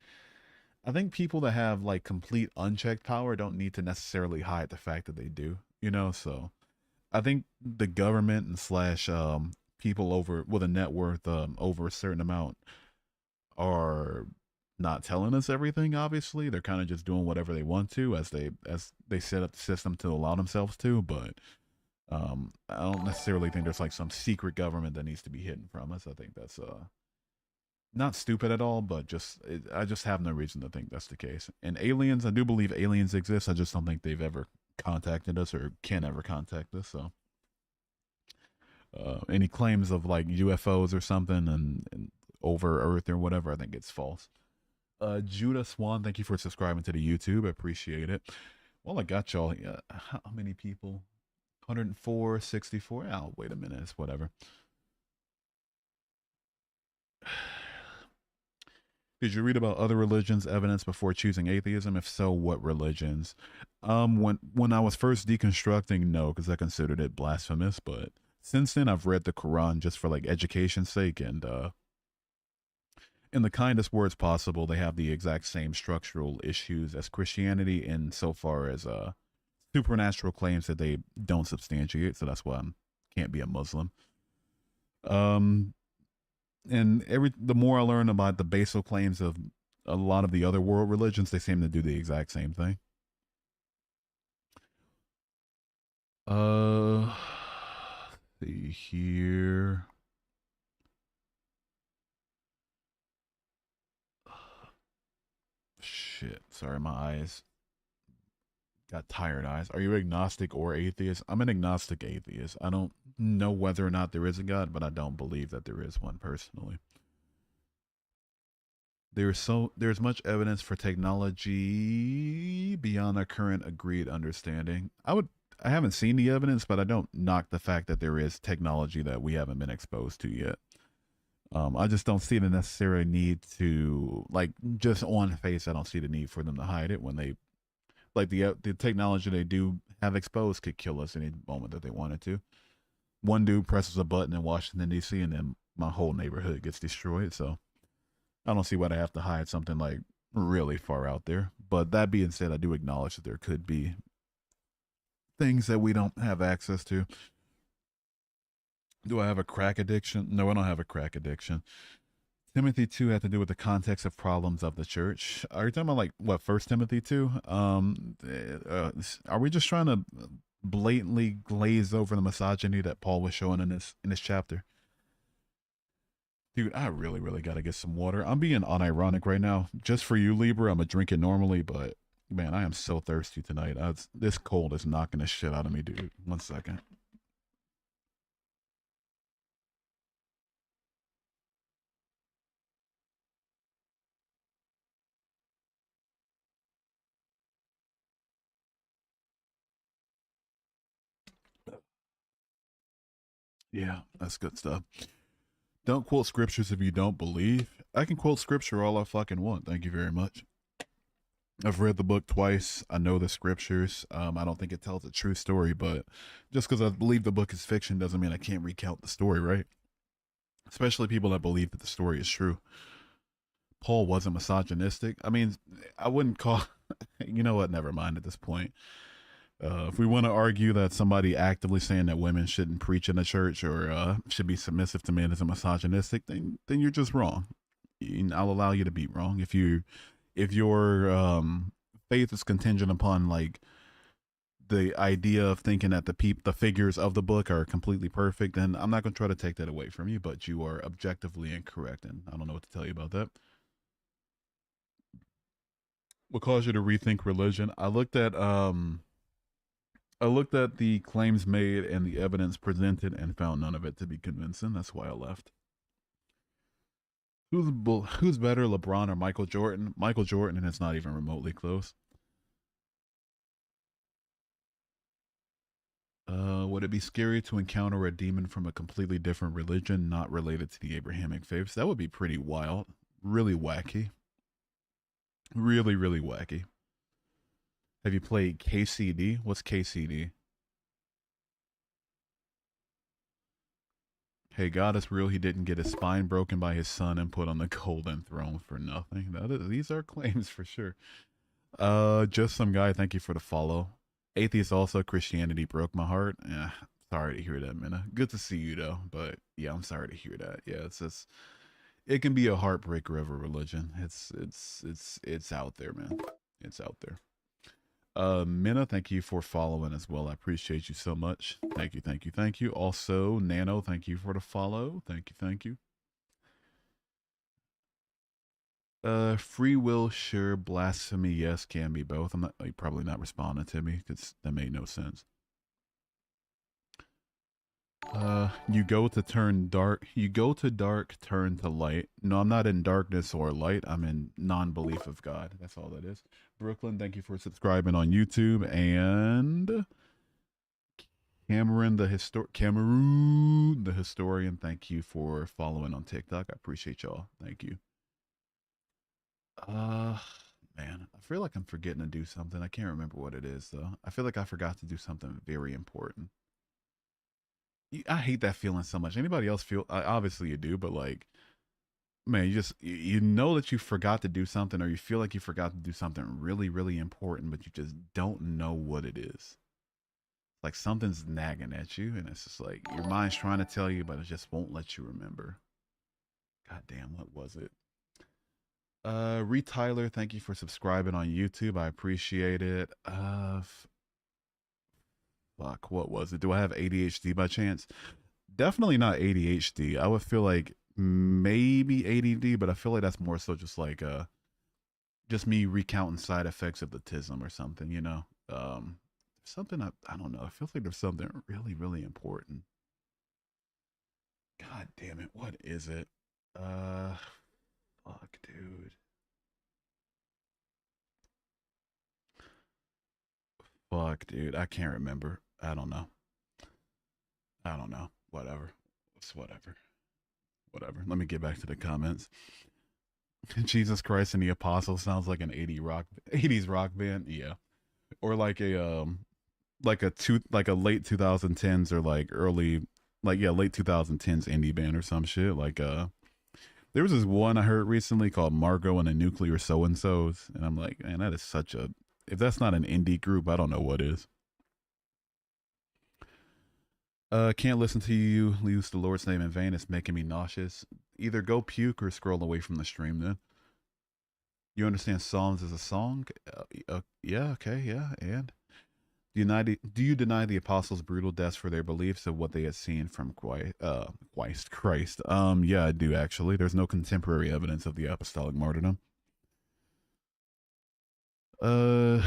I think people that have like complete unchecked power don't need to necessarily hide the fact that they do. You know, so I think the government and slash people over with a net worth over a certain amount are not telling us everything. Obviously, they're kind of just doing whatever they want to as they set up the system to allow themselves to. But I don't necessarily think there's like some secret government that needs to be hidden from us. I think that's not stupid at all, but I just have no reason to think that's the case. And aliens, I do believe aliens exist. I just don't think they've ever contacted us or can ever contact us. So any claims of like UFOs or something and over Earth or whatever, I think it's false. Judah Swan, thank you for subscribing to the YouTube. I appreciate it. Well, I got y'all. How many people? 104, 64. Oh, wait a minute. It's whatever. Did you read about other religions' evidence before choosing atheism? If so, what religions? When I was first deconstructing, no, because I considered it blasphemous. But since then, I've read the Quran just for like education's sake, and in the kindest words possible, they have the exact same structural issues as Christianity, insofar as supernatural claims that they don't substantiate. So that's why I can't be a Muslim. And the more I learn about the basal claims of a lot of the other world religions, they seem to do the exact same thing. See here. Shit. Sorry, my eyes got tired eyes. Are you agnostic or atheist? I'm an agnostic atheist. I don't know whether or not there is a God, but I don't believe that there is one personally. There's much evidence for technology beyond our current agreed understanding. I haven't seen the evidence, but I don't knock the fact that there is technology that we haven't been exposed to yet. I just don't see the necessary need to, like, just on face. I don't see the need for them to hide it when they, like, the technology they do have exposed could kill us any moment that they wanted to. One dude presses a button in Washington D.C. and then my whole neighborhood gets destroyed. So I don't see why they have to hide something like really far out there. But that being said, I do acknowledge that there could be things that we don't have access to. Do I have a crack addiction? No, I don't have a crack addiction. Timothy 2 had to do with the context of problems of the church. Are you talking about like what, First Timothy 2? Are we just trying to blatantly glaze over the misogyny that Paul was showing in this chapter? Dude, I really, really got to get some water. I'm being unironic right now. Just for you, Libra, I'm going to drink it normally, but man, I am so thirsty tonight. This cold is knocking the shit out of me, dude. 1 second. Yeah, that's good stuff. Don't quote scriptures if you don't believe. I can quote scripture all I fucking want. Thank you very much. I've read the book twice. I know the scriptures. I don't think it tells a true story, but just because I believe the book is fiction doesn't mean I can't recount the story, right? Especially people that believe that the story is true. Paul wasn't misogynistic. I mean, I wouldn't call. You know what? Never mind at this point. If we want to argue that somebody actively saying that women shouldn't preach in the church or should be submissive to men is a misogynistic, then you're just wrong. I'll allow you to be wrong if your faith is contingent upon like the idea of thinking that the figures of the book are completely perfect, then I'm not going to try to take that away from you. But you are objectively incorrect, and I don't know what to tell you about that. What caused you to rethink religion? I looked at the claims made and the evidence presented and found none of it to be convincing. That's why I left. Who's better, LeBron or Michael Jordan? Michael Jordan, and it's not even remotely close. Would it be scary to encounter a demon from a completely different religion, not related to the Abrahamic faiths? That would be pretty wild. Really wacky. Really, really wacky. Have you played KCD? What's KCD? Hey, God is real. He didn't get his spine broken by his son and put on the golden throne for nothing. These are claims for sure. Just some guy. Thank you for the follow. Atheist also. Christianity broke my heart. Yeah, sorry to hear that, Minna. Good to see you though, but yeah, I'm sorry to hear that. Yeah, it's just it can be a heartbreaker of a religion. It's out there, man. It's out there. Minna, thank you for following as well. I appreciate you so much. Thank you, thank you, thank you. Also, Nano, thank you for the follow. Thank you, thank you. Free will, sure. Blasphemy, yes, can be both. I'm not probably not responding to me because that made no sense. You go to turn dark. You go to dark, turn to light. No, I'm not in darkness or light. I'm in non-belief of God. That's all that is. Brooklyn, thank you for subscribing on YouTube. And Cameron, the historian, thank you for following on TikTok. I appreciate y'all. Thank you. Man, I feel like I'm forgetting to do something. I can't remember what it is though. I feel like I forgot to do something very important. I hate that feeling so much. Anybody else feel? Obviously you do, but like, man, you know that you forgot to do something, or you feel like you forgot to do something really, really important, but you just don't know what it is. Like something's nagging at you, and it's just like your mind's trying to tell you, but it just won't let you remember. God damn, what was it? Reed Tyler, thank you for subscribing on YouTube. I appreciate it. Fuck, what was it? Do I have ADHD by chance? Definitely not ADHD. I would feel like maybe ADD, but I feel like that's more so just me recounting side effects of the tism or something, you know. Something I don't know. It feels like there's something really, really important. God damn it, what is it? Fuck, dude. Fuck, dude. I can't remember. I don't know. I don't know. Whatever. It's whatever. Whatever. Let me get back to the comments. Jesus Christ and the Apostles sounds like an 80s rock band. Yeah. Or like a late 2010s or like early like yeah, late 2010s indie band or some shit. Like there was this one I heard recently called Margot and the Nuclear So and So's, and I'm like, man, that is such a if that's not an indie group, I don't know what is. Can't listen to you use the Lord's name in vain. It's making me nauseous. Either go puke or scroll away from the stream. Then you understand Psalms as a song? Yeah, okay, yeah. And do you deny the apostles' brutal deaths for their beliefs of what they had seen from Christ? Yeah, I do actually. There's no contemporary evidence of the apostolic martyrdom. Do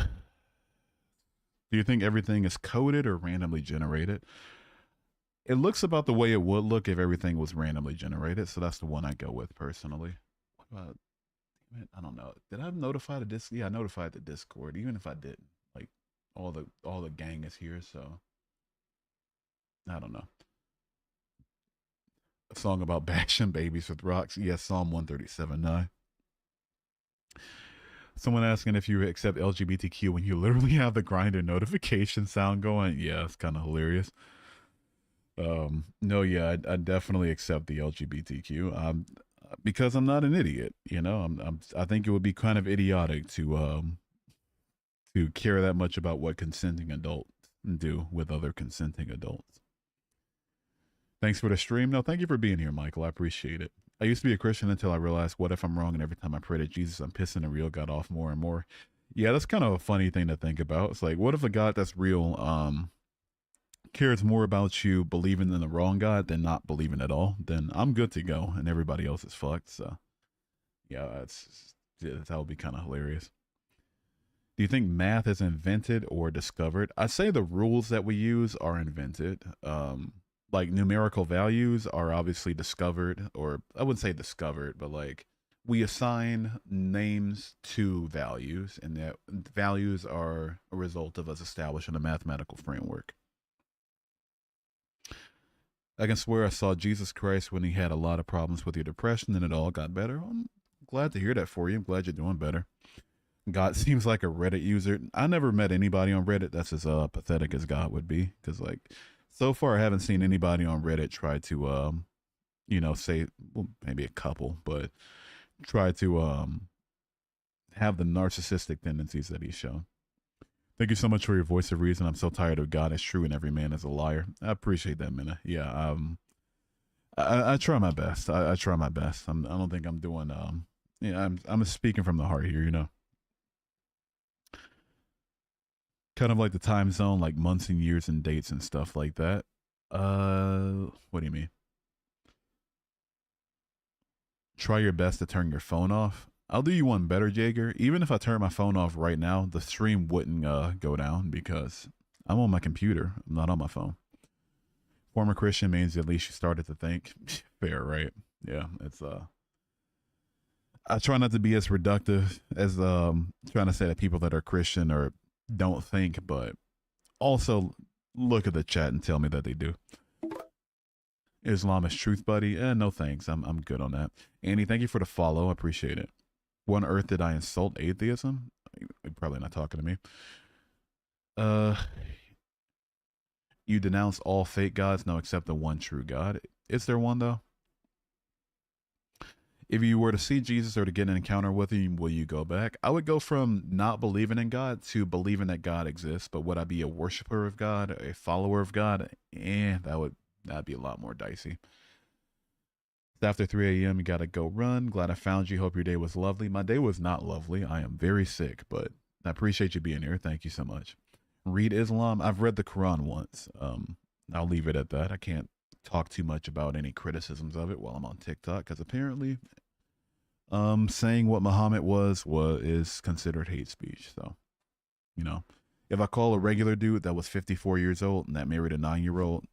you think everything is coded or randomly generated? It looks about the way it would look if everything was randomly generated, so that's the one I go with personally. What about? I don't know. Did I notify the disc? Yeah, I notified the Discord. Even if I didn't, like, all the gang is here, so I don't know. A song about bashing babies with rocks. Yes, yeah, Psalm 137:9. Someone asking if you accept LGBTQ when you literally have the grinder notification sound going. Yeah, it's kind of hilarious. No, yeah, I definitely accept the LGBTQ. Because I'm not an idiot, you know. I think it would be kind of idiotic to care that much about what consenting adults do with other consenting adults. Thanks for the stream. No, thank you for being here, Michael. I appreciate it. I used to be a Christian until I realized, what if I'm wrong? And every time I pray to Jesus, I'm pissing the real God off more and more. Yeah, that's kind of a funny thing to think about. It's like, what if a God that's real cares more about you believing in the wrong God than not believing at all? Then I'm good to go, and everybody else is fucked. So, yeah, that would be kind of hilarious. Do you think math is invented or discovered? I say the rules that we use are invented. like numerical values are obviously discovered, or I wouldn't say discovered, but like we assign names to values, and that values are a result of us establishing a mathematical framework. I can swear I saw Jesus Christ when he had a lot of problems with your depression and it all got better. I'm glad to hear that for you. I'm glad you're doing better. God seems like a Reddit user. I never met anybody on Reddit that's as pathetic as God would be. Because, like, so far I haven't seen anybody on Reddit try to, say, well, maybe a couple, but try to have the narcissistic tendencies that he's shown. Thank you so much for your voice of reason. I'm so tired of God is true and every man is a liar. I appreciate that, Minna. Yeah, I try my best. I try my best. I don't think I'm doing. I'm speaking from the heart here. Kind of like the time zone, like months and years and dates and stuff like that. What do you mean? Try your best to turn your phone off. I'll do you one better, Jaeger. Even if I turn my phone off right now, the stream wouldn't go down because I'm on my computer. I'm not on my phone. Former Christian means at least you started to think. Fair, right? Yeah, it's I try not to be as reductive as trying to say that people that are Christian or don't think, but also look at the chat and tell me that they do. Islam is truth, buddy. No thanks. I'm good on that. Annie, thank you for the follow. I appreciate it. What on earth did I insult atheism? You're probably not talking to me. You denounce all fake gods, no, except the one true God. Is there one though? If you were to see Jesus or to get an encounter with him, will you go back? I would go from not believing in God to believing that God exists. But would I be a worshiper of God, a follower of God? That'd be a lot more dicey. It's after 3 a.m. You gotta go run. Glad I found you. Hope your day was lovely. My day was not lovely. I am very sick, but I appreciate you being here. Thank you so much. Read Islam. I've read the Quran once. I'll leave it at that. I can't talk too much about any criticisms of it while I'm on TikTok because apparently saying what Muhammad is considered hate speech. So, if I call a regular dude that was 54 years old and that married a 9-year-old,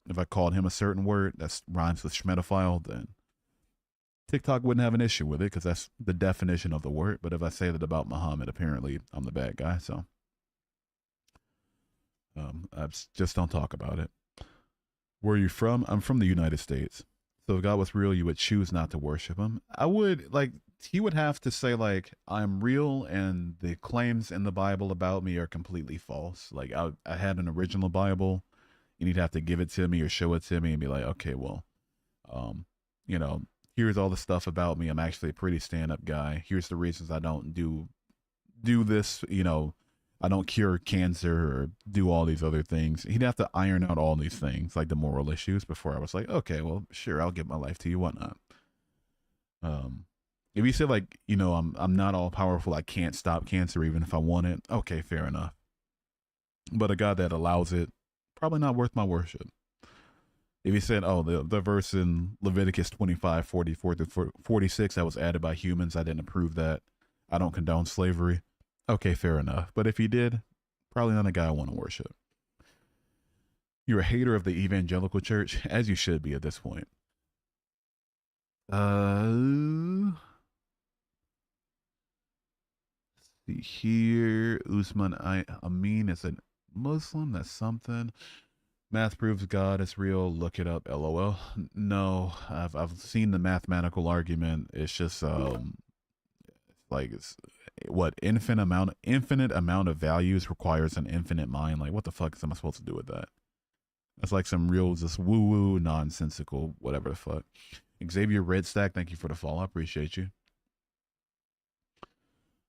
if I called him a certain word that rhymes with schmedophile, then TikTok wouldn't have an issue with it because that's the definition of the word. But if I say that about Muhammad, apparently I'm the bad guy. So I just don't talk about it. Where are you from? I'm from the United States. So if God was real, you would choose not to worship him. I would, he would have to say, I'm real and the claims in the Bible about me are completely false. Like, I had an original Bible, and he'd have to give it to me or show it to me and be like, okay, well, here's all the stuff about me. I'm actually a pretty stand-up guy. Here's the reasons I don't do this, I don't cure cancer or do all these other things. He'd have to iron out all these things, like the moral issues, before I was like, okay, well, sure, I'll give my life to you. Why not? If you say I'm not all powerful, I can't stop cancer even if I want it. Okay, fair enough. But a God that allows it, probably not worth my worship. If you said, oh, the verse in Leviticus 25, 44 to 46 that was added by humans, I didn't approve that. I don't condone slavery. Okay, fair enough. But if he did, probably not a guy I want to worship. You're a hater of the evangelical church, as you should be at this point. Let's see here. Usman Amin is a Muslim. That's something. Math proves God is real. Look it up. LOL. No, I've seen the mathematical argument. It's just it's what infinite amount of values requires an infinite mind. Like, what the fuck am I supposed to do with that? That's like some real just woo woo nonsensical whatever the fuck. Xavier Redstack, thank you for the follow. I appreciate you.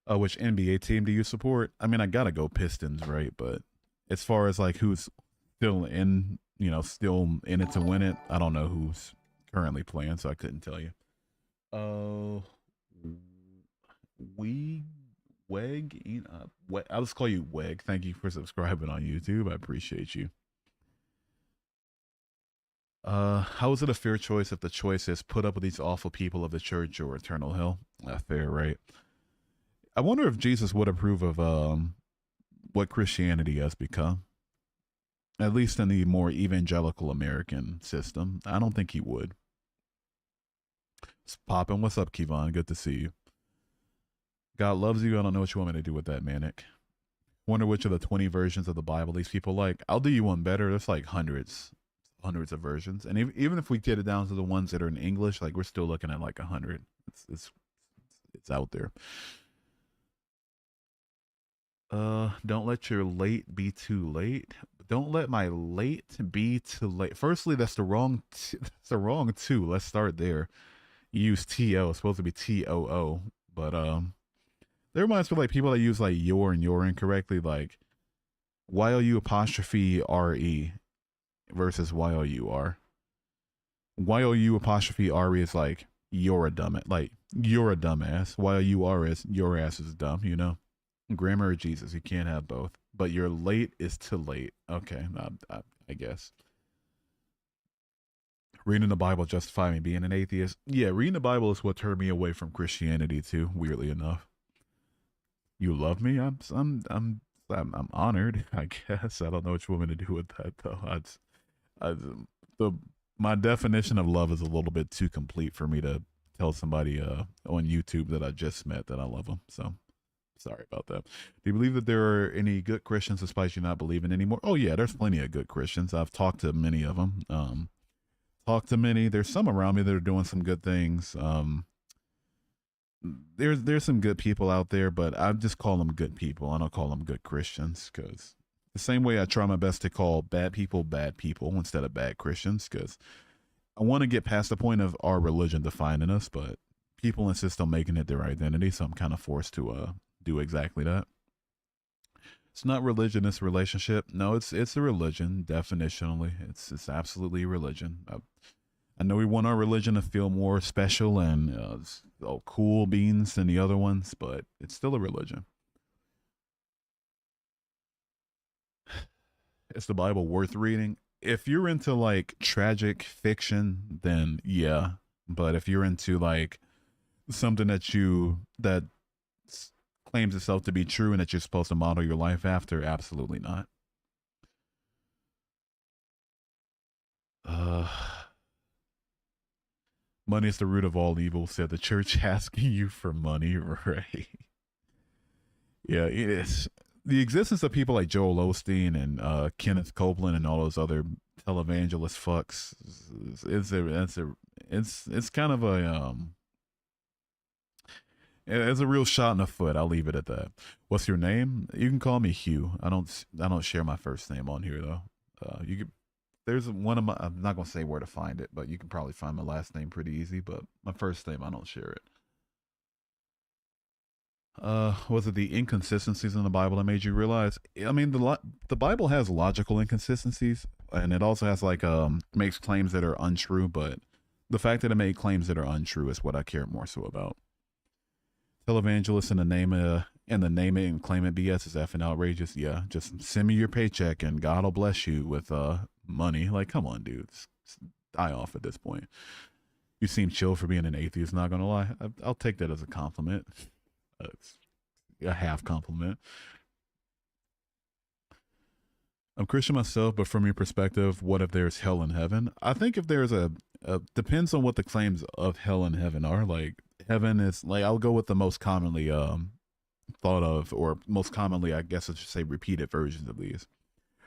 Which NBA team do you support? I mean, I gotta go Pistons, right? But as far as who's still in it to win it, I don't know who's currently playing, so I couldn't tell you. I'll just call you Weg. Thank you for subscribing on YouTube. I appreciate you. How is it a fair choice if the choice is put up with these awful people of the church or eternal hell? Fair, right? I wonder if Jesus would approve of what Christianity has become. At least in the more evangelical American system. I don't think he would. It's popping. What's up, Kevon? Good to see you. God loves you. I don't know what you want me to do with that, Manic. Wonder which of the 20 versions of the Bible these people like. I'll do you one better. There's like hundreds of versions. And even if we get it down to the ones that are in English, like we're still looking at like 100. It's out there. Don't let your late be too late. Don't let my late be too late. Firstly, that's the wrong. That's the wrong two. Let's start there. You use to. It's supposed to be too, but that reminds me of like people that use like your and your incorrectly, like YOU apostrophe RE versus YOUR. YOU apostrophe RE is like you're a dumbass, like you're a dumbass. YOUR is your ass is dumb, you know? Grammar or Jesus, you can't have both. But your late is too late. Okay, I guess. Reading the Bible justify me being an atheist. Yeah, reading the Bible is what turned me away from Christianity too. Weirdly enough, you love me. I'm honored. I guess I don't know what you want me to do with that though. I the my definition of love is a little bit too complete for me to tell somebody on YouTube that I just met that I love them. So sorry about that. Do you believe that there are any good Christians despite you not believing anymore? Oh yeah, there's plenty of good Christians. I've talked to many of them. Talked to many. There's some around me that are doing some good things. There's some good people out there, but I just call them good people. I don't call them good Christians because the same way I try my best to call bad people instead of bad Christians because I want to get past the point of our religion defining us, but people insist on making it their identity, so I'm kind of forced to do exactly that. It's not religion, it's relationship. No, it's a religion, definitionally. It's absolutely a religion. I know we want our religion to feel more special and cool beans than the other ones, but it's still a religion. Is the Bible worth reading? If you're into like tragic fiction, then yeah. But if you're into like something that claims itself to be true and that you're supposed to model your life after, absolutely not. Uh, money is the root of all evil, said the church asking you for money, right? Yeah, it is. The existence of people like Joel Osteen and Kenneth Copeland and all those other televangelist fucks it's kind of a it's a real shot in the foot. I'll leave it at that. What's your name? You can call me Hugh. I don't share my first name on here though. You could there's one of my I'm not gonna say where to find it, but you can probably find my last name pretty easy. But my first name I don't share it. Was it the inconsistencies in the Bible that made you realize? I mean, the Bible has logical inconsistencies, and it also has like makes claims that are untrue. But the fact that it made claims that are untrue is what I care more so about. Televangelists in the name it and claim it BS is effing outrageous. Yeah, just send me your paycheck and God will bless you with money. Like, come on, dude, die off at this point. You seem chill for being an atheist. Not gonna lie, I'll take that as a compliment. It's a half compliment. I'm Christian myself, but from your perspective, what if there's hell and heaven? I think if there's a depends on what the claims of hell and heaven are. Like heaven is like I'll go with the most commonly thought of, or most commonly I guess I should say repeated versions of these.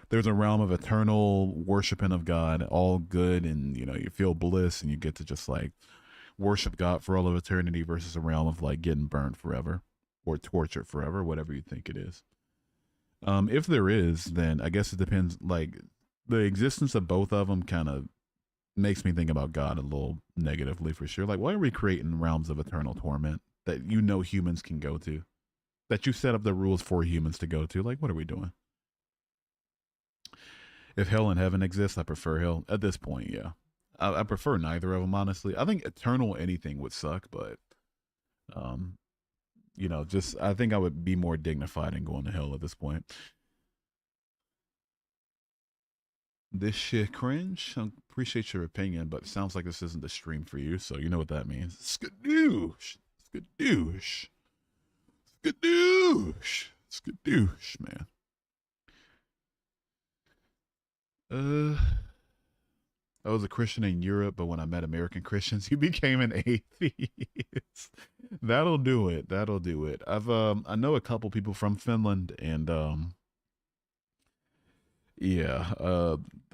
There's a realm of eternal worshiping of God, all good, and you know you feel bliss, and you get to just like worship God for all of eternity, versus a realm of like getting burned forever or tortured forever, whatever you think it is. If there is, then I guess it depends. Like the existence of both of them kind of makes me think about God a little negatively for sure. Like, why are we creating realms of eternal torment that you know humans can go to? That you set up the rules for humans to go to? Like, what are we doing? If hell and heaven exist, I prefer hell at this point. Yeah, I prefer neither of them honestly. I think eternal anything would suck, but um, just I think I would be more dignified in going to hell at this point. This shit cringe. I appreciate your opinion, but it sounds like this isn't the stream for you, so you know what that means. Skadoosh. Skadoosh. Skadoosh. Skadoosh, man. Uh, I was a Christian in Europe, but when I met American Christians, you became an atheist. That'll do it. That'll do it. I know a couple people from Finland, and yeah,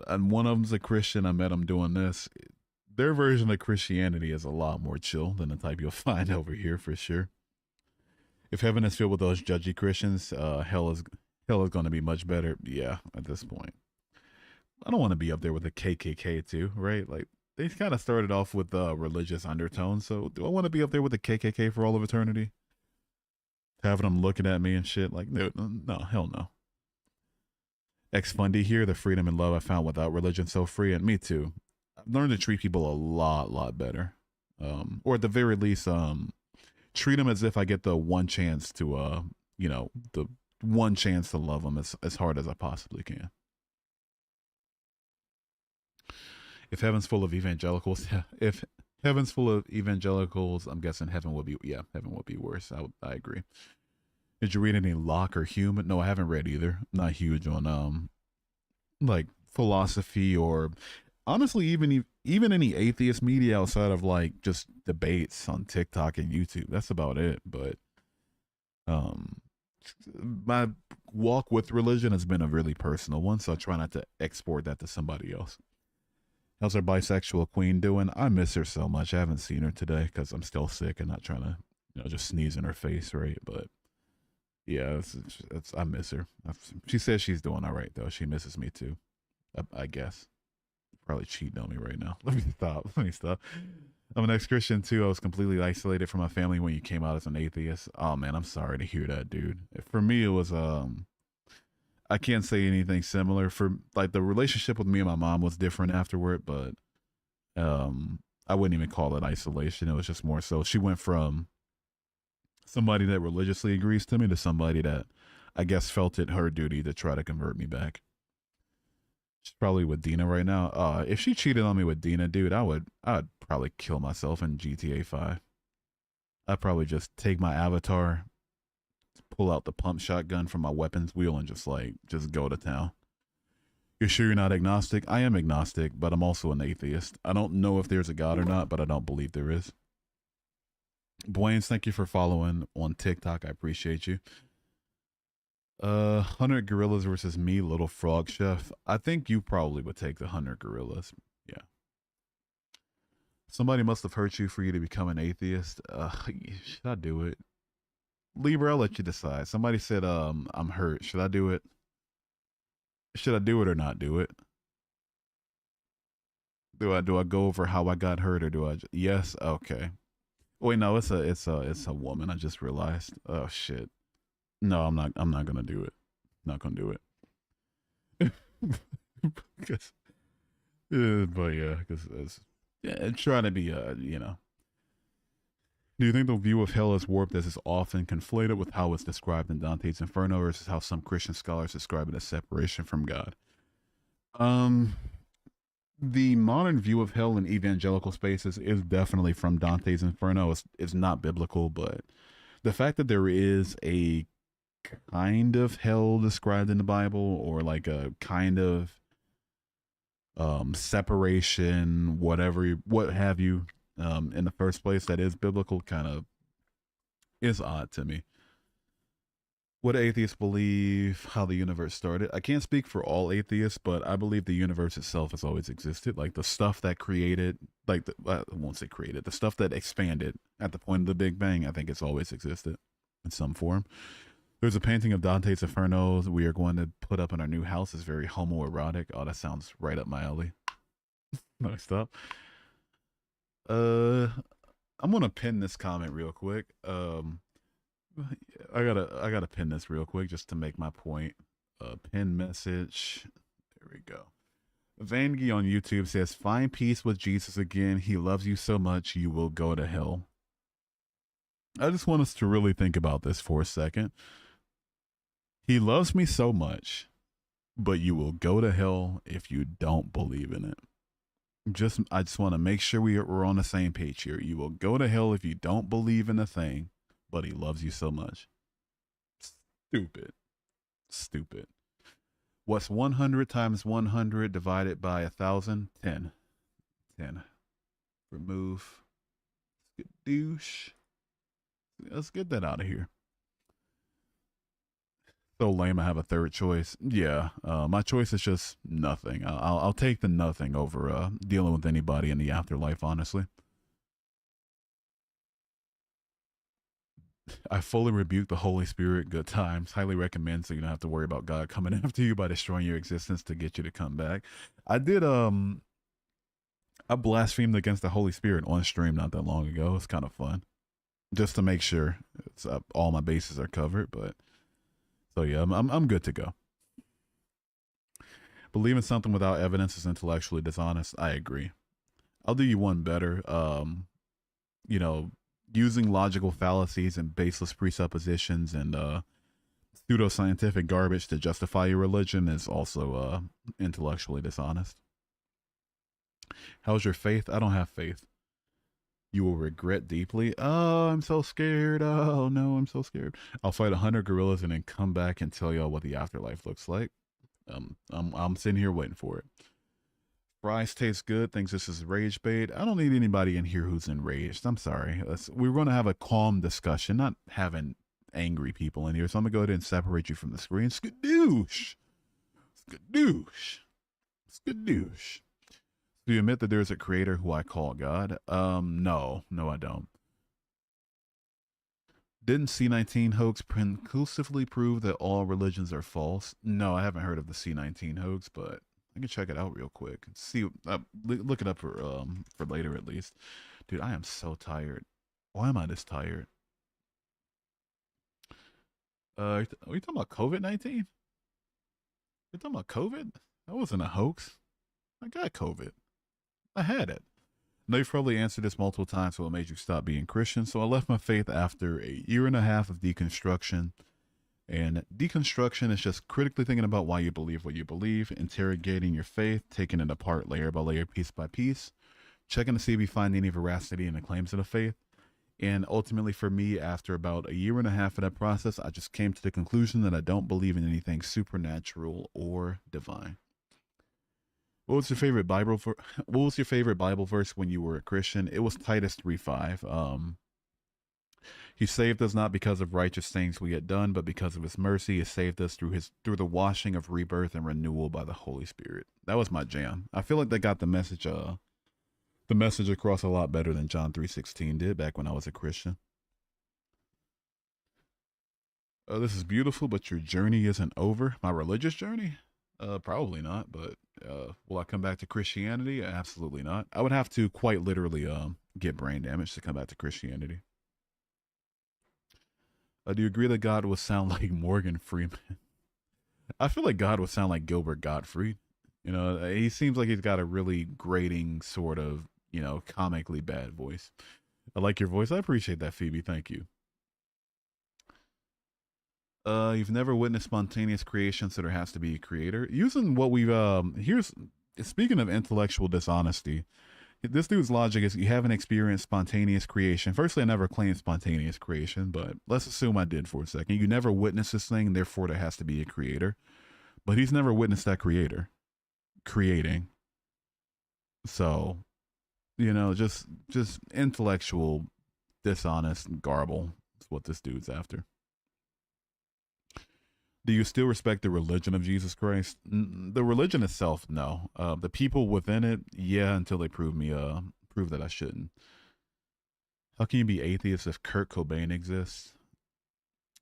and one of them's a Christian. I met him doing this. Their version of Christianity is a lot more chill than the type you'll find over here for sure. If heaven is filled with those judgy Christians, hell is going to be much better. Yeah, at this point, I don't want to be up there with the KKK too, right? Like they kind of started off with religious undertones. So do I want to be up there with the KKK for all of eternity? Having them looking at me and shit like no, no, hell no. Ex Fundy here, the freedom and love I found without religion so free, and me too. I've learned to treat people a lot better, or at the very least, treat them as if I get the one chance to, the one chance to love them as hard as I possibly can. If heaven's full of evangelicals, if heaven's full of evangelicals, I'm guessing heaven would be, yeah, heaven would be worse. I agree. Did you read any Locke or Hume? No, I haven't read either. I'm not huge on like philosophy or honestly even any atheist media outside of like just debates on TikTok and YouTube. That's about it. But um my walk with religion has been a really personal one, so I try not to export that to somebody else. How's our bisexual queen doing? I miss her so much. I haven't seen her today because I'm still sick and not trying to, just sneeze in her face, right? But yeah, I miss her. She says she's doing all right though. She misses me too. I guess. Probably cheating on me right now. Let me stop. Let me stop. I'm an ex-Christian too. I was completely isolated from my family when you came out as an atheist. Oh man, I'm sorry to hear that, dude. For me, it was I can't say anything similar. For like the relationship with me and my mom was different afterward, but I wouldn't even call it isolation. It was just more so she went from somebody that religiously agrees to me to somebody that I guess felt it her duty to try to convert me back. She's probably with Dina right now. If she cheated on me with Dina, dude, I'd probably kill myself in GTA 5. I'd probably just take my avatar, pull out the pump shotgun from my weapons wheel and just go to town. You're sure you're not agnostic? I am agnostic, but I'm also an atheist. I don't know if there's a God or not, but I don't believe there is. Bwaynes, thank you for following on TikTok. I appreciate you. 100 gorillas versus me, little frog chef. I think you probably would take the 100 gorillas. Yeah. Somebody must have hurt you for you to become an atheist. Should I do it? Libra, I'll let you decide. Somebody said, I'm hurt. Should I do it? Should I do it or not do it? Do I go over how I got hurt or do I? Yes. Okay. Wait, no. It's a woman. I just realized. Oh shit. No, I'm not gonna do it. Not gonna do it. Because, but yeah, because yeah, trying to be Do you think the view of hell is warped as is often conflated with how it's described in Dante's Inferno versus how some Christian scholars describe it as separation from God? Um, the modern view of hell in evangelical spaces is definitely from Dante's Inferno. It's not biblical, but the fact that there is a kind of hell described in the Bible or like a kind of separation, whatever, what have you, in the first place that is biblical kind of is odd to me. What do atheists believe how the universe started? I can't speak for all atheists, but I believe the universe itself has always existed. Like the stuff that created, I won't say created, the stuff that expanded at the point of the Big Bang, I think it's always existed in some form. There's a painting of Dante's Inferno we are going to put up in our new house. It's very homoerotic. Oh, that sounds right up my alley. No, stop. Uh, I'm gonna pin this comment real quick. I gotta pin this real quick just to make my point. Pin message. There we go. Vangi on YouTube says, "Find peace with Jesus again. He loves you so much, you will go to hell." I just want us to really think about this for a second. He loves me so much, but you will go to hell if you don't believe in it. I just want to make sure we're on the same page here. You will go to hell if you don't believe in a thing, but he loves you so much. Stupid. Stupid. What's 100 times 100 divided by 1,000? 10. 10. Remove. Douche. Let's get that out of here. So lame. I have a third choice. Yeah, my choice is just nothing. I'll take the nothing over dealing with anybody in the afterlife. Honestly, I fully rebuke the Holy Spirit. Good times. Highly recommend, so you don't have to worry about God coming after you by destroying your existence to get you to come back. I did. I blasphemed against the Holy Spirit on stream not that long ago. It's kind of fun, just to make sure it's all my bases are covered. But so yeah, I'm good to go. Believing something without evidence is intellectually dishonest. I agree. I'll do you one better. You know, using logical fallacies and baseless presuppositions and pseudoscientific garbage to justify your religion is also intellectually dishonest. How's your faith? I don't have faith. You will regret deeply. Oh, I'm so scared. Oh no, I'm so scared. I'll fight 100 gorillas and then come back and tell y'all what the afterlife looks like. I'm sitting here waiting for it. Fries taste good. Thinks this is rage bait. I don't need anybody in here who's enraged. I'm sorry. We're going to have a calm discussion, not having angry people in here. So I'm going to go ahead and separate you from the screen. Skadoosh. Skadoosh. Skadoosh. Do you admit that there's a creator who I call God? No, I don't. Didn't C19 hoax conclusively prove that all religions are false? No, I haven't heard of the C19 hoax, but I can check it out real quick. See, look it up for later at least. Dude, I am so tired. Why am I this tired? Are you talking about COVID-19? You're talking about COVID? That wasn't a hoax. I got COVID. I had it. Now you've probably answered this multiple times, so what made you stop being Christian? So I left my faith after a year and a half of deconstruction. And deconstruction is just critically thinking about why you believe what you believe, interrogating your faith, taking it apart layer by layer, piece by piece, checking to see if you find any veracity in the claims of the faith. And ultimately for me, after about a year and a half of that process, I just came to the conclusion that I don't believe in anything supernatural or divine. What was your favorite Bible verse when you were a Christian? It was Titus 3:5. He saved us not because of righteous things we had done, but because of his mercy. He saved us through the washing of rebirth and renewal by the Holy Spirit. That was my jam. I feel like they got the message across a lot better than John 3:16 did back when I was a Christian. This is beautiful, but your journey isn't over. My religious journey? Probably not, but will I come back to Christianity? Absolutely not. I would have to quite literally get brain damage to come back to Christianity. Do you agree that God would sound like Morgan Freeman? I feel like God would sound like Gilbert Gottfried. You know, he seems like he's got a really grating sort of, you know, comically bad voice. I like your voice. I appreciate that, Phoebe. Thank you. You've never witnessed spontaneous creation, so there has to be a creator. Using what we've here's speaking of intellectual dishonesty, this dude's logic is you haven't experienced spontaneous creation. Firstly, I never claimed spontaneous creation, but let's assume I did for a second. You never witnessed this thing, therefore there has to be a creator. But he's never witnessed that creator creating. So, you know, just intellectual dishonest garble is what this dude's after. Do you still respect the religion of Jesus Christ? The religion itself, no. The people within it, yeah, until they prove that I shouldn't. How can you be atheist if Kurt Cobain exists?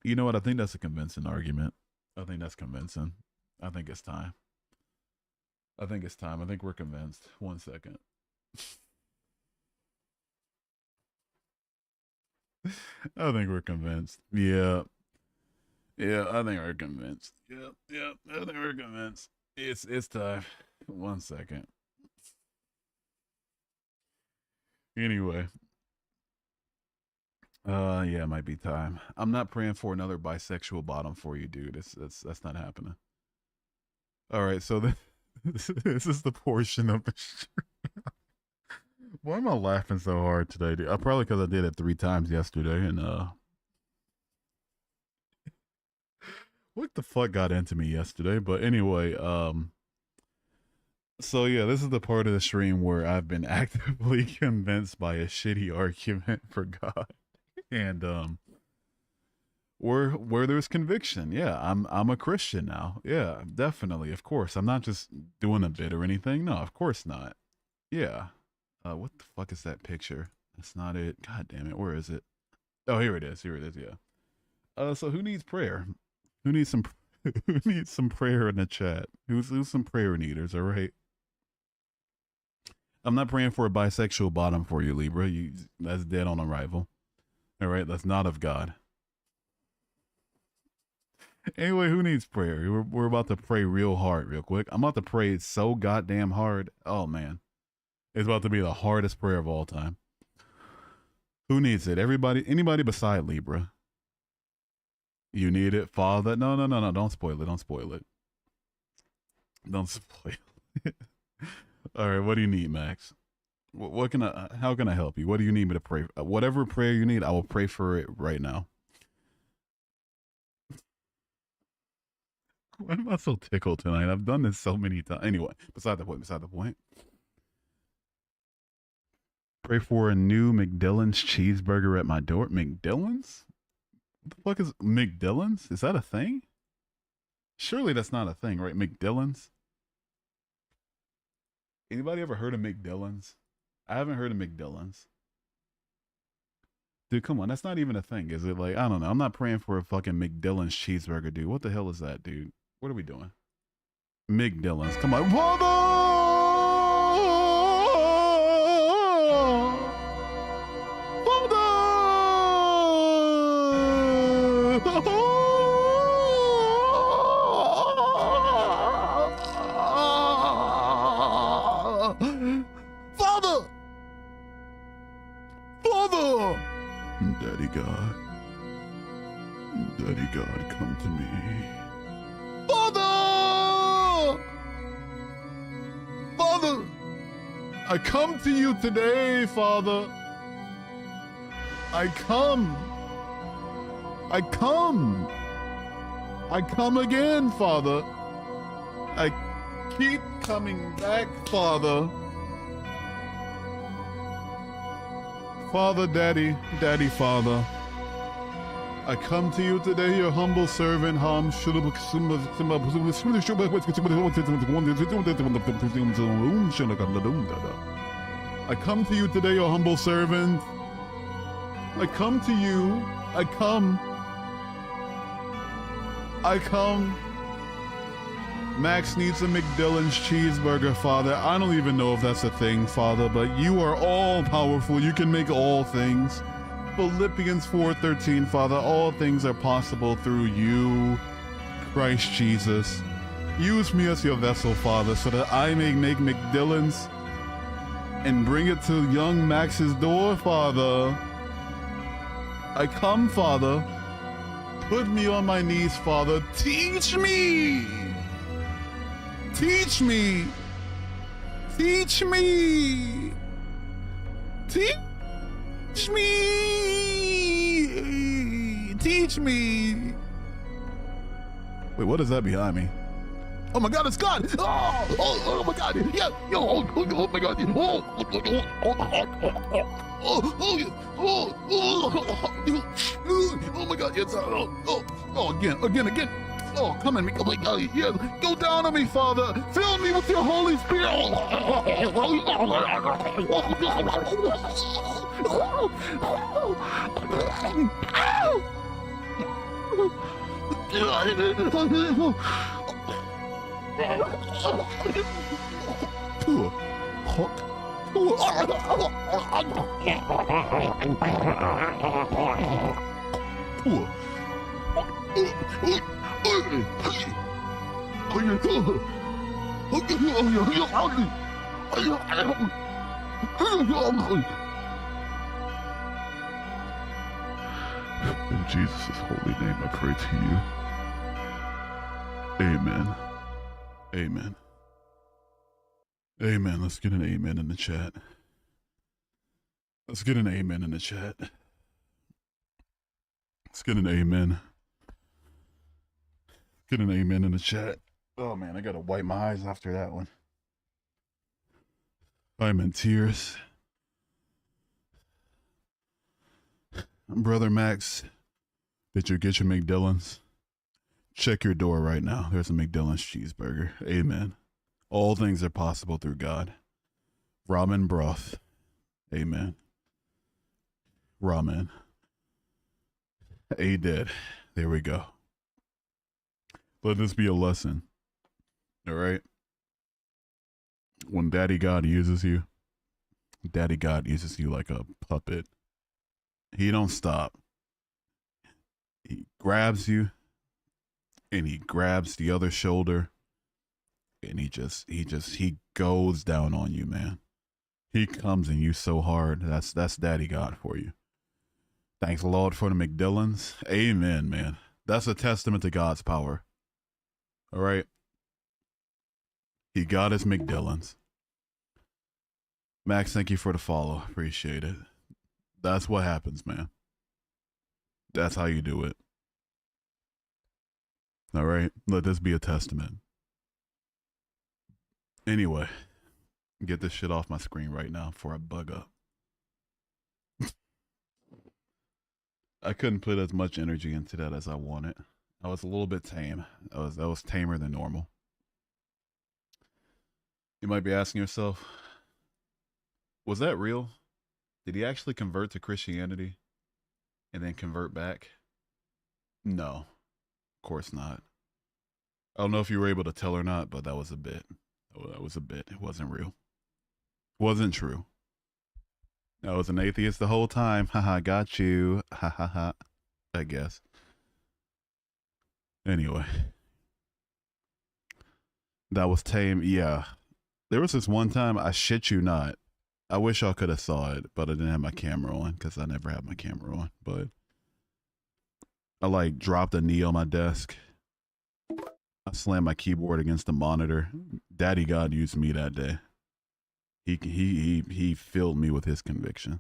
You know what? I think that's a convincing argument. I think that's convincing. I think it's time. I think it's time. I think we're convinced. 1 second. I think we're convinced. Yeah. Yeah, I think we're convinced. Yeah, I think we're convinced. It's time. 1 second. Anyway. Yeah, it might be time. I'm not praying for another bisexual bottom for you, dude. That's not happening. All right, so this is the portion of the stream. Why am I laughing so hard today, dude? Probably because I did it 3 times yesterday, and What the fuck got into me yesterday? But anyway, so yeah, this is the part of the stream where I've been actively convinced by a shitty argument for God. And where there's conviction. Yeah, I'm a Christian now. Yeah, definitely. Of course. I'm not just doing a bit or anything. No, of course not. Yeah. What the fuck is that picture? That's not it. God damn it. Where is it? Oh, here it is. Here it is. Yeah. So who needs prayer? Who needs some who needs some prayer in the chat? Who's some prayer needers, all right? I'm not praying for a bisexual bottom for you, Libra. That's dead on arrival. All right, that's not of God. Anyway, who needs prayer? We're about to pray real hard, real quick. I'm about to pray so goddamn hard. Oh man, it's about to be the hardest prayer of all time. Who needs it? Everybody, anybody beside Libra. You need it, Father. No, don't spoil it. Don't spoil it. Don't spoil it. All right, what do you need, Max? What can how can I help you? What do you need me to pray? Whatever prayer you need, I will pray for it right now. Why am I so tickled tonight? I've done this so many times. Anyway, beside the point. Pray for a new McDillan's cheeseburger at my door. McDillan's? What the fuck is McDillan's? Is that a thing? Surely that's not a thing, right? McDillan's? Anybody ever heard of McDillan's? I haven't heard of McDillan's. Dude, come on. That's not even a thing, is it? Like, I don't know. I'm not praying for a fucking McDillan's cheeseburger, dude. What the hell is that, dude? What are we doing? McDillan's. Come on. Father! Father! Daddy God. Daddy God, come to me. Father! Father! I come to you today, Father. I come. I come. I come again, Father. I keep coming back, Father. Father, Daddy, Daddy, Father. I come to you today, your humble servant, I come to you today, your humble servant. I come to you. I come. I come. Max needs a McDillan's cheeseburger, Father. I don't even know if that's a thing, Father, but you are all powerful. You can make all things. Philippians 4:13, Father, all things are possible through you, Christ Jesus. Use me as your vessel, Father, so that I may make McDillan's and bring it to young Max's door, Father. I come, Father. Put me on my knees, Father. Teach me! Teach me! Teach me! Teach me! Teach me! Wait, what is that behind me? Oh my God, it's God! Oh my God! Yeah! Oh my God! Oh my God! Yes! Again! Oh, come at me! Oh my God! Yeah! Go down on me, Father! Fill me with your Holy Spirit! In Jesus' holy name, I pray to you. Amen. Amen. Amen. Let's get an amen in the chat. Let's get an amen in the chat. Let's get an amen. Get an amen in the chat. Oh man, I gotta wipe my eyes after that one. I'm in tears. Brother Max, did you get your McDillans? Check your door right now. There's a McDillans cheeseburger. Amen. All things are possible through God. Ramen broth. Amen. Ramen. A dead. There we go. Let this be a lesson. All right? When Daddy God uses you like a puppet. He don't stop. He grabs you and he grabs the other shoulder and he goes down on you, man. He comes in you so hard. That's Daddy God for you. Thanks, Lord, for the McDillans. Amen, man. That's a testament to God's power. All right? He got his McDillans. Max, thank you for the follow. Appreciate it. That's what happens, man. That's how you do it. All right? Let this be a testament. Anyway, get this shit off my screen right now before I bug up. I couldn't put as much energy into that as I wanted. I was a little bit tame. That was tamer than normal. You might be asking yourself, was that real? Did he actually convert to Christianity and then convert back? No, of course not. I don't know if you were able to tell or not, but that was a bit. That was a bit. It wasn't real. Wasn't true. I was an atheist the whole time. Haha, got you. Ha ha ha. I guess. Anyway. That was tame. Yeah. There was this one time, I shit you not. I wish y'all could have saw it, but I didn't have my camera on because I never have my camera on. But I like dropped a knee on my desk. I slammed my keyboard against the monitor. Daddy God used me that day. He filled me with his conviction.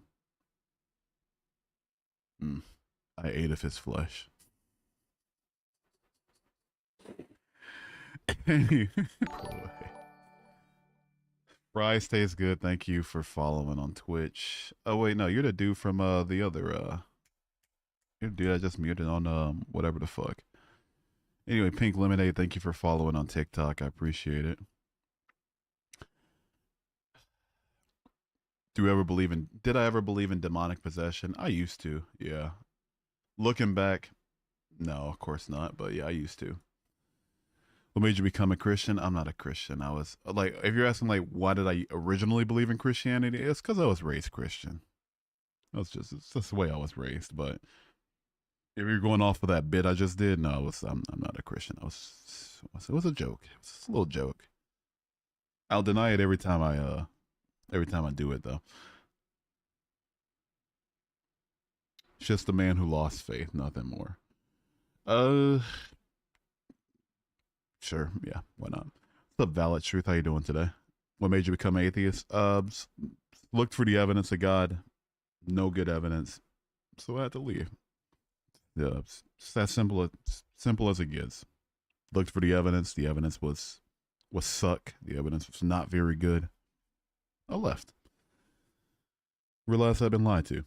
I ate of his flesh. Fries taste good. Thank you for following on Twitch. Oh wait, no, you're the dude from the other you're the dude I just muted on whatever the fuck. Anyway, Pink Lemonade, thank you for following on TikTok. I appreciate it. Did I ever believe in demonic possession? I used to, yeah. Looking back, no, of course not, but yeah, I used to. What made you become a Christian? I'm not a Christian. I was like, if you're asking like, why did I originally believe in Christianity? It's because I was raised Christian. It's just the way I was raised. But if you're going off of that bit I just did, no, I'm not a Christian. It was a joke. It was just a little joke. I'll deny it every time I do it though. It's just a man who lost faith, nothing more. Sure, yeah, why not? What's up, Valid Truth? How you doing today? What made you become atheist? Looked for the evidence of God. No good evidence, so I had to leave. Yeah, it's that simple as it gets. Looked for the evidence. The evidence was suck. The evidence was not very good. I left. Realized I've been lied to.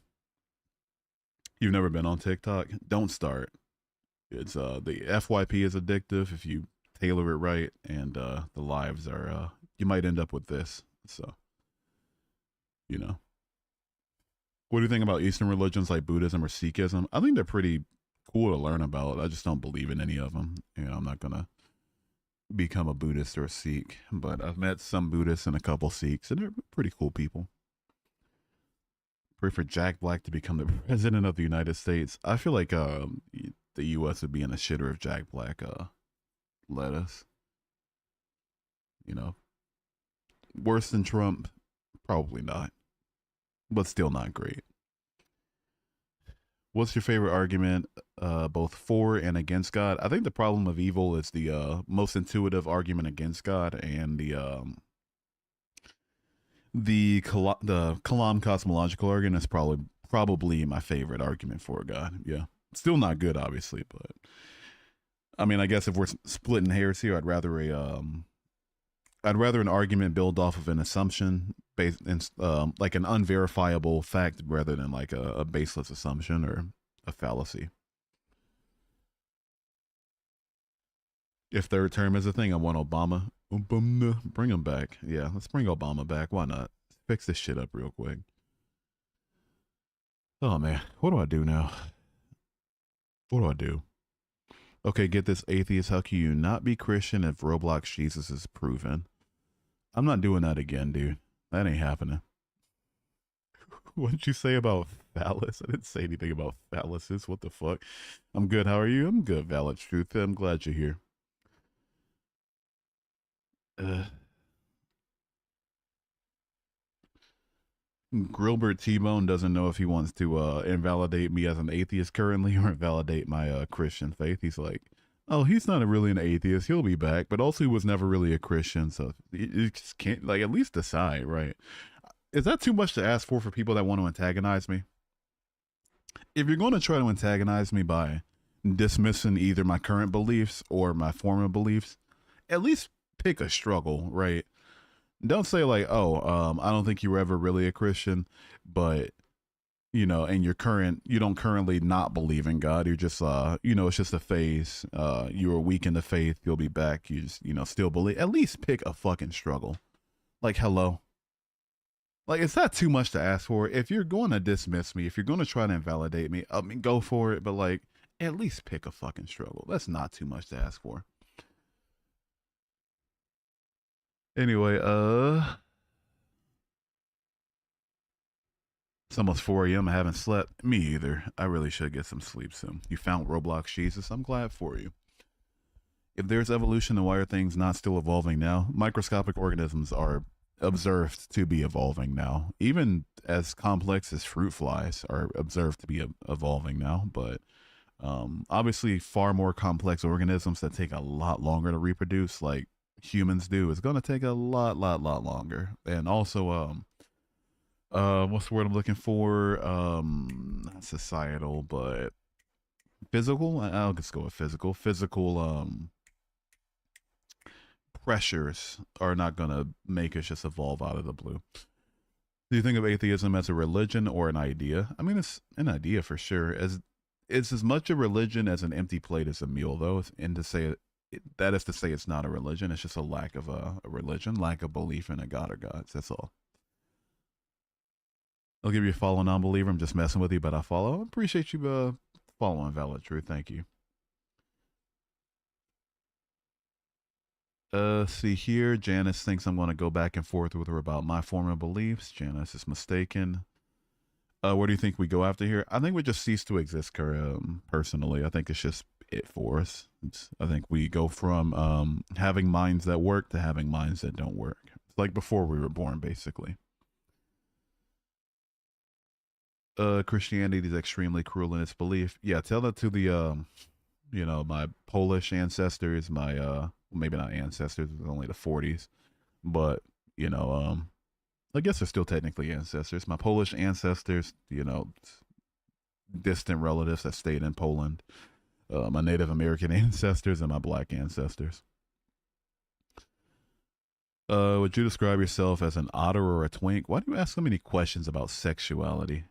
You've never been on TikTok? Don't start. It's the FYP is addictive if you tailor it right, and the lives are you might end up with this. So, you know. What do you think about Eastern religions like Buddhism or Sikhism? I think they're pretty cool to learn about. I just don't believe in any of them. You know, I'm not gonna become a Buddhist or a Sikh, but I've met some Buddhists and a couple Sikhs, and they're pretty cool people. Pray for Jack Black to become the president of the United States. I feel like the U.S. would be in a shitter if Jack Black led us. You know, worse than Trump, probably not, but still not great. What's your favorite argument, both for and against God? I think the problem of evil is the most intuitive argument against God, and the Kalam cosmological argument is probably my favorite argument for God. Yeah, still not good, obviously, but I mean, I guess if we're splitting hairs here, I'd rather an argument build off of an assumption based in like an unverifiable fact rather than like a baseless assumption or a fallacy. If third term is a thing, I want Obama. Obama, bring him back. Yeah, let's bring Obama back. Why not? Fix this shit up real quick. Oh man, what do I do now? What do I do? Okay, get this, atheist. How can you not be Christian if Roblox Jesus is proven? I'm not doing that again, dude. That ain't happening. What did you say about phallus? I didn't say anything about phalluses. What the fuck? I'm good. How are you? I'm good, Valid Truth. I'm glad you're here. Gilbert T-Bone doesn't know if he wants to invalidate me as an atheist currently or invalidate my Christian faith. He's like, oh, he's not really an atheist. He'll be back, but also he was never really a Christian, so you just can't, like, at least decide, right? Is that too much to ask for people that want to antagonize me? If you're going to try to antagonize me by dismissing either my current beliefs or my former beliefs, at least pick a struggle, right? Don't say like, oh, I don't think you were ever really a Christian, but you know, and you don't currently not believe in God. You're just, it's just a phase. You were weak in the faith. You'll be back. You just, still believe. At least pick a fucking struggle. Like, hello. Like, it's not too much to ask for. If you're going to dismiss me, if you're going to try to invalidate me, I mean, go for it. But like, at least pick a fucking struggle. That's not too much to ask for. Anyway, it's almost 4 a.m. I haven't slept. Me either. I really should get some sleep soon. You found Roblox Jesus. I'm glad for you. If there's evolution, then why are things not still evolving now? Microscopic organisms are observed to be evolving now. Even as complex as fruit flies are observed to be evolving now. But obviously, far more complex organisms that take a lot longer to reproduce, like humans do, is going to take a lot longer. And also, what's the word I'm looking for? Not societal, but physical. I'll just go with physical. Physical pressures are not gonna make us just evolve out of the blue. Do you think of atheism as a religion or an idea? I mean, it's an idea for sure. As it's as much a religion as an empty plate is a meal, though. And to say that is to say it's not a religion. It's just a lack of a religion, lack of belief in a god or gods. That's all. I'll give you a follow, non-believer. I'm just messing with you, but I follow. I appreciate you following Valid Truth. Thank you. See here, Janice thinks I'm going to go back and forth with her about my former beliefs. Janice is mistaken. Where do you think we go after here? I think we just cease to exist, personally. I think it's just it for us. I think we go from having minds that work to having minds that don't work. It's like before we were born, basically. Christianity is extremely cruel in its belief. Yeah, tell that to the my Polish ancestors, my maybe not ancestors, it was only the 40s, but I guess they're still technically ancestors. My Polish ancestors, distant relatives that stayed in Poland, my Native American ancestors, and my black ancestors. Would you describe yourself as an otter or a twink? Why do you ask so many questions about sexuality?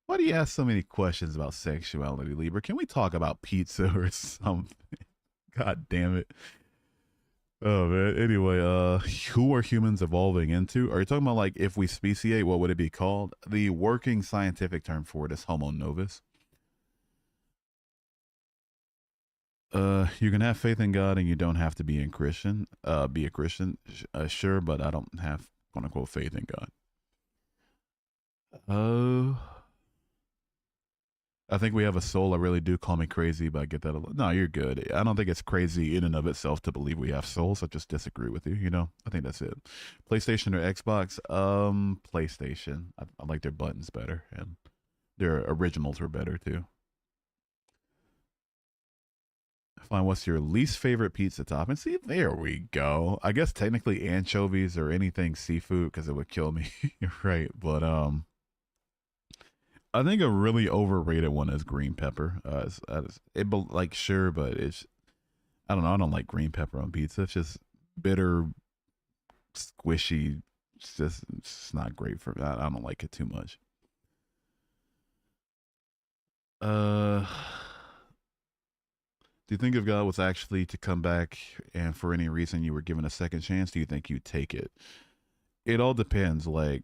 Why do you ask so many questions about sexuality, Libra? Can we talk about pizza or something? God damn it. Oh man. Anyway, who are humans evolving into? Are you talking about like if we speciate, what would it be called? The working scientific term for it is Homo novus. You can have faith in God and you don't have to be a Christian. Be a Christian, sure, but I don't have quote unquote faith in God. I think we have a soul. I really do. Call me crazy, but I get that a lot. No, you're good. I don't think it's crazy in and of itself to believe we have souls. I just disagree with you. I think that's it. PlayStation or Xbox? PlayStation. I like their buttons better, and their originals were better too. Fine. What's your least favorite pizza topping? See, there we go. I guess technically anchovies or anything seafood because it would kill me, right? But I think a really overrated one is green pepper. Like sure, but I don't know. I don't like green pepper on pizza. It's just bitter, squishy. It's not great for that. I don't like it too much. Uh, do you think if God was actually to come back and for any reason you were given a second chance, do you think you'd take it? It all depends. Like,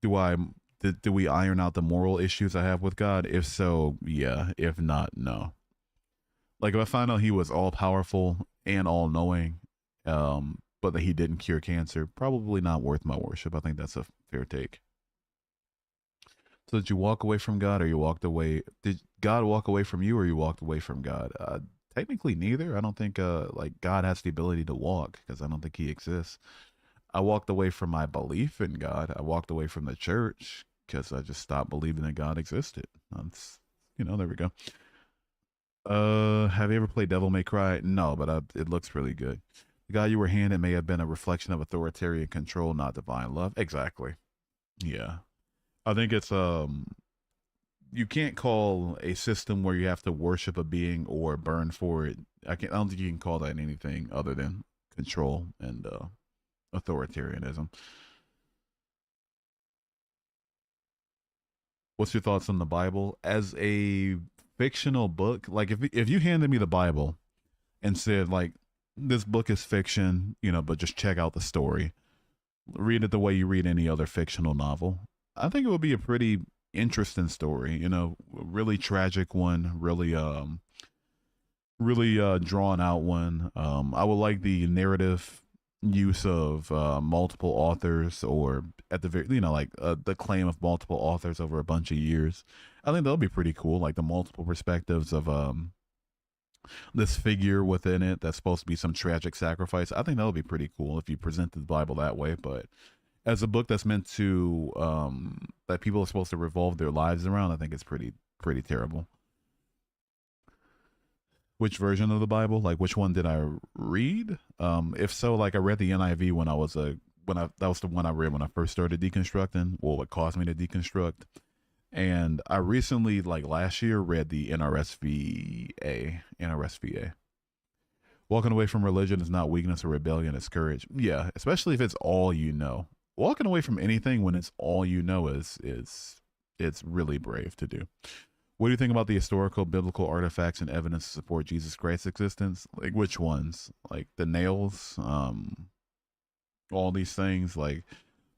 do I do we iron out the moral issues I have with God? If so, yeah. If not, no. Like if I find out he was all powerful and all knowing, but that he didn't cure cancer, probably not worth my worship. I think that's a fair take. So did you walk away from God, or you walked away? Did God walk away from you, or you walked away from God? Technically, neither. I don't think like God has the ability to walk because I don't think He exists. I walked away from my belief in God. I walked away from the church because I just stopped believing that God existed. That's, there we go. Have you ever played Devil May Cry? No, but it looks really good. The guy you were handed may have been a reflection of authoritarian control, not divine love. Exactly. Yeah. I think it's you can't call a system where you have to worship a being or burn for it. I don't think you can call that anything other than control and authoritarianism. What's your thoughts on the Bible as a fictional book? Like if you handed me the Bible and said like this book is fiction, but just check out the story. Read it the way you read any other fictional novel. I think it would be a pretty interesting story, really tragic one, really drawn out one. I would like the narrative use of multiple authors, or at the very, like the claim of multiple authors over a bunch of years. I think that'll be pretty cool, like the multiple perspectives of this figure within it that's supposed to be some tragic sacrifice. I think that'll be pretty cool if you present the Bible that way. But as a book that's meant to that people are supposed to revolve their lives around, I think it's pretty terrible. Which version of the Bible? Like which one did I read? If so, like I read the NIV when I was that was the one I read when I first started deconstructing. Well, what caused me to deconstruct. And I recently, like last year, read the NRSVA. NRSVA. Walking away from religion is not weakness or rebellion, it's courage. Yeah, especially if it's all you know. Walking away from anything when it's all you know is it's really brave to do. What do you think about the historical biblical artifacts and evidence to support Jesus Christ's existence? Like which ones? Like the nails, all these things. Like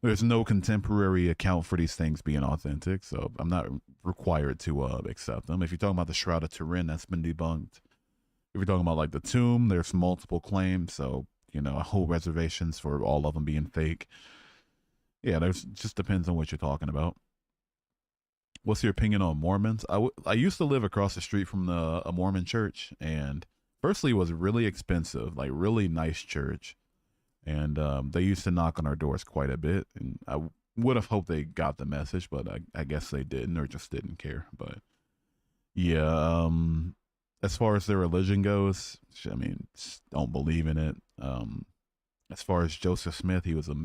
there's no contemporary account for these things being authentic, so I'm not required to accept them. If you're talking about the Shroud of Turin, that's been debunked. If you're talking about like the tomb, there's multiple claims, so a whole reservations for all of them being fake. Yeah, there's just depends on what you're talking about. What's your opinion on Mormons? I used to live across the street from a Mormon church, and firstly, it was really expensive, like really nice church, and they used to knock on our doors quite a bit, and I would have hoped they got the message, but I guess they didn't or just didn't care. But yeah, as far as their religion goes, I mean, don't believe in it. As far as Joseph Smith, he was a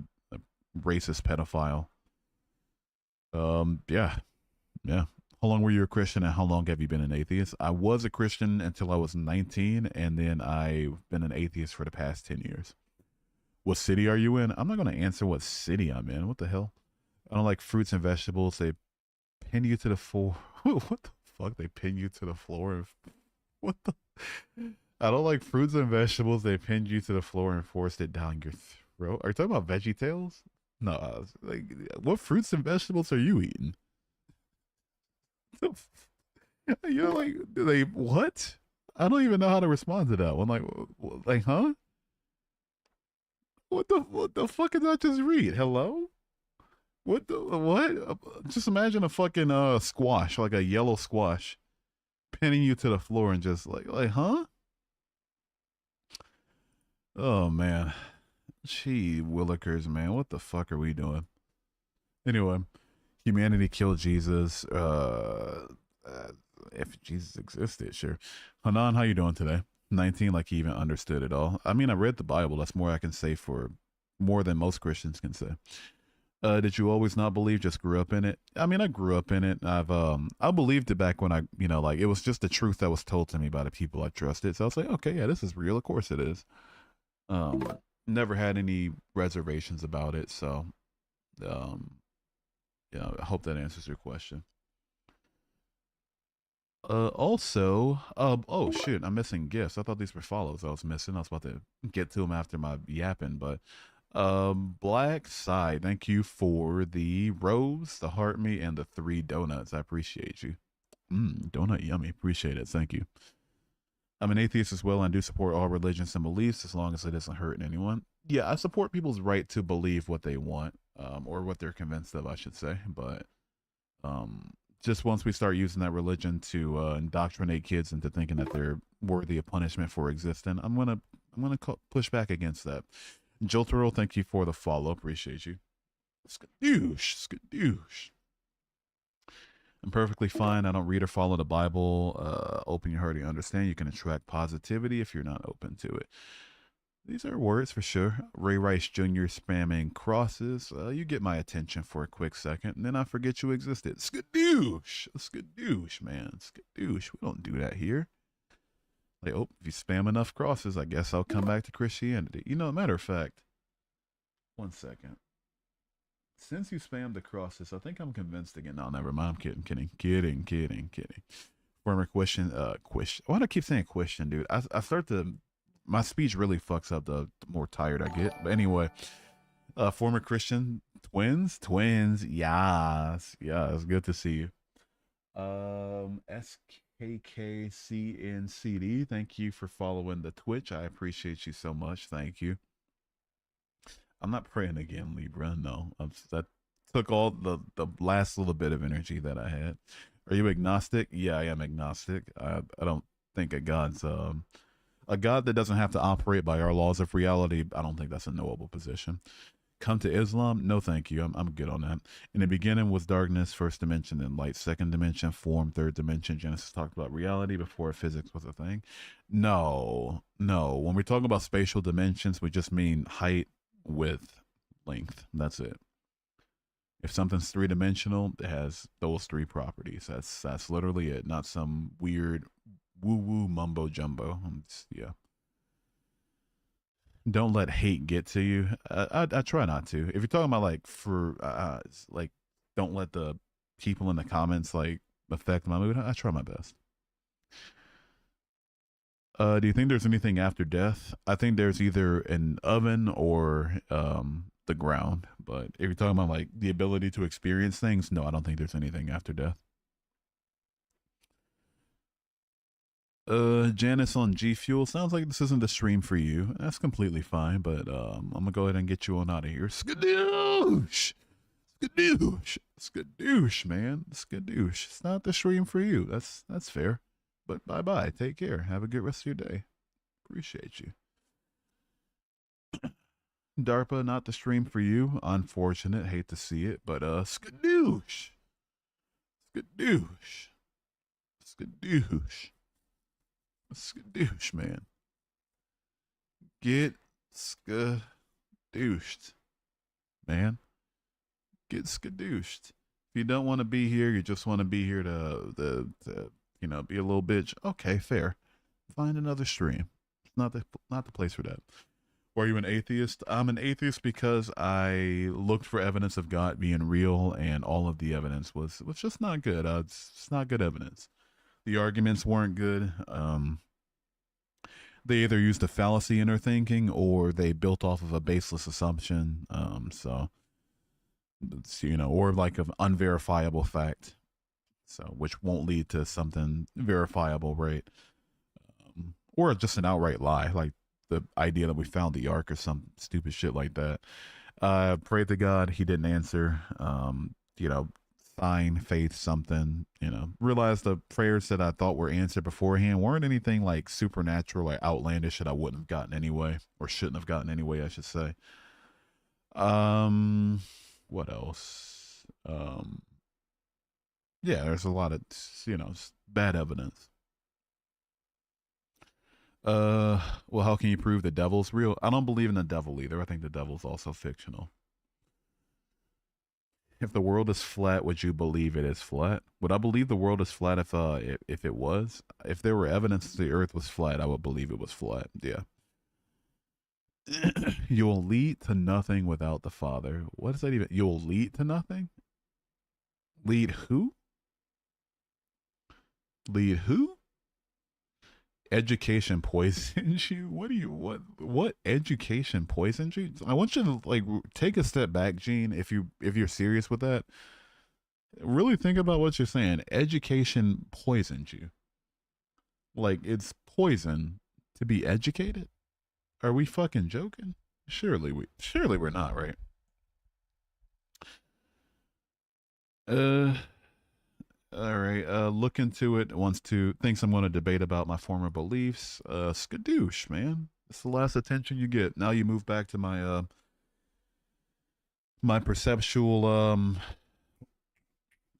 racist pedophile. Yeah, yeah. How long were you a Christian, and how long have you been an atheist? I was a Christian until I was 19, and then I've been an atheist for the past 10 years. What city are you in? I'm not going to answer what city I'm in. What the hell? I don't like fruits and vegetables. They pin you to the floor. What the fuck? They pin you to the floor. What the? I don't like fruits and vegetables. They pinned you to the floor and forced it down your throat. Are you talking about Veggie Tales? No, like what fruits and vegetables are you eating? You're like, they what? I don't even know how to respond to that one. Like, huh? What the fuck did I just read? Hello? What? Just imagine a fucking squash, like a yellow squash, pinning you to the floor and just like, huh? Oh man. Gee willikers, man. What the fuck are we doing? Anyway, humanity killed Jesus. If Jesus existed, sure. Hanan, how you doing today? 19, like he even understood it all. I mean, I read the Bible. That's more I can say for more than most Christians can say. Did you always not believe? Just grew up in it? I mean, I grew up in it. I believed it back when like it was just the truth that was told to me by the people I trusted. So I was like, okay, yeah, this is real. Of course it is. Um, Never had any reservations about it. So, um, I hope that answers your question. Also, oh shit, I'm missing gifts. I thought these were follows I was missing. I was about to get to them after my yapping, but Black Side, thank you for the rose, the heart me, and the 3 donuts. I appreciate you. Donut yummy. Appreciate it. Thank you. I'm an atheist as well, and I do support all religions and beliefs as long as it doesn't hurt anyone. Yeah, I support people's right to believe what they want, or what they're convinced of, I should say. But um, just once we start using that religion to indoctrinate kids into thinking that they're worthy of punishment for existing, I'm gonna push back against that. Joltero, thank you for the follow. Appreciate you. Skadoosh, skadoosh. I'm perfectly fine. I don't read or follow the Bible. Open your heart and understand. You can attract positivity if you're not open to it. These are words for sure. Ray Rice Jr. spamming crosses. You get my attention for a quick second, and then I forget you existed. Skadoosh. Skadoosh, man. Skadoosh. We don't do that here. Like, oh, if you spam enough crosses, I guess I'll come back to Christianity. Matter of fact, one second. Since you spammed the crosses, I think I'm convinced again. No, never mind. I'm kidding. Former question, question. Why do I keep saying question, dude? I start to, my speech really fucks up the more tired I get. But anyway, former Christian twins. Yes, it's good to see you. SKKCNCD, thank you for following the Twitch. I appreciate you so much. Thank you. I'm not praying again, Libra. No, that took all the last little bit of energy that I had. Are you agnostic? Yeah, I am agnostic. I don't think a God that doesn't have to operate by our laws of reality. I don't think that's a knowable position. Come to Islam? No, thank you. I'm good on that. In the beginning was darkness, first dimension, then light, second dimension, form, third dimension. Genesis talked about reality before physics was a thing. No, no. When we're talking about spatial dimensions, we just mean height, width, length. That's it. If something's 3 dimensional, it has those 3 properties. That's literally it. Not some weird woo woo mumbo jumbo. Yeah. Don't let hate get to you. I try not to. If you're talking about like don't let the people in the comments like affect my mood. I try my best. Do you think there's anything after death? I think there's either an oven or the ground. But if you're talking about like the ability to experience things, no, I don't think there's anything after death. Janice on G Fuel. Sounds like this isn't the stream for you. That's completely fine, but I'm gonna go ahead and get you on out of here. Skadoosh! Skadoosh! Skadoosh, man. Skadoosh. It's not the stream for you. That's fair. But bye bye. Take care. Have a good rest of your day. Appreciate you. DARPA, not the stream for you. Unfortunate. Hate to see it, but skadoosh. Skadoosh. Skadoosh. Skadoosh, man. Get skadooshed, man. Get skadooshed. If you don't want to be here, you just want to be here to be a little bitch. Okay, fair. Find another stream. It's not the place for that. Were you an atheist? I'm an atheist because I looked for evidence of God being real, and all of the evidence was just not good. It's not good evidence. The arguments weren't good. They either used a fallacy in their thinking or they built off of a baseless assumption. So it's, or like an unverifiable fact. So which won't lead to something verifiable, right? Or just an outright lie, like the idea that we found the ark or some stupid shit like that. Prayed to God, he didn't answer. Sign, faith, something, realized the prayers that I thought were answered beforehand weren't anything like supernatural or outlandish that I wouldn't have gotten anyway, or shouldn't have gotten anyway, I should say. What else? Yeah, there's a lot of, bad evidence. Well, how can you prove the devil's real? I don't believe in the devil either. I think the devil's also fictional. If the world is flat, would you believe it is flat? Would I believe the world is flat if it was? If there were evidence the Earth was flat, I would believe it was flat. Yeah. You will lead to nothing without the Father. What does that even? You will lead to nothing. Lead who? Lead who? Education poisons you. What education poisons you? I want you to like take a step back, Gene. If you're serious with that, really think about what you're saying. Education poisons you. Like it's poison to be educated. Are we fucking joking? Surely we're not, right? Uh all right. Look into it. Thinks I'm gonna debate about my former beliefs. Skadoosh, man. It's the last attention you get. Now you move back to my perceptual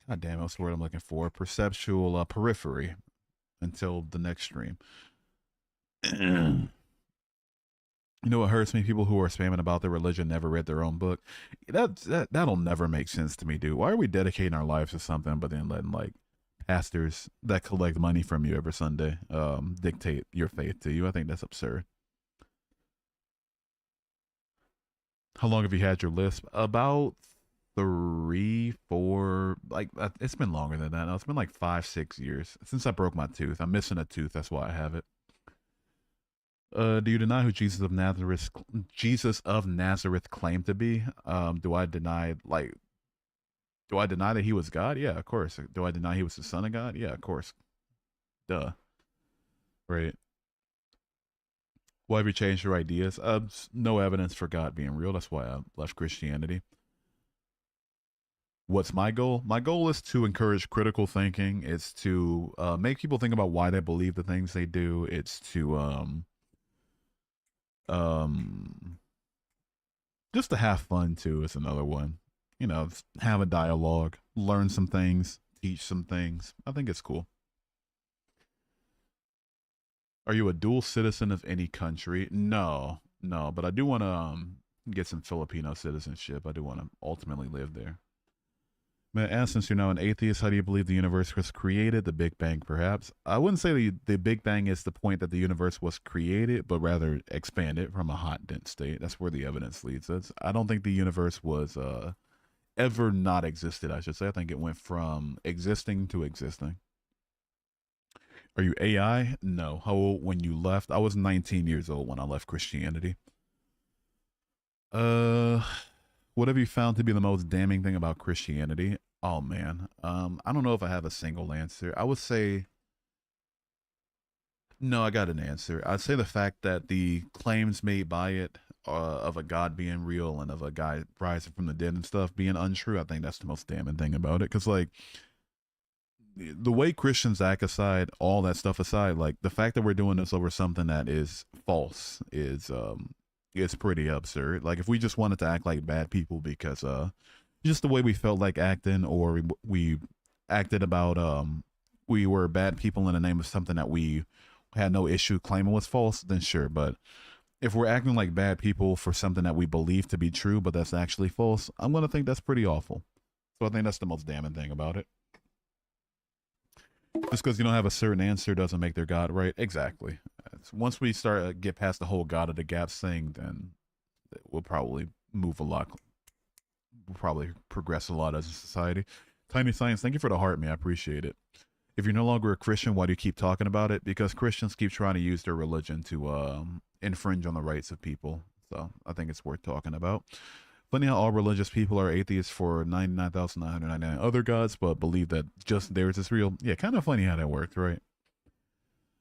god damn, what's the word I'm looking for? Perceptual periphery until the next stream. You know what hurts me? People who are spamming about their religion never read their own book. That'll never make sense to me, dude. Why are we dedicating our lives to something, but then letting like pastors that collect money from you every Sunday dictate your faith to you? I think that's absurd. How long have you had your lisp? About 3, 4, like it's been longer than that. No, it's been like 5, 6 years since I broke my tooth. I'm missing a tooth. That's why I have it. Do you deny who Jesus of Nazareth claimed to be? Do I deny that he was God? Yeah, of course. Do I deny he was the son of God? Yeah, of course. Duh. Right. Why have you changed your ideas? No evidence for God being real. That's why I left Christianity. What's my goal? My goal is to encourage critical thinking. It's to make people think about why they believe the things they do. It's to um just to have fun too is another one. You know, have a dialogue, learn some things, teach some things. I think it's cool. Are you a dual citizen of any country? No, no, but I do want to get some Filipino citizenship. I do want to ultimately live there. May I ask, since you're now an atheist, how do you believe the universe was created? The Big Bang, perhaps? I wouldn't say the Big Bang is the point that the universe was created, but rather expanded from a hot, dense state. That's where the evidence leads us. I don't think the universe was ever not existed, I should say. I think it went from existing to existing. Are you AI? No. How old when you left? I was 19 years old when I left Christianity. Uh, what have you found to be the most damning thing about Christianity? Oh man, I don't know if I have a single answer. I would say no. I got an answer. I'd say the fact that the claims made by it of a God being real and of a guy rising from the dead and stuff being untrue. I think that's the most damning thing about it. Because like the way Christians act aside, all that stuff aside, like the fact that we're doing this over something that is false is pretty absurd. Like if we just wanted to act like bad people because just the way we felt like acting, or we acted about we were bad people in the name of something that we had no issue claiming was false, then sure. But if we're acting like bad people for something that we believe to be true but that's actually false, I'm gonna think that's pretty awful. So I think that's the most damning thing about it. Just because you don't have a certain answer doesn't make their God right. Exactly. Once we start get past the whole God of the gaps thing, then we'll probably move a lot. We'll probably progress a lot as a society. Tiny Science, thank you for the heart, man. I appreciate it. If you're no longer a Christian, why do you keep talking about it? Because Christians keep trying to use their religion to infringe on the rights of people. So I think it's worth talking about. Funny how all religious people are atheists for 99,999 other gods, but believe that just theirs is real. Yeah, kind of funny how that worked, right?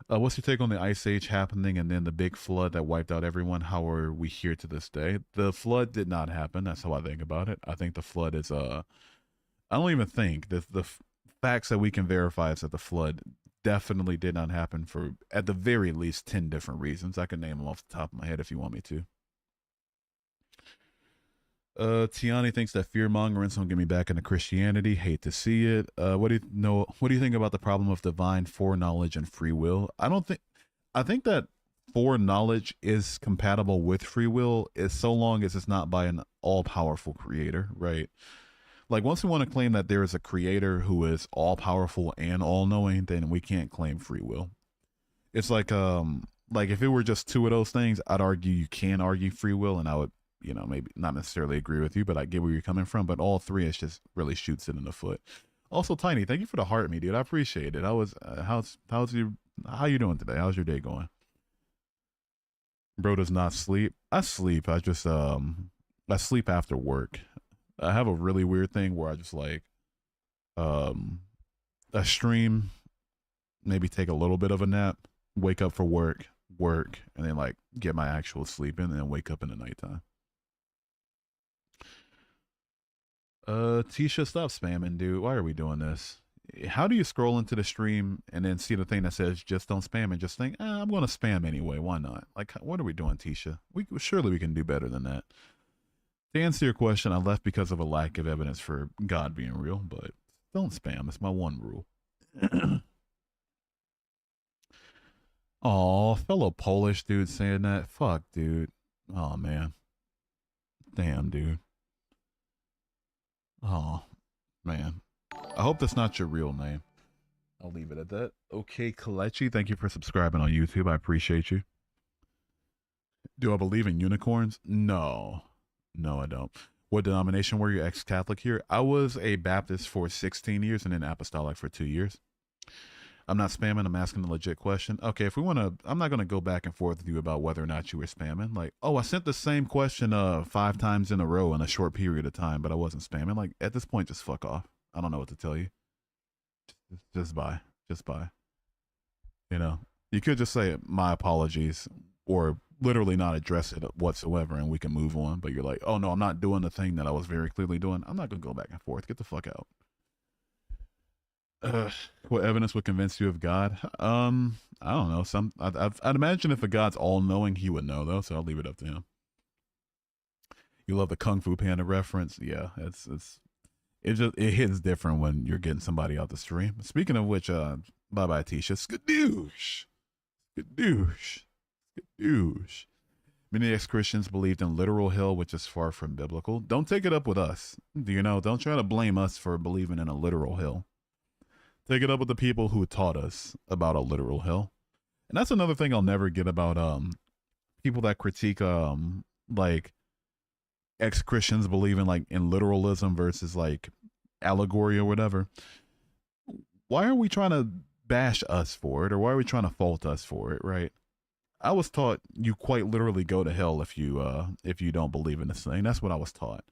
What's your take on the Ice Age happening and then the big flood that wiped out everyone? How are we here to this day? The flood did not happen. That's how I think about it. I think the flood is I don't even think the facts that we can verify is that the flood definitely did not happen for at the very least 10 different reasons. I can name them off the top of my head if you want me to. Tiani thinks that fear mongering will get me back into Christianity. Hate to see it. What do you know? What do you think about the problem of divine foreknowledge and free will? I think that foreknowledge is compatible with free will, is so long as it's not by an all powerful creator, right? Like once we want to claim that there is a creator who is all powerful and all knowing, then we can't claim free will. It's like if it were just two of those things, I'd argue you can argue free will, and I would, maybe not necessarily agree with you, but I get where you're coming from. But all three, is just really shoots it in the foot. Also, Tiny, thank you for the heart me, dude. I appreciate it. How you doing today? How's your day going? Bro does not sleep. I sleep. I sleep after work. I have a really weird thing where I just like um I stream, maybe take a little bit of a nap, wake up for work, and then like get my actual sleep in and then wake up in the nighttime. Tisha, stop spamming, dude. Why are we doing this? How do you scroll into the stream and then see the thing that says just don't spam and just think, I'm going to spam anyway. Why not? Like, what are we doing, Tisha? Surely we can do better than that. To answer your question, I left because of a lack of evidence for God being real, but don't spam. It's my one rule. Oh, fellow Polish dude saying that. Fuck, dude. Oh, man. Damn, dude. Oh, man. I hope that's not your real name. I'll leave it at that. Okay, Kalechi, thank you for subscribing on YouTube. I appreciate you. Do I believe in unicorns? No. No, I don't. What denomination were you? Ex-Catholic here? I was a Baptist for 16 years and then apostolic for 2 years. I'm not spamming. I'm asking a legit question. Okay, if we want to, I'm not going to go back and forth with you about whether or not you were spamming. Like, oh, I sent the same question 5 times in a row in a short period of time, but I wasn't spamming. Like, at this point, just fuck off. I don't know what to tell you. Just bye. Just bye. You could just say my apologies or literally not address it whatsoever and we can move on. But you're like, oh no, I'm not doing the thing that I was very clearly doing. I'm not going to go back and forth. Get the fuck out. What evidence would convince you of God? I don't know. I'd imagine if a God's all knowing, he would know though. So I'll leave it up to him. You love the Kung Fu Panda reference? Yeah, it hits different when you're getting somebody out the stream. Speaking of which, bye bye Tisha. Skadoosh, skadoosh, skadoosh. Many ex-Christians believed in literal hell, which is far from biblical. Don't take it up with us. Don't try to blame us for believing in a literal hell. Take it up with the people who taught us about a literal hell. And that's another thing I'll never get about people that critique like ex-Christians believing like in literalism versus like allegory or whatever. Why are we trying to bash us for it, or why are we trying to fault us for it, right? I was taught you quite literally go to hell if you don't believe in this thing. That's what I was taught.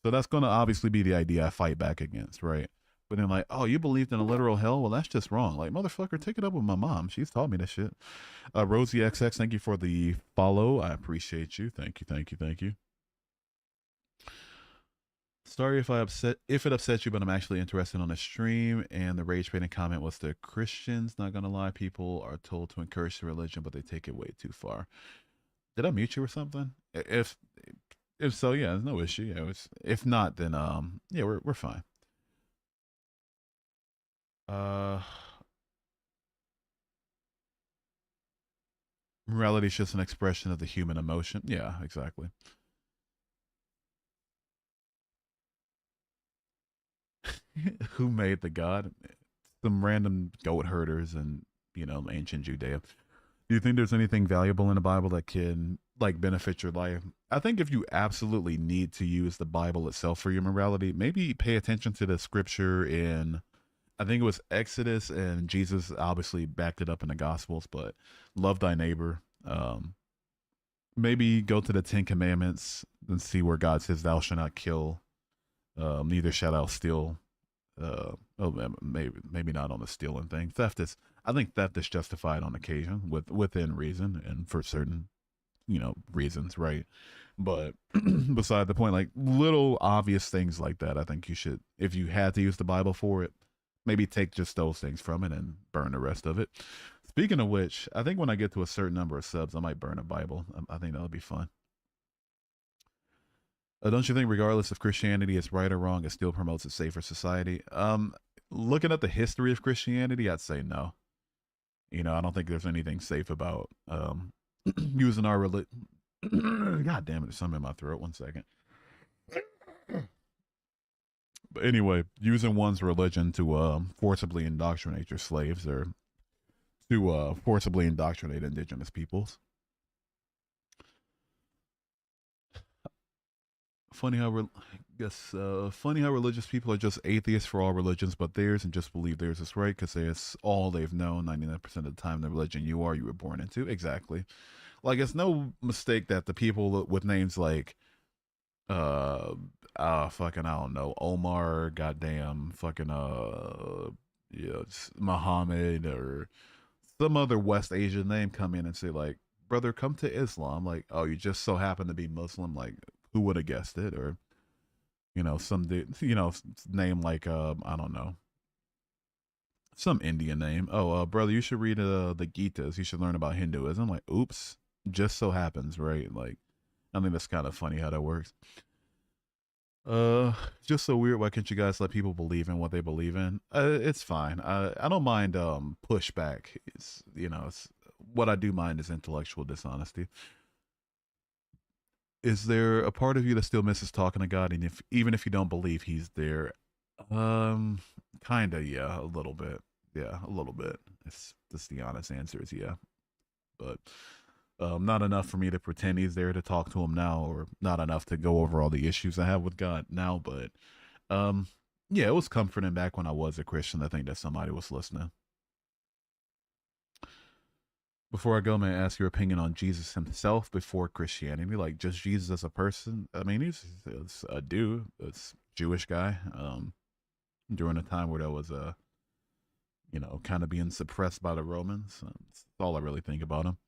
So that's going to obviously be the idea I fight back against, right? But then like, oh, you believed in a literal hell? Well, that's just wrong. Like, motherfucker, take it up with my mom. She's taught me this shit. Rosie XX, thank you for the follow. I appreciate you. Thank you, thank you, thank you. Sorry if it upset you, but I'm actually interested on the stream. And the rage baiting comment was the Christians. Not gonna lie, people are told to encourage the religion, but they take it way too far. Did I mute you or something? If so, yeah, there's no issue. Yeah, if not, then yeah, we're fine. Morality is just an expression of the human emotion. Yeah, exactly. Who made the god? Some random goat herders and ancient Judea. Do you think there's anything valuable in the Bible that can like benefit your life? I think if you absolutely need to use the Bible itself for your morality, maybe pay attention to the scripture in, I think it was Exodus, and Jesus obviously backed it up in the Gospels, but love thy neighbor. Maybe go to the 10 Commandments and see where God says thou shalt not kill. Neither shalt thou steal. Maybe not on the stealing thing. I think theft is justified on occasion within reason and for certain, reasons, right? But beside the point, like little obvious things like that, I think you should, if you had to use the Bible for it, maybe take just those things from it and burn the rest of it. Speaking of which, I think when I get to a certain number of subs, I might burn a Bible. I think that'll be fun. Don't you think, regardless if Christianity is right or wrong, it still promotes a safer society? Looking at the history of Christianity, I'd say no. I don't think there's anything safe about using our religion. God damn it, there's something in my throat. 1 second. But anyway, using one's religion to forcibly indoctrinate your slaves or to forcibly indoctrinate indigenous peoples. Funny how funny how religious people are just atheists for all religions but theirs and just believe theirs is right because it's all they've known 99% of the time. The religion you were born into. Exactly. Like it's no mistake that the people with names like fucking I don't know, Omar, goddamn fucking yeah, Muhammad or some other West Asian name come in and say like, brother, come to Islam. Like, oh, you just so happen to be Muslim. Like, who would have guessed it? Or some name like I don't know, some Indian name. Oh, brother, you should read the Gitas. You should learn about Hinduism. Like, oops, just so happens, right? Like, I think that's kind of funny how that works. Just so weird. Why can't you guys let people believe in what they believe in? It's fine. I don't mind pushback. It's what I do mind is intellectual dishonesty. Is there a part of you that still misses talking to God, and even if you don't believe He's there? Kinda, yeah, a little bit. Yeah, a little bit. It's just the honest answer is yeah, but not enough for me to pretend He's there to talk to Him now, or not enough to go over all the issues I have with God now. But yeah, it was comforting back when I was a Christian. I think that somebody was listening. Before I go, may I ask your opinion on Jesus himself before Christianity? Like, just Jesus as a person? I mean, he's a dude, a Jewish guy, during a time where there was kind of being suppressed by the Romans. That's all I really think about him.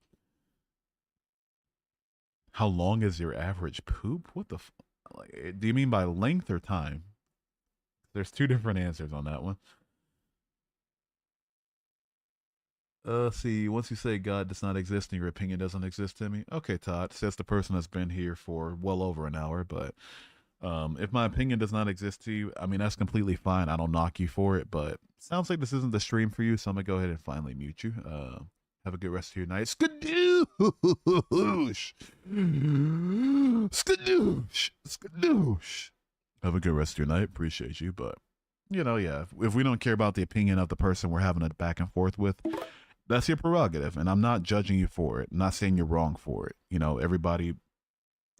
How long is your average poop? What the like? Do you mean by length or time? There's two different answers on that one. See, once you say God does not exist and your opinion doesn't exist to me, okay, Todd, says the person that's been here for well over an hour. But if my opinion does not exist to you, I mean, that's completely fine. I don't knock you for it, but sounds like this isn't the stream for you, so I'm gonna go ahead and finally mute you. Have a good rest of your night. Skadoosh! Skadoosh! Skadoosh! Have a good rest of your night. Appreciate you, but yeah, if we don't care about the opinion of the person we're having a back and forth with, that's your prerogative, and I'm not judging you for it. I'm not saying you're wrong for it. Everybody,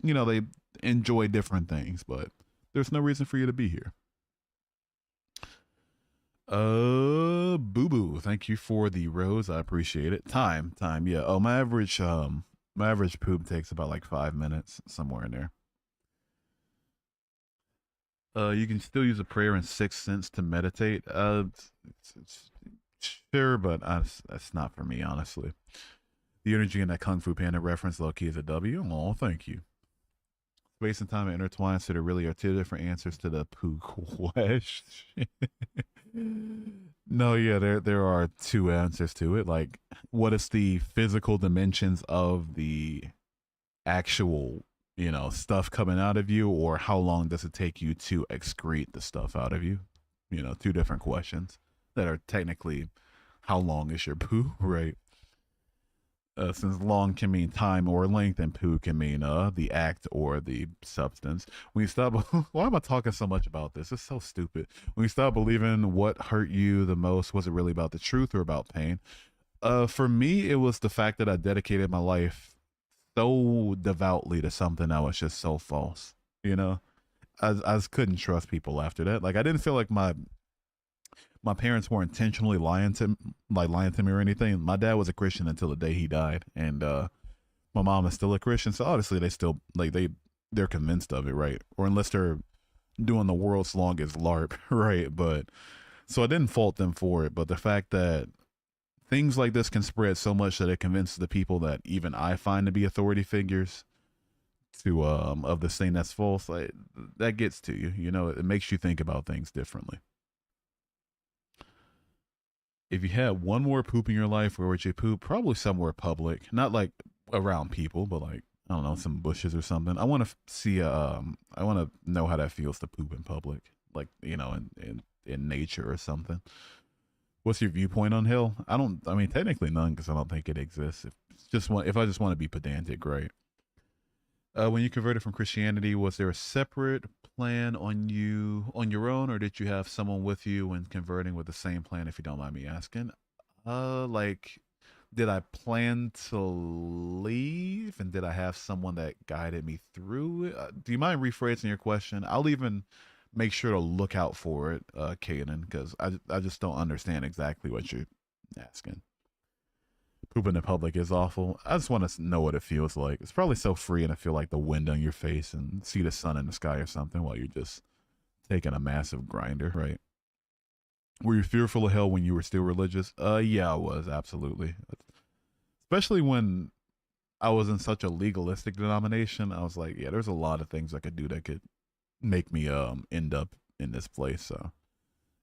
they enjoy different things, but there's no reason for you to be here. Boo boo, thank you for the rose. I appreciate it. Time, yeah. Oh, my average poop takes about like 5 minutes, somewhere in there. You can still use a prayer in Sixth Sense to meditate. Sure, but that's not for me, honestly. The energy in that Kung Fu Panda reference, low key, is a W. Oh, thank you. Space and time are intertwined, so there really are two different answers to the poo question. No, yeah, there are two answers to it. Like, what is the physical dimensions of the actual stuff coming out of you, or how long does it take you to excrete the stuff out of you? Two different questions that are technically how long is your poo, right? Since long can mean time or length, and poo can mean the act or the substance. When you stop, why am I talking so much about this? It's so stupid. When you stop believing, what hurt you the most? Was it really about the truth or about pain? For me, it was the fact that I dedicated my life so devoutly to something that was just so false. I just couldn't trust people after that. Like, I didn't feel like my parents were intentionally lying to me or anything. My dad was a Christian until the day he died, and my mom is still a Christian. So obviously they still they're convinced of it, right? Or unless they're doing the world's longest LARP, right? But so I didn't fault them for it. But the fact that things like this can spread so much that it convinces the people that even I find to be authority figures to of this thing that's false, like, that gets to you. It makes you think about things differently. If you had one more poop in your life, where would you poop? Probably somewhere public, not like around people, but like, I don't know, some bushes or something. I want to see I want to know how that feels to poop in public, like in nature or something. What's your viewpoint on hell? I mean, technically none, because I don't think it exists. If I just want to be pedantic, right? When you converted from Christianity, was there a separate plan on your own, or did you have someone with you when converting with the same plan? If you don't mind me asking, like, did I plan to leave, and did I have someone that guided me through it? Do you mind rephrasing your question? I'll even make sure to look out for it, Kaden, because I just don't understand exactly what you're asking. Pooping in public is awful. I just want to know what it feels like. It's probably so free and I feel like the wind on your face and see the sun in the sky or something while you're just taking a massive grinder, right? Were you fearful of hell when you were still religious? Yeah, I was, absolutely. Especially when I was in such a legalistic denomination. I was like, yeah, there's a lot of things I could do that could make me end up in this place. So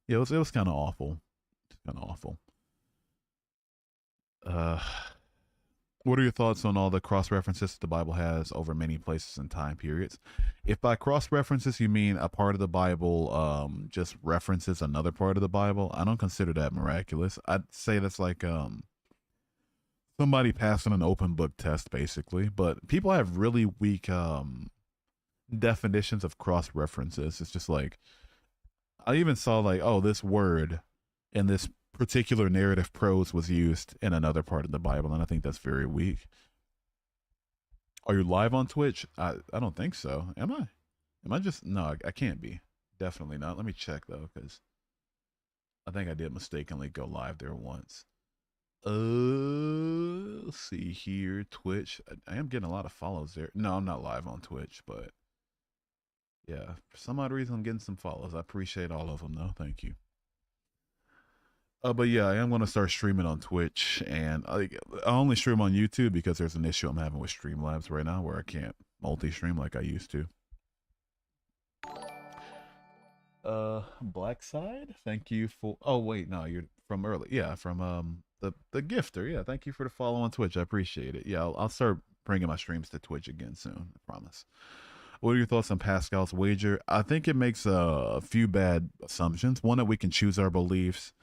yeah, it was kind of awful. Kind of awful. Uh, what are your thoughts on all the cross references the Bible has over many places and time periods? If by cross references you mean a part of the Bible just references another part of the Bible, I don't consider that miraculous. I'd say that's like somebody passing an open book test basically, but people have really weak definitions of cross references. It's just like I even saw like, oh, this word in this particular narrative prose was used in another part of the Bible, and I think that's very weak. Are you live on Twitch? I don't think so. Am I? Am I just no? I can't be. Definitely not. Let me check though, because I think I did mistakenly go live there once. Let's see here. Twitch. I am getting a lot of follows there. No, I'm not live on Twitch, but yeah, for some odd reason I'm getting some follows. I appreciate all of them though. Thank you. But yeah, I am going to start streaming on Twitch, and I only stream on YouTube because there's an issue I'm having with Streamlabs right now where I can't multi-stream like I used to. Black Side, thank you for. Oh wait, no, you're from early. Yeah, from the gifter. Yeah, thank you for the follow on Twitch. I appreciate it. Yeah, I'll start bringing my streams to Twitch again soon. I promise. What are your thoughts on Pascal's wager? I think it makes a few bad assumptions. One, that we can choose our beliefs,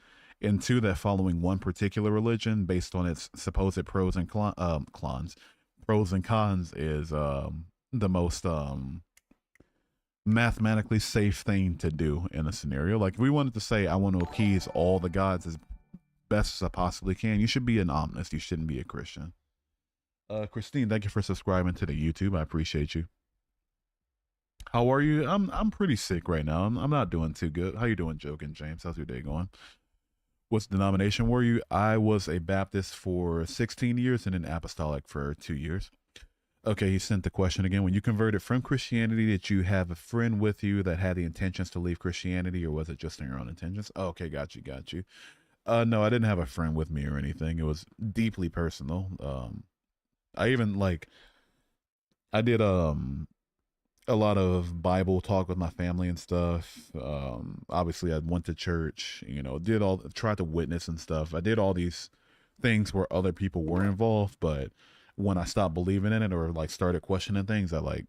and two, that following one particular religion based on its supposed pros and pros and cons is the most mathematically safe thing to do in a scenario. Like if we wanted to say I want to appease all the gods as best as I possibly can, you should be an omnist. You shouldn't be a Christian. Christine, thank you for subscribing to the YouTube. I appreciate you. How are you? I'm pretty sick right now. I'm not doing too good. How you doing, Joking James? How's your day going? What denomination were you? I was a Baptist for 16 years and an apostolic for 2 years. Okay, he sent the question again. When you converted from Christianity, did you have a friend with you that had the intentions to leave Christianity, or was it just on your own intentions? Oh, okay, got you, got you. No, I didn't have a friend with me or anything. It was deeply personal. I even like I did a lot of Bible talk with my family and stuff. Obviously, I went to church. You know, tried to witness and stuff. I did all these things where other people were involved, but when I stopped believing in it or like started questioning things, I like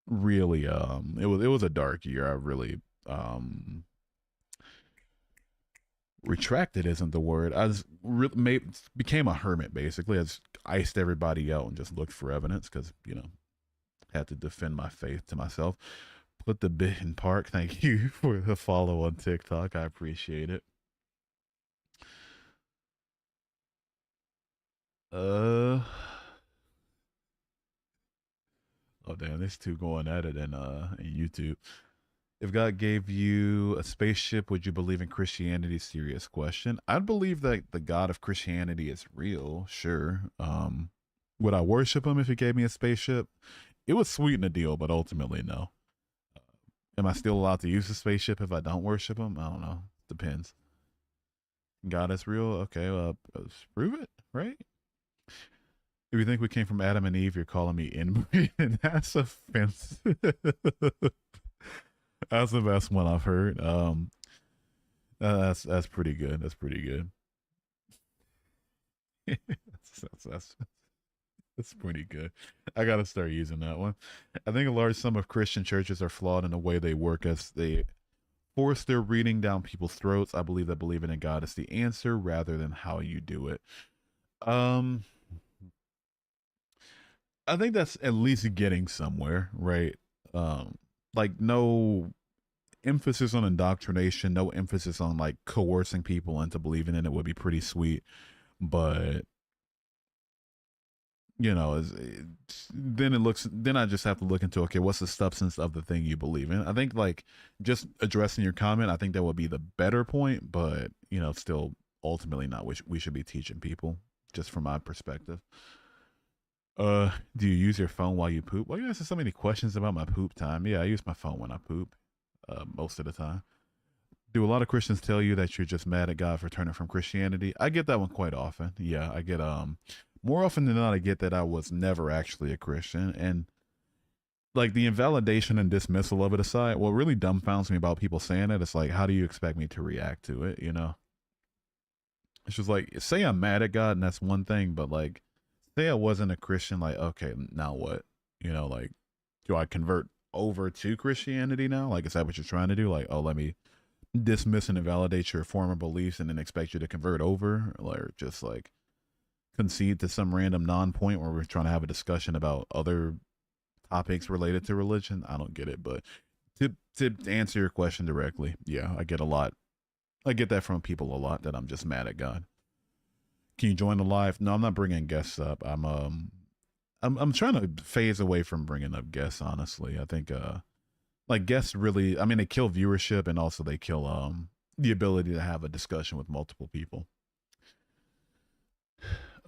really it was a dark year. I really retracted isn't the word. I just became a hermit basically. I just iced everybody out and just looked for evidence because had to defend my faith to myself. Put the bit in park. Thank you for the follow on TikTok. I appreciate it. Oh damn, there's two going at it in YouTube. If God gave you a spaceship, would you believe in Christianity? Serious question. I'd believe that the God of Christianity is real, sure. Would I worship him if he gave me a spaceship? It would sweeten the deal, but ultimately no. Am I still allowed to use the spaceship if I don't worship him? I don't know. Depends. God is real? Okay, well, let's prove it, right? If you think we came from Adam and Eve, you're calling me inbreed, and that's offensive. That's the best one I've heard. That's pretty good. That's pretty good. That's pretty good. I gotta start using that one. I think a large sum of Christian churches are flawed in the way they work, as they force their reading down people's throats. I believe that believing in God is the answer rather than how you do it. I think that's at least getting somewhere, right? like no emphasis on indoctrination, no emphasis on like coercing people into believing in it would be pretty sweet. But you know, then I just have to look into, okay, what's the substance of the thing you believe in? I think like just addressing your comment, I think that would be the better point, but you know, still ultimately not which we should be teaching people, just from my perspective. Do you use your phone while you poop? Well, you asking so many questions about my poop time. Yeah, I use my phone when I poop, most of the time. Do a lot of Christians tell you that you're just mad at God for turning from Christianity? I get that one quite often. Yeah, I get more often than not I get that I was never actually a Christian. And like the invalidation and dismissal of it aside, what really dumbfounds me about people saying it is like, how do you expect me to react to it, you know? It's just like, say I'm mad at God and that's one thing, but like say I wasn't a Christian, like, okay, now what? You know, like, do I convert over to Christianity now? Like, is that what you're trying to do? Like, oh, let me dismiss and invalidate your former beliefs and then expect you to convert over? Or just like concede to some random non-point where we're trying to have a discussion about other topics related to religion? I don't get it. But to answer your question directly, yeah, I get a lot. I get that from people a lot, that I'm just mad at God. Can you join the live? No, I'm not bringing guests up. I'm trying to phase away from bringing up guests. Honestly, I think like guests really, I mean, they kill viewership and also they kill the ability to have a discussion with multiple people.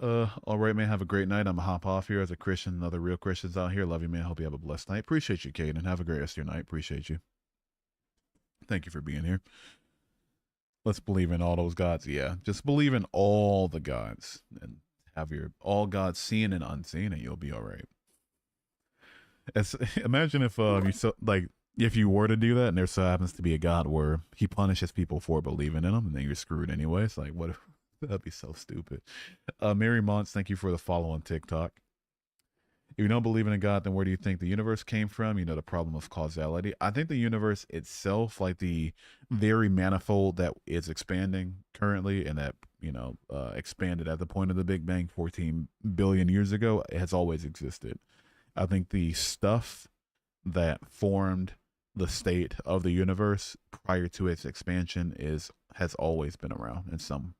All right, man. Have a great night. I'm gonna hop off here as a Christian. Other real Christians out here. Love you, man. Hope you have a blessed night. Appreciate you, Caden. Have a great rest of your night. Appreciate you. Thank you for being here. Let's believe in all those gods. Yeah, just believe in all the gods and have your all gods seen and unseen, and you'll be all right. As imagine if you so like if you were to do that, and there so happens to be a god where he punishes people for believing in him, and then you're screwed anyway. It's like, what? If, that'd be so stupid. Mary Monts, thank you for the follow on TikTok. If you don't believe in a God, then where do you think the universe came from? You know, the problem of causality. I think the universe itself, like the very manifold that is expanding currently and that, you know, expanded at the point of the Big Bang 14 billion years ago, has always existed. I think the stuff that formed the state of the universe prior to its expansion has always been around in some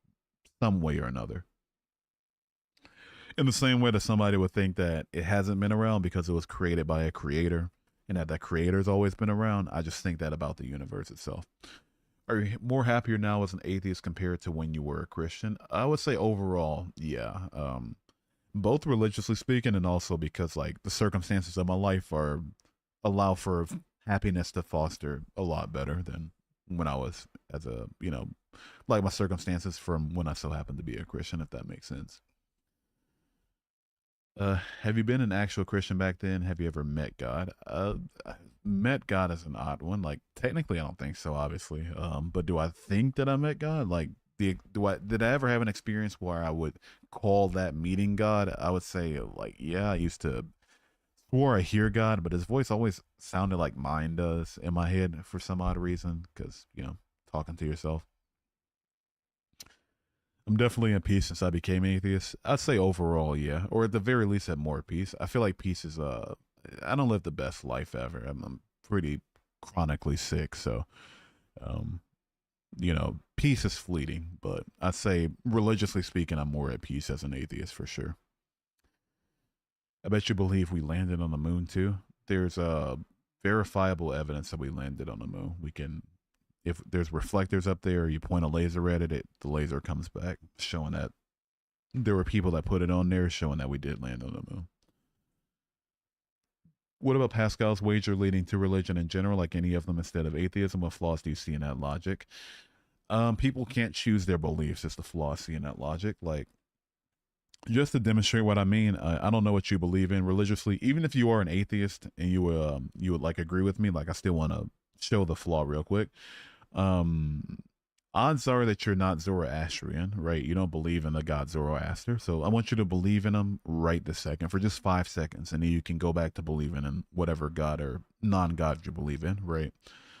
way or another. In the same way that somebody would think that it hasn't been around because it was created by a creator and that creator's always been around, I just think that about the universe itself. Are you more happier now as an atheist compared to when you were a Christian? I would say overall, yeah. Both religiously speaking and also because like the circumstances of my life allow for happiness to foster a lot better than when I was as a, you know, like my circumstances from when I so happened to be a Christian, if that makes sense. Have you been an actual Christian back then? Have you ever met God? Met God is an odd one. Like technically, I don't think so, obviously. But do I think that I met God? Like, did I ever have an experience where I would call that meeting God? I would say, like, yeah, I used to swore I hear God, but his voice always sounded like mine does in my head for some odd reason. Because you know, talking to yourself. I'm definitely at peace since I became atheist. I'd say overall, yeah, or at the very least, at more peace. I feel like peace is I don't live the best life ever. I'm pretty chronically sick, so um, you know, peace is fleeting. But I'd say, religiously speaking, I'm more at peace as an atheist for sure. I bet you believe we landed on the moon too. There's verifiable evidence that we landed on the moon. We can if there's reflectors up there, you point a laser at it, the laser comes back, showing that there were people that put it on there, showing that we did land on the moon. What about Pascal's wager leading to religion in general, like any of them instead of atheism? What flaws do you see in that logic? People can't choose their beliefs. It's the flaw I see in that logic. Like, just to demonstrate what I mean, I don't know what you believe in religiously. Even if you are an atheist and you would like agree with me, like I still want to show the flaw real quick. Um, Odds are that you're not Zoroastrian, right? You don't believe in the god Zoroaster. So I want you to believe in him right this second for just 5 seconds, and then you can go back to believing in whatever god or non-god you believe in, right?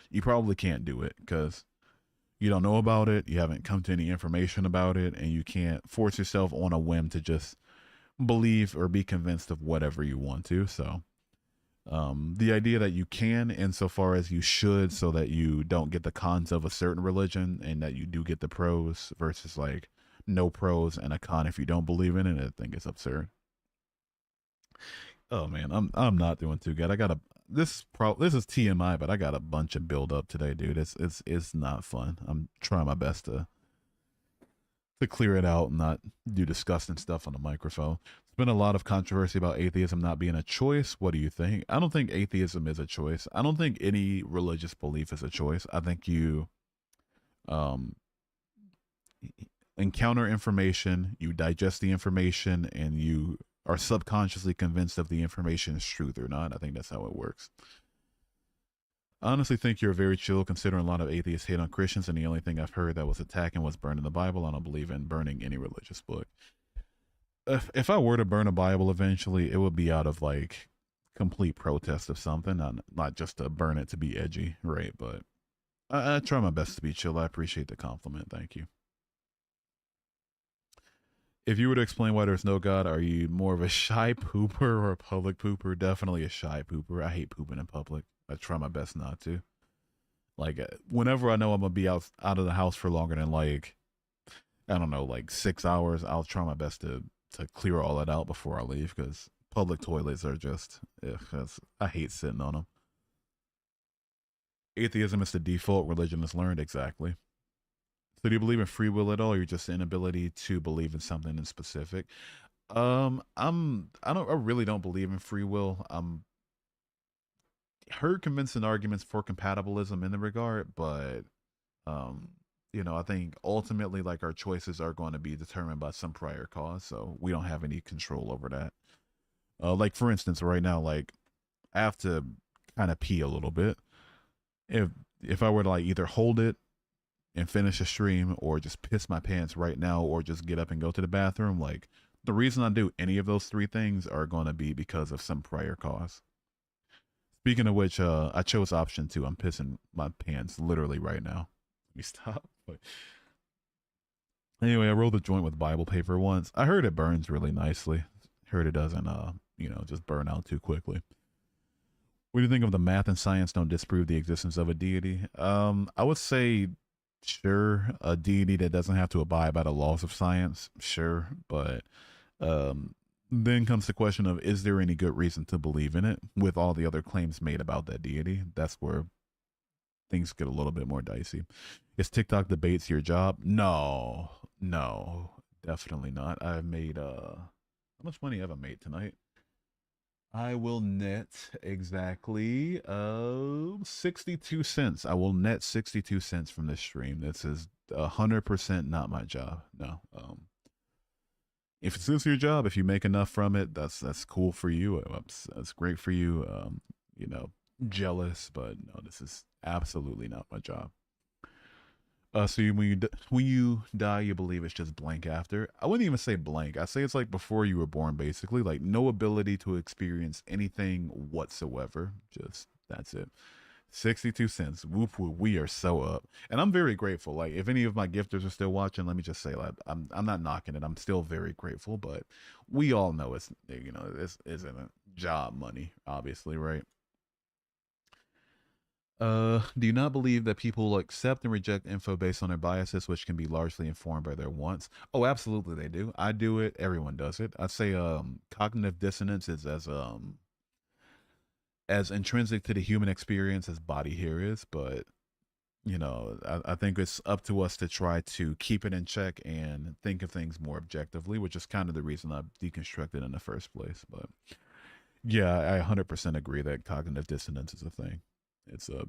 You probably can't do it because you don't know about it, you haven't come to any information about it, and you can't force yourself on a whim to just believe or be convinced of whatever you want to. So The idea that you can, insofar as you should, so that you don't get the cons of a certain religion, and that you do get the pros, versus like no pros and a con if you don't believe in it. I think it's absurd. Oh man, I'm not doing too good. I got a this is TMI, but I got a bunch of build up today, dude. It's not fun. I'm trying my best to clear it out and not do disgusting stuff on the microphone. There's been a lot of controversy about atheism not being a choice. What do you think? I don't think atheism is a choice. I don't think any religious belief is a choice. I think you um, encounter information, you digest the information, and you are subconsciously convinced of the information is truth or not. I think that's how it works. I honestly think you're very chill considering a lot of atheists hate on Christians, and the only thing I've heard that was attacking was burning the Bible. I don't believe in burning any religious book. If I were to burn a Bible eventually, it would be out of like complete protest of something, not just to burn it to be edgy, right? But I try my best to be chill. I appreciate the compliment. Thank you. If you were to explain why there's no God, are you more of a shy pooper or a public pooper? Definitely a shy pooper. I hate pooping in public. I try my best not to. Like whenever I know I'm gonna be out of the house for longer than like I don't know, like 6 hours, I'll try my best to clear all that out before I leave because public toilets are just I hate sitting on them. Atheism is the default religion is learned exactly. So do you believe in free will at all? Or you're just inability to believe in something in specific? I really don't believe in free will. Heard convincing arguments for compatibilism in the regard, but um, I think ultimately like our choices are going to be determined by some prior cause, so we don't have any control over that. Like for instance, right now, like I have to kind of pee a little bit. If if I were to like either hold it and finish a stream or just piss my pants right now or just get up and go to the bathroom, like the reason I do any of those three things are going to be because of some prior cause. Speaking of which, I chose option two. I'm pissing my pants literally right now. Let me stop. But anyway, I rolled a joint with Bible paper once. I heard it burns really nicely. Heard it doesn't, just burn out too quickly. What do you think of the math and science don't disprove the existence of a deity? I would say, sure, a deity that doesn't have to abide by the laws of science, sure, but then comes the question of is there any good reason to believe in it with all the other claims made about that deity? That's where things get a little bit more dicey. Is TikTok debates your job? No, no, definitely not. I've made how much money have I made tonight? I will net exactly 62 cents. I will net 62 cents from this stream. This is 100% not my job. No. If it's your job, if you make enough from it, that's cool for you. That's great for you. You know, jealous, but no, this is absolutely not my job. So when you die, you believe it's just blank after. I wouldn't even say blank. I say it's like before you were born, basically, like no ability to experience anything whatsoever. Just that's it. 62 cents. Whoop whoop. We are so up, and I'm very grateful. Like if any of my gifters are still watching, let me just say, like I'm not knocking it. I'm still very grateful, but we all know this isn't job money, obviously, right? Do you not believe that people accept and reject info based on their biases, which can be largely informed by their wants? Oh, absolutely they do. I do it. Everyone does it. I'd say cognitive dissonance is as intrinsic to the human experience as body hair is, but I think it's up to us to try to keep it in check and think of things more objectively, which is kind of the reason I deconstructed in the first place. But yeah, I 100% agree that cognitive dissonance is a thing. It's a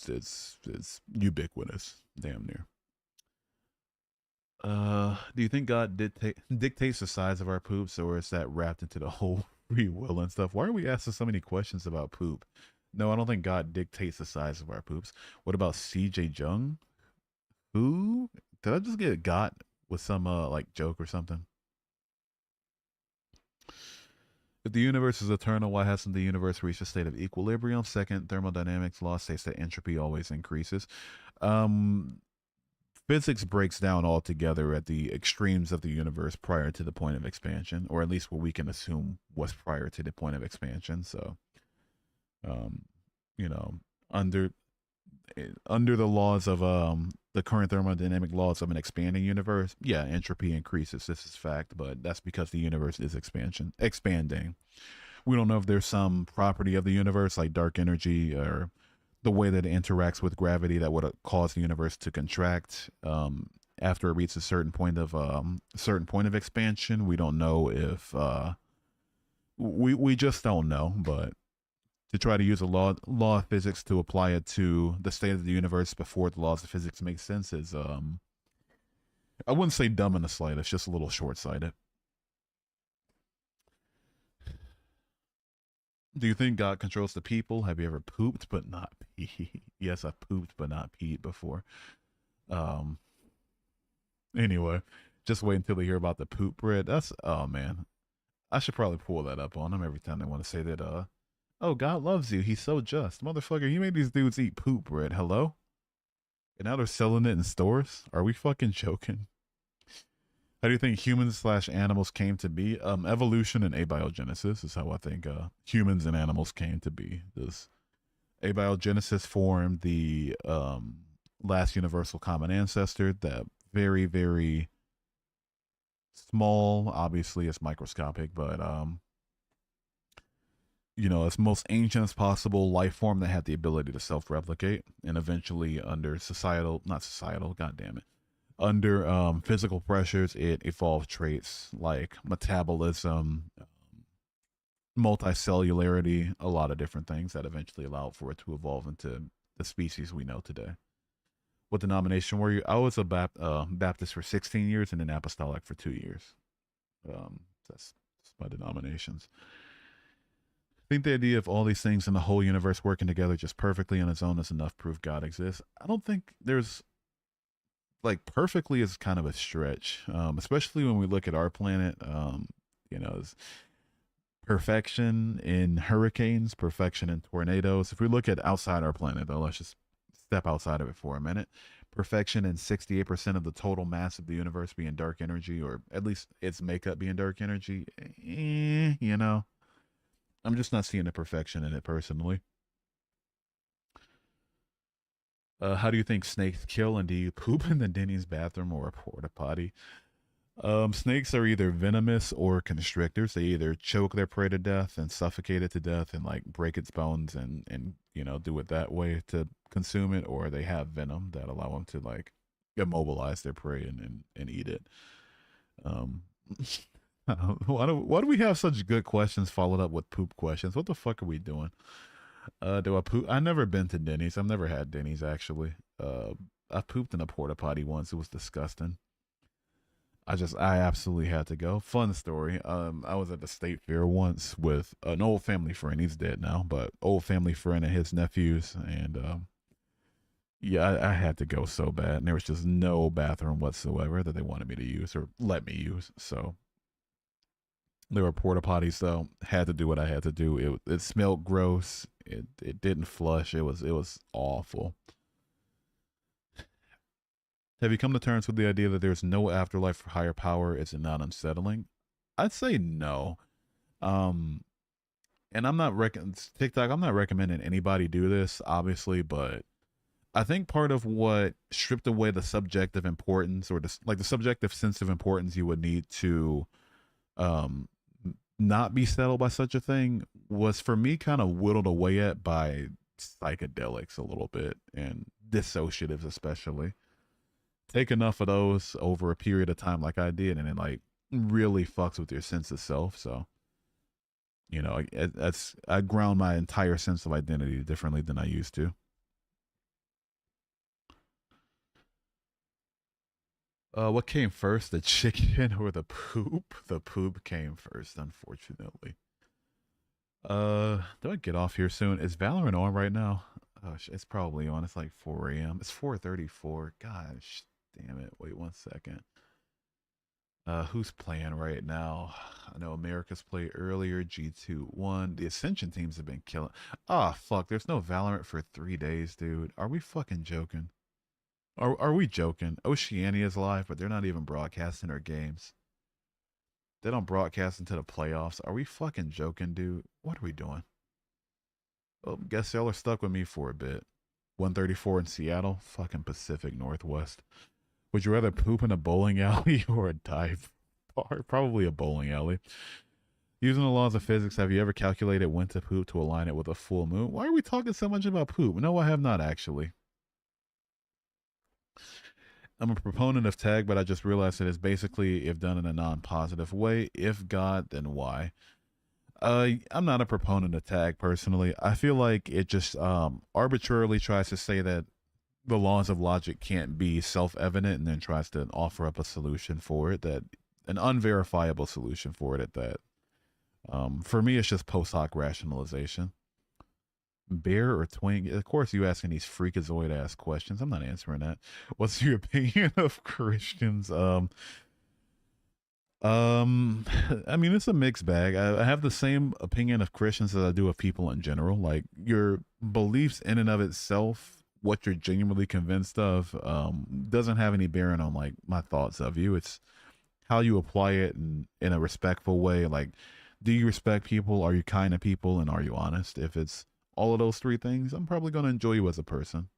it's ubiquitous, damn near. Do you think God dictates the size of our poops, or is that wrapped into the whole free will and stuff? Why are we asking so many questions about poop? No, I don't think God dictates the size of our poops. What about CJ Jung? Who? Did I just get got with some like joke or something? If the universe is eternal, why hasn't the universe reached a state of equilibrium? Second, thermodynamics law states that entropy always increases. Um, Physics breaks down altogether at the extremes of the universe prior to the point of expansion, or at least what we can assume was prior to the point of expansion. So, Um, you know, under under the laws of the current thermodynamic laws of an expanding universe, yeah, entropy increases. This is fact, but that's because the universe is expanding. We don't know if there's some property of the universe like dark energy or the way that it interacts with gravity that would cause the universe to contract after it reaches a certain point of expansion. We don't know if we just don't know, but to try to use a law of physics to apply it to the state of the universe before the laws of physics make sense is I wouldn't say dumb in the slightest, just a little short-sighted. Do you think God controls the people? Have you ever pooped but not peed? Yes, I've pooped but not peed before. Um anyway, just wait until they hear about the poop bread. That's oh man. I should probably pull that up on them every time they want to say that oh, God loves you. He's so just. Motherfucker, you made these dudes eat poop bread. Hello? And now they're selling it in stores? Are we fucking joking? How do you think humans slash animals came to be? Evolution and abiogenesis is how I think humans and animals came to be. This abiogenesis formed the last universal common ancestor, that very, very small, obviously it's microscopic, but as most ancient as possible life form that had the ability to self-replicate, and eventually under not societal, god damn it, under physical pressures, it evolved traits like metabolism, multicellularity, a lot of different things that eventually allowed for it to evolve into the species we know today. What denomination were you? I was a Baptist for 16 years and an apostolic for 2 years. That's my denominations. I think the idea of all these things in the whole universe working together just perfectly on its own is enough proof God exists. I don't think there's like perfectly is kind of a stretch, especially when we look at our planet. It's perfection in hurricanes, perfection in tornadoes. If we look at outside our planet, though, let's just step outside of it for a minute. Perfection in 68% of the total mass of the universe being dark energy, or at least its makeup being dark energy. I'm just not seeing the perfection in it personally. How do you think snakes kill, and do you poop in the Denny's bathroom or a porta potty? Snakes are either venomous or constrictors. They either choke their prey to death and suffocate it to death and like break its bones and do it that way to consume it, or they have venom that allow them to like immobilize their prey and eat it. Um, why do we have such good questions followed up with poop questions? What the fuck are we doing? Do I poop? I've never been to Denny's. I've never had Denny's actually. I pooped in a porta potty once. It was disgusting. I absolutely had to go. Fun story. I was at the state fair once with an old family friend. He's dead now, but old family friend and his nephews, and yeah, I had to go so bad, and there was just no bathroom whatsoever that they wanted me to use or let me use. So there were porta potties, though. Had to do what I had to do. It smelled gross. It didn't flush. It was awful. Have you come to terms with the idea that there's no afterlife for higher power? Is it not unsettling? I'd say no. Um, and I'm not TikTok. I'm not recommending anybody do this, obviously, but I think part of what stripped away the subjective importance, or the subjective sense of importance you would need to um not be settled by such a thing, was for me kind of whittled away at by psychedelics a little bit, and dissociatives especially. Take enough of those over a period of time like I did, and it like really fucks with your sense of self. So I ground my entire sense of identity differently than I used to. What came first, the chicken or the poop? The poop came first, unfortunately. Do I get off here soon? Is Valorant on right now? Oh, it's probably on. It's like 4 a.m. It's 4:34. Gosh, damn it. Wait 1 second. Who's playing right now? I know America's played earlier. G2 won. The Ascension teams have been killing. Ah, fuck. There's no Valorant for 3 days, dude. Are we fucking joking? Are we joking? Oceania is live, but they're not even broadcasting their games. They don't broadcast into the playoffs. Are we fucking joking, dude? What are we doing? Well, guess y'all are stuck with me for a bit. 134 in Seattle, fucking Pacific Northwest. Would you rather poop in a bowling alley or a dive bar? Probably a bowling alley. Using the laws of physics, have you ever calculated when to poop to align it with a full moon? Why are we talking so much about poop? No, I have not actually. I'm a proponent of tag, but I just realized that it's basically if done in a non-positive way. If God, then why? I'm not a proponent of tag personally. I feel like it just arbitrarily tries to say that the laws of logic can't be self-evident, and then tries to offer up a solution for it, that an unverifiable solution for it at that. For me, it's just post hoc rationalization. Bear or twink? Of course, you asking these freakazoid ass questions. I'm not answering that. What's your opinion of Christians? I mean, it's a mixed bag. I have the same opinion of Christians as I do of people in general. Like your beliefs in and of itself, what you're genuinely convinced of, doesn't have any bearing on like my thoughts of you. It's how you apply it in a respectful way. Like, do you respect people? Are you kind to people? And are you honest? If it's all of those three things, I'm probably going to enjoy you as a person.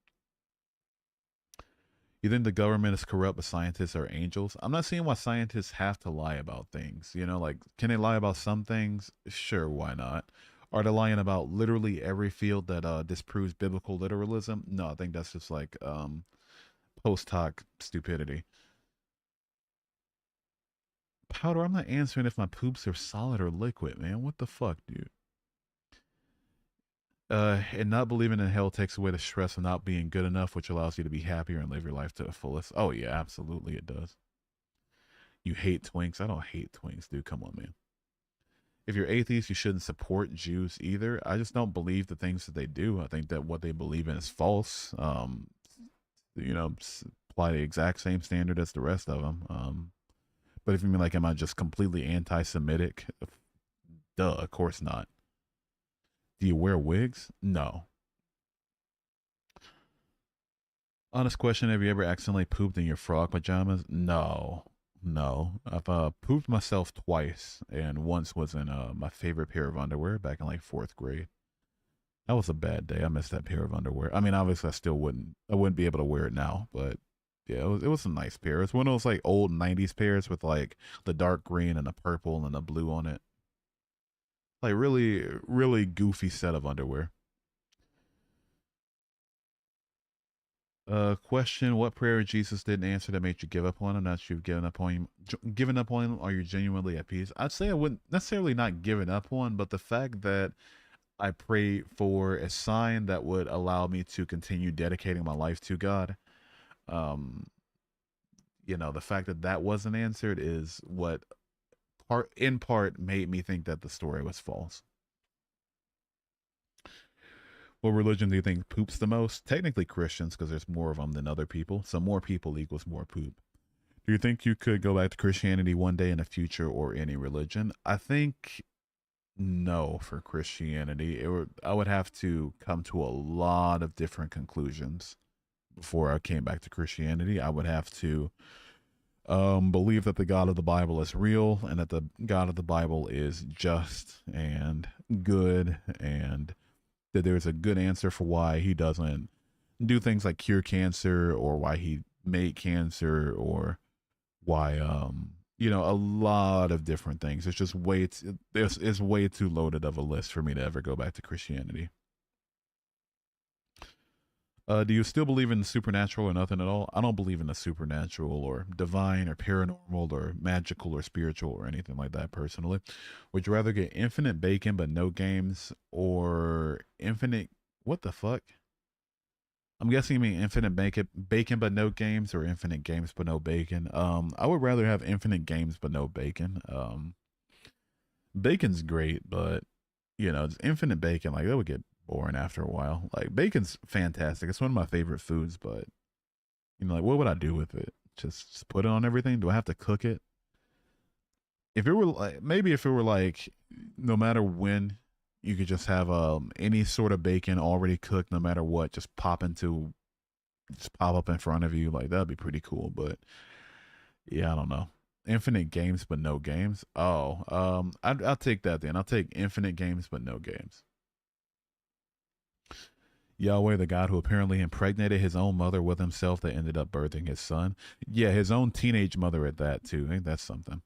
You think the government is corrupt, but scientists are angels? I'm not seeing why scientists have to lie about things. You know, like, can they lie about some things? Sure, why not? Are they lying about literally every field that disproves biblical literalism? No, I think that's just like post hoc stupidity. Powder, I'm not answering if my poops are solid or liquid, man. What the fuck, dude? And not believing in hell takes away the stress of not being good enough, which allows you to be happier and live your life to the fullest. Oh yeah, absolutely it does. You hate twinks? I don't hate twinks, dude. Come on, man. If you're atheist, you shouldn't support Jews either. I just don't believe the things that they do. I think that what they believe in is false. You know, apply the exact same standard as the rest of them. But if you mean like, am I just completely anti-Semitic? Duh, of course not. Do you wear wigs? No. Honest question: have you ever accidentally pooped in your frog pajamas? No, no. I've pooped myself twice, and once was in my favorite pair of underwear back in like fourth grade. That was a bad day. I missed that pair of underwear. I mean, obviously, I wouldn't be able to wear it now, but yeah, it was a nice pair. It's one of those like old '90s pairs with like the dark green and the purple and the blue on it. Like really, really goofy set of underwear. Question: what prayer Jesus didn't answer that made you give up on him? Not you've given up on him. Given up on him? Are you genuinely at peace? I'd say I wouldn't necessarily not given up on, but the fact that I prayed for a sign that would allow me to continue dedicating my life to God. Um, the fact that that wasn't answered is what in part made me think that the story was false. What religion do you think poops the most? Technically Christians, because there's more of them than other people. So more people equals more poop. Do you think you could go back to Christianity one day in the future, or any religion? I think no for Christianity. I would have to come to a lot of different conclusions before I came back to Christianity. I would have to believe that the God of the Bible is real, and that the God of the Bible is just and good, and that there's a good answer for why he doesn't do things like cure cancer, or why he made cancer, or why a lot of different things. It's just it's way too loaded of a list for me to ever go back to Christianity. Do you still believe in the supernatural or nothing at all? I don't believe in the supernatural or divine or paranormal or magical or spiritual or anything like that personally. Would you rather get infinite bacon but no games, or infinite, what the fuck? I'm guessing you mean infinite bacon but no games, or infinite games but no bacon. I would rather have infinite games but no bacon. Bacon's great, but just infinite bacon, like, that would get boring after a while. Like, bacon's fantastic. It's one of my favorite foods, but like, what would I do with it? Just put it on everything? Do I have to cook it? If it were like, maybe if it were like, no matter when, you could just have any sort of bacon already cooked, no matter what, just pop up in front of you, like, that'd be pretty cool. But yeah, I don't know. Infinite games but no games. Oh, I'll take that then. I'll take infinite games but no games. Yahweh, the God who apparently impregnated his own mother with himself that ended up birthing his son. Yeah, his own teenage mother at that, too. Ain't that something?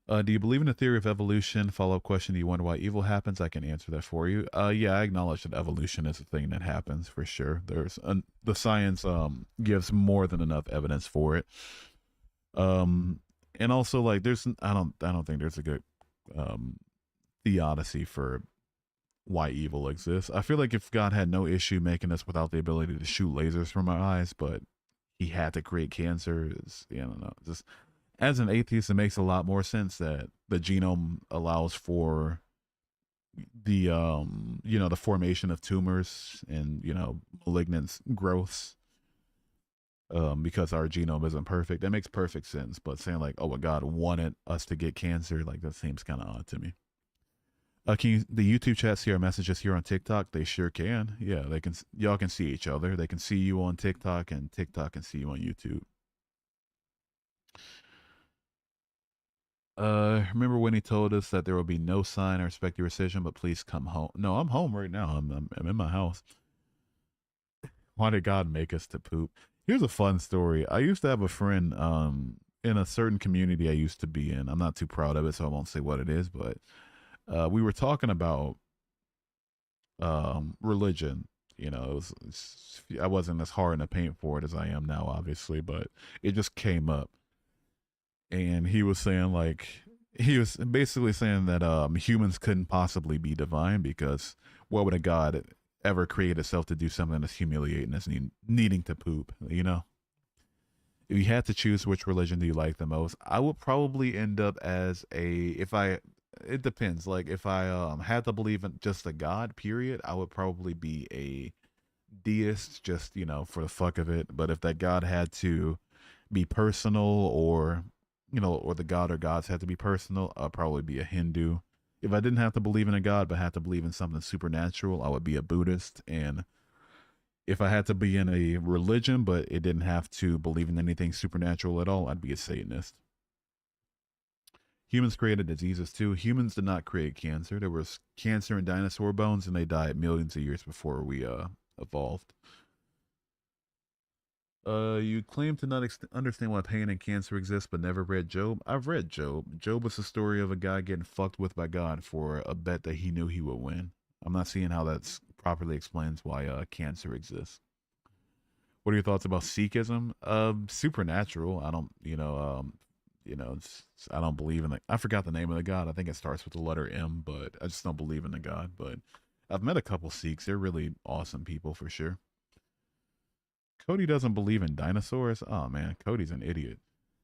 Do you believe in the theory of evolution? Follow up question: do you wonder why evil happens? I can answer that for you. Yeah, I acknowledge that evolution is a thing that happens for sure. The science gives more than enough evidence for it. Um, and also like I don't think there's a good um theodicy for why evil exists. I feel like if God had no issue making us without the ability to shoot lasers from our eyes, but he had to create cancer, is, I don't know. Just as an atheist, it makes a lot more sense that the genome allows for the formation of tumors and malignant growths, because our genome isn't perfect. That makes perfect sense. But saying like, oh, well, God wanted us to get cancer, like that seems kind of odd to me. The YouTube chat see our messages here on TikTok? They sure can. Yeah, they can. Y'all can see each other. They can see you on TikTok, and TikTok can see you on YouTube. Remember when he told us that there will be no sign? I respect your decision, but please come home. No, I'm home right now. I'm in my house. Why did God make us to poop? Here's a fun story. I used to have a friend in a certain community I used to be in. I'm not too proud of it, so I won't say what it is, but we were talking about religion. I wasn't as hard in the paint for it as I am now, obviously, but it just came up. And he was saying like he was basically saying that humans couldn't possibly be divine because what would a god ever create itself to do something as humiliating as needing to poop? If you had to choose which religion do you like the most, I would probably end up as a if I it depends. Like if I had to believe in just a god, period, I would probably be a deist, just for the fuck of it. But if that god had to be personal, or the god or gods had to be personal, I'd probably be a Hindu. If I didn't have to believe in a god but had to believe in something supernatural, I would be a Buddhist. And if I had to be in a religion but it didn't have to believe in anything supernatural at all, I'd be a Satanist. Humans created diseases too. Humans did not create cancer. There was cancer in dinosaur bones, and they died millions of years before we evolved. You claim to not understand why pain and cancer exist, but never read Job. I've read Job. Job was the story of a guy getting fucked with by God for a bet that he knew he would win. I'm not seeing how that properly explains why cancer exists. What are your thoughts about Sikhism? Supernatural. I don't, I don't believe in it. I forgot the name of the god. I think it starts with the letter M, but I just don't believe in the god. But I've met a couple Sikhs. They're really awesome people for sure. Cody doesn't believe in dinosaurs. Oh man, Cody's an idiot.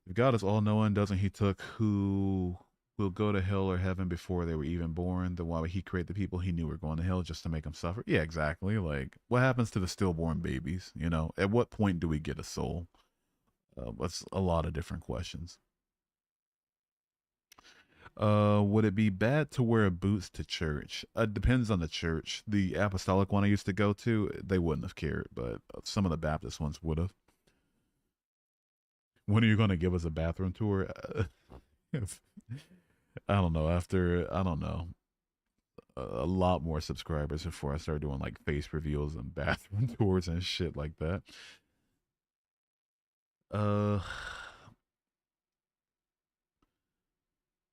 If God is all knowing, doesn't he took who will go to hell or heaven before they were even born? Then why would he create the people he knew were going to hell just to make them suffer? Yeah, exactly. Like, what happens to the stillborn babies? At what point do we get a soul? That's a lot of different questions. Would it be bad to wear boots to church? Depends on the church. The apostolic one I used to go to, they wouldn't have cared, but some of the Baptist ones would have. When are you going to give us a bathroom tour? I don't know. After, I don't know, a lot more subscribers before I start doing like face reveals and bathroom tours and shit like that. Uh,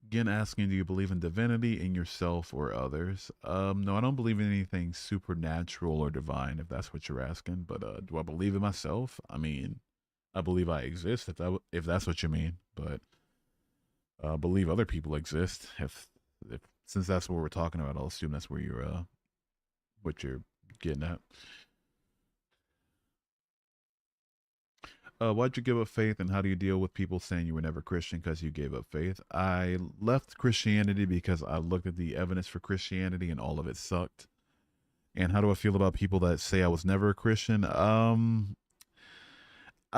Again, asking, do you believe in divinity, in yourself, or others? No, I don't believe in anything supernatural or divine, if that's what you're asking. But do I believe in myself? I mean, I believe I exist, if that's what you mean. But believe other people exist. If since that's what we're talking about, I'll assume that's where you're what you're getting at. Why'd you give up faith, and how do you deal with people saying you were never Christian because you gave up faith? I left Christianity because I looked at the evidence for Christianity and all of it sucked. And how do I feel about people that say I was never a Christian? I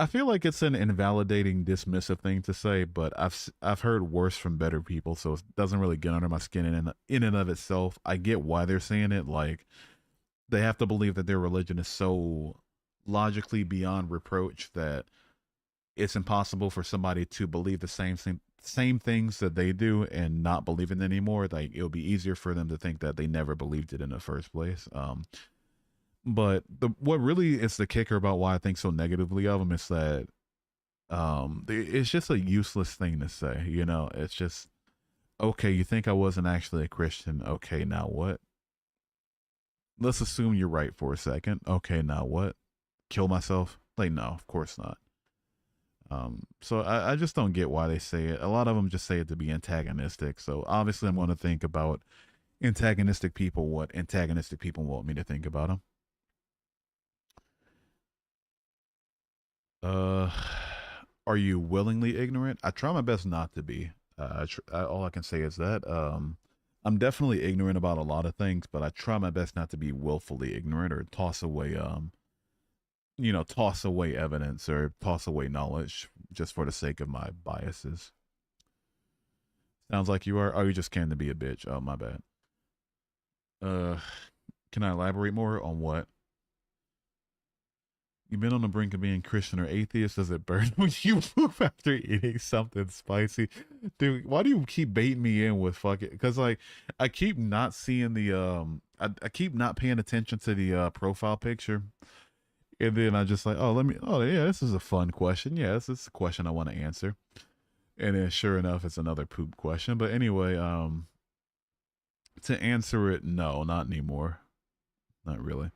feel like it's an invalidating, dismissive thing to say, but I've heard worse from better people, so it doesn't really get under my skin in and of itself. I get why they're saying it. Like, they have to believe that their religion is so logically beyond reproach that it's impossible for somebody to believe the same things that they do and not believe it anymore. Like, it'll be easier for them to think that they never believed it in the first place. But what really is the kicker about why I think so negatively of them is that it's just a useless thing to say. You know, it's just okay. You think I wasn't actually a Christian? Okay, now what? Let's assume you're right for a second. Okay, now what? Kill myself? Like, no, of course not. So I just don't get why they say it. A lot of them just say it to be antagonistic. So obviously, I'm going to think about antagonistic people, what antagonistic people want me to think about them. Uh, are you willingly ignorant? I try my best not to be. All I can say is that I'm definitely ignorant about a lot of things, but I try my best not to be willfully ignorant or toss away evidence or toss away knowledge just for the sake of my biases. Sounds like you are. Oh, you just came to be a bitch. Oh, my bad. Uh, can I elaborate more on what? You've been on the brink of being Christian or atheist. Does it burn when you poop after eating something spicy? Dude, why do you keep baiting me in with fuck it? Because like I keep not seeing the I keep not paying attention to the profile picture. And then I just like, oh yeah, this is a fun question. Yeah, this is a question I want to answer. And then sure enough, it's another poop question. But anyway, to answer it, no, not anymore. Not really.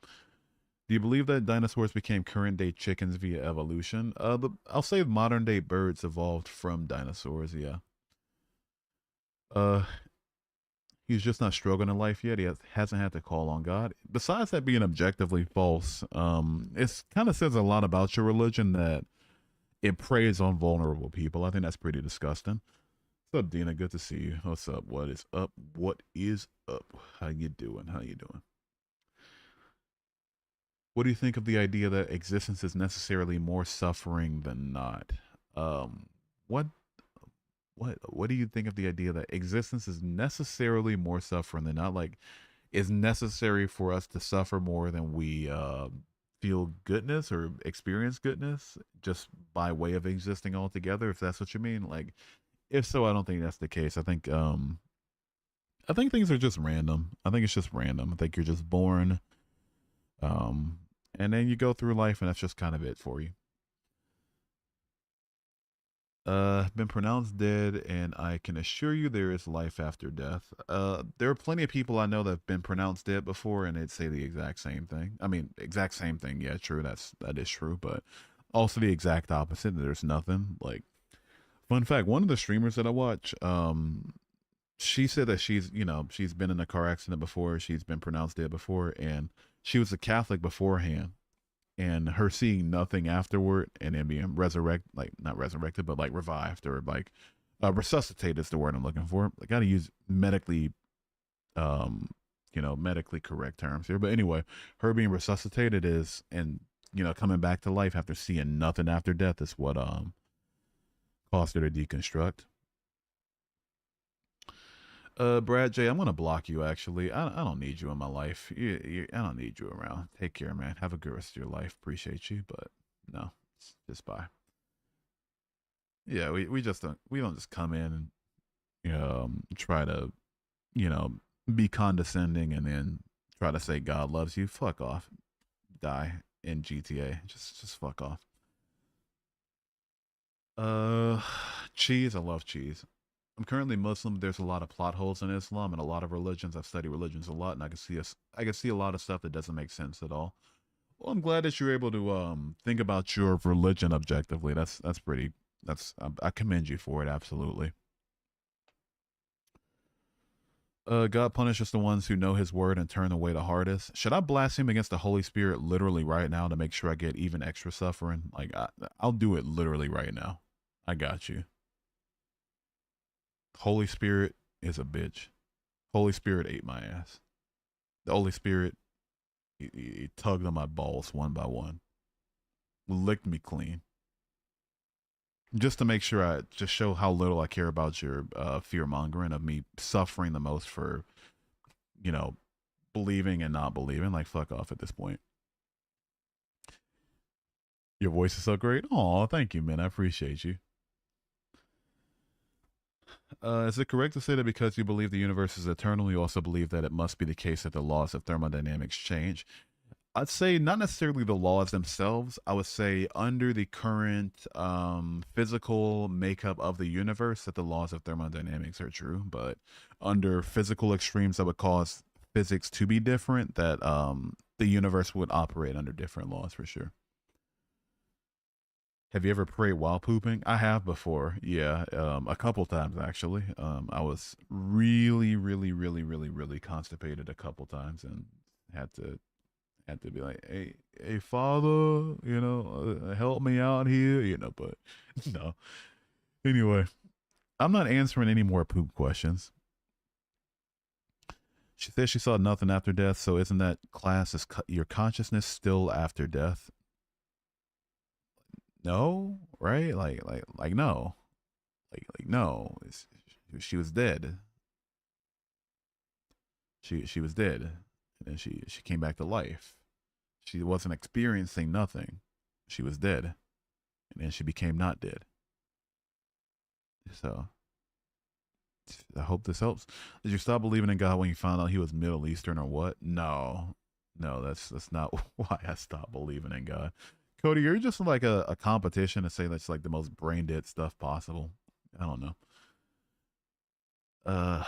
Do you believe that dinosaurs became current day chickens via evolution? I'll say modern day birds evolved from dinosaurs. Yeah. Uh, he's just not struggling in life yet. Hasn't had to call on God. Besides that being objectively false, it kind of says a lot about your religion that it preys on vulnerable people. I think that's pretty disgusting. What's up, Dina? Good to see you. What's up? What is up? What is up? How you doing? How you doing? What do you think of the idea that existence is necessarily more suffering than not? Um, what what do you think of the idea that existence is necessarily more suffering than not? Like, is necessary for us to suffer more than we feel goodness or experience goodness just by way of existing altogether? If that's what you mean, like, if so, I don't think that's the case. I think things are just random. I think it's just random. I think you're just born, um, and then you go through life, and that's just kind of it for you. Been pronounced dead, and I can assure you there is life after death. There are plenty of people I know that have been pronounced dead before, and they'd say the exact same thing. I mean, exact same thing. Yeah, true. That is true, but also the exact opposite. There's nothing. Like, fun fact: one of the streamers that I watch, she said that she's been in a car accident before. She's been pronounced dead before, and she was a Catholic beforehand, and her seeing nothing afterward and then being like not resurrected but like revived or like resuscitated is the word I'm looking for. I gotta use um medically correct terms here, but anyway, her being resuscitated is, and coming back to life after seeing nothing after death is what caused her to deconstruct. Brad J, I'm gonna block you. Actually, I don't need you in my life. I don't need you around. Take care, man. Have a good rest of your life. Appreciate you, but no, just bye. Yeah, we don't just come in and try to you know be condescending and then try to say God loves you. Fuck off. Die in GTA. Just fuck off. Uh, cheese. I love cheese. I'm currently Muslim. There's a lot of plot holes in Islam and a lot of religions. I've studied religions a lot, and I can see a lot of stuff that doesn't make sense at all. Well, I'm glad that you're able to think about your religion objectively. That's pretty. I commend you for it. Absolutely. God punishes the ones who know His word and turn away the hardest. Should I blaspheme against the Holy Spirit literally right now to make sure I get even extra suffering? Like I'll do it literally right now. I got you. Holy Spirit is a bitch. Holy Spirit ate my ass. The Holy Spirit, he tugged on my balls one by one, licked me clean, just to make sure I just show how little I care about your fear mongering of me suffering the most for, you know, believing and not believing. Like, fuck off at this point. Your voice is so great. Oh, thank you, man. I appreciate you. Is it correct to say that because you believe the universe is eternal, you also believe that it must be the case that the laws of thermodynamics change? I'd say not necessarily the laws themselves. I would say under the current physical makeup of the universe, that the laws of thermodynamics are true. But under physical extremes that would cause physics to be different, that the universe would operate under different laws for sure. Have you ever prayed while pooping? I have before. Yeah, a couple times actually. I was really constipated a couple times and had to be like, hey, father, help me out here, but no. Anyway, I'm not answering any more poop questions. She says she saw nothing after death, so isn't that class as your consciousness still after death? No, right? Like no, like no. She was dead. She was dead, and then she came back to life. She wasn't experiencing nothing. She was dead, and then she became not dead. So I hope this helps. Did you stop believing in God when you found out he was Middle Eastern or what? No, no, that's not why I stopped believing in God. Cody, you're just like a competition to say that's like the most brain dead stuff possible. I don't know. Uh,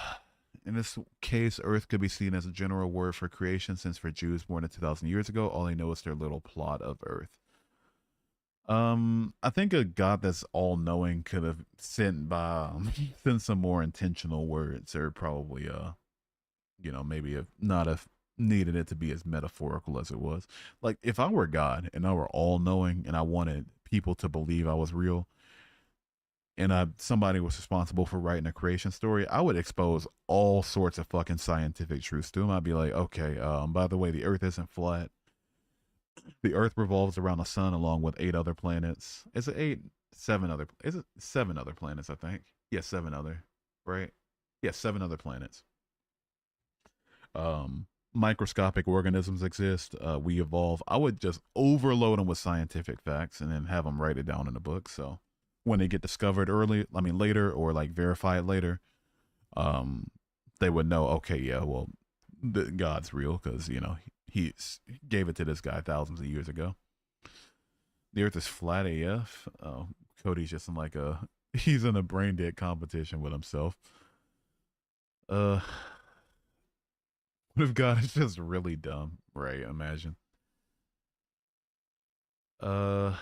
in this case, Earth could be seen as a general word for creation, since for Jews more than 2,000 years ago, all they know is their little plot of Earth. I think a God that's all knowing could have sent some more intentional words, or probably maybe have not have needed it to be as metaphorical as it was. Like if I were God and I were all knowing and I wanted people to believe I was real, and somebody was responsible for writing a creation story, I would expose all sorts of fucking scientific truths to them. I'd be like, okay, by the way, the Earth isn't flat. The Earth revolves around the sun along with 8 other planets. Is it eight? 7 other? Is it 7 other planets? I think. Yeah, 7 other. Right? Yeah, 7 other planets. Microscopic organisms exist. We evolve. I would just overload them with scientific facts and then have them write it down in a book. So when they get discovered later, or like verify it later, um, they would know. Okay, yeah, well, God's real because he gave it to this guy thousands of years ago. The Earth is flat AF. Oh, Cody's just in like he's in a brain dead competition with himself. What if God is just really dumb? Right? Imagine. Uh,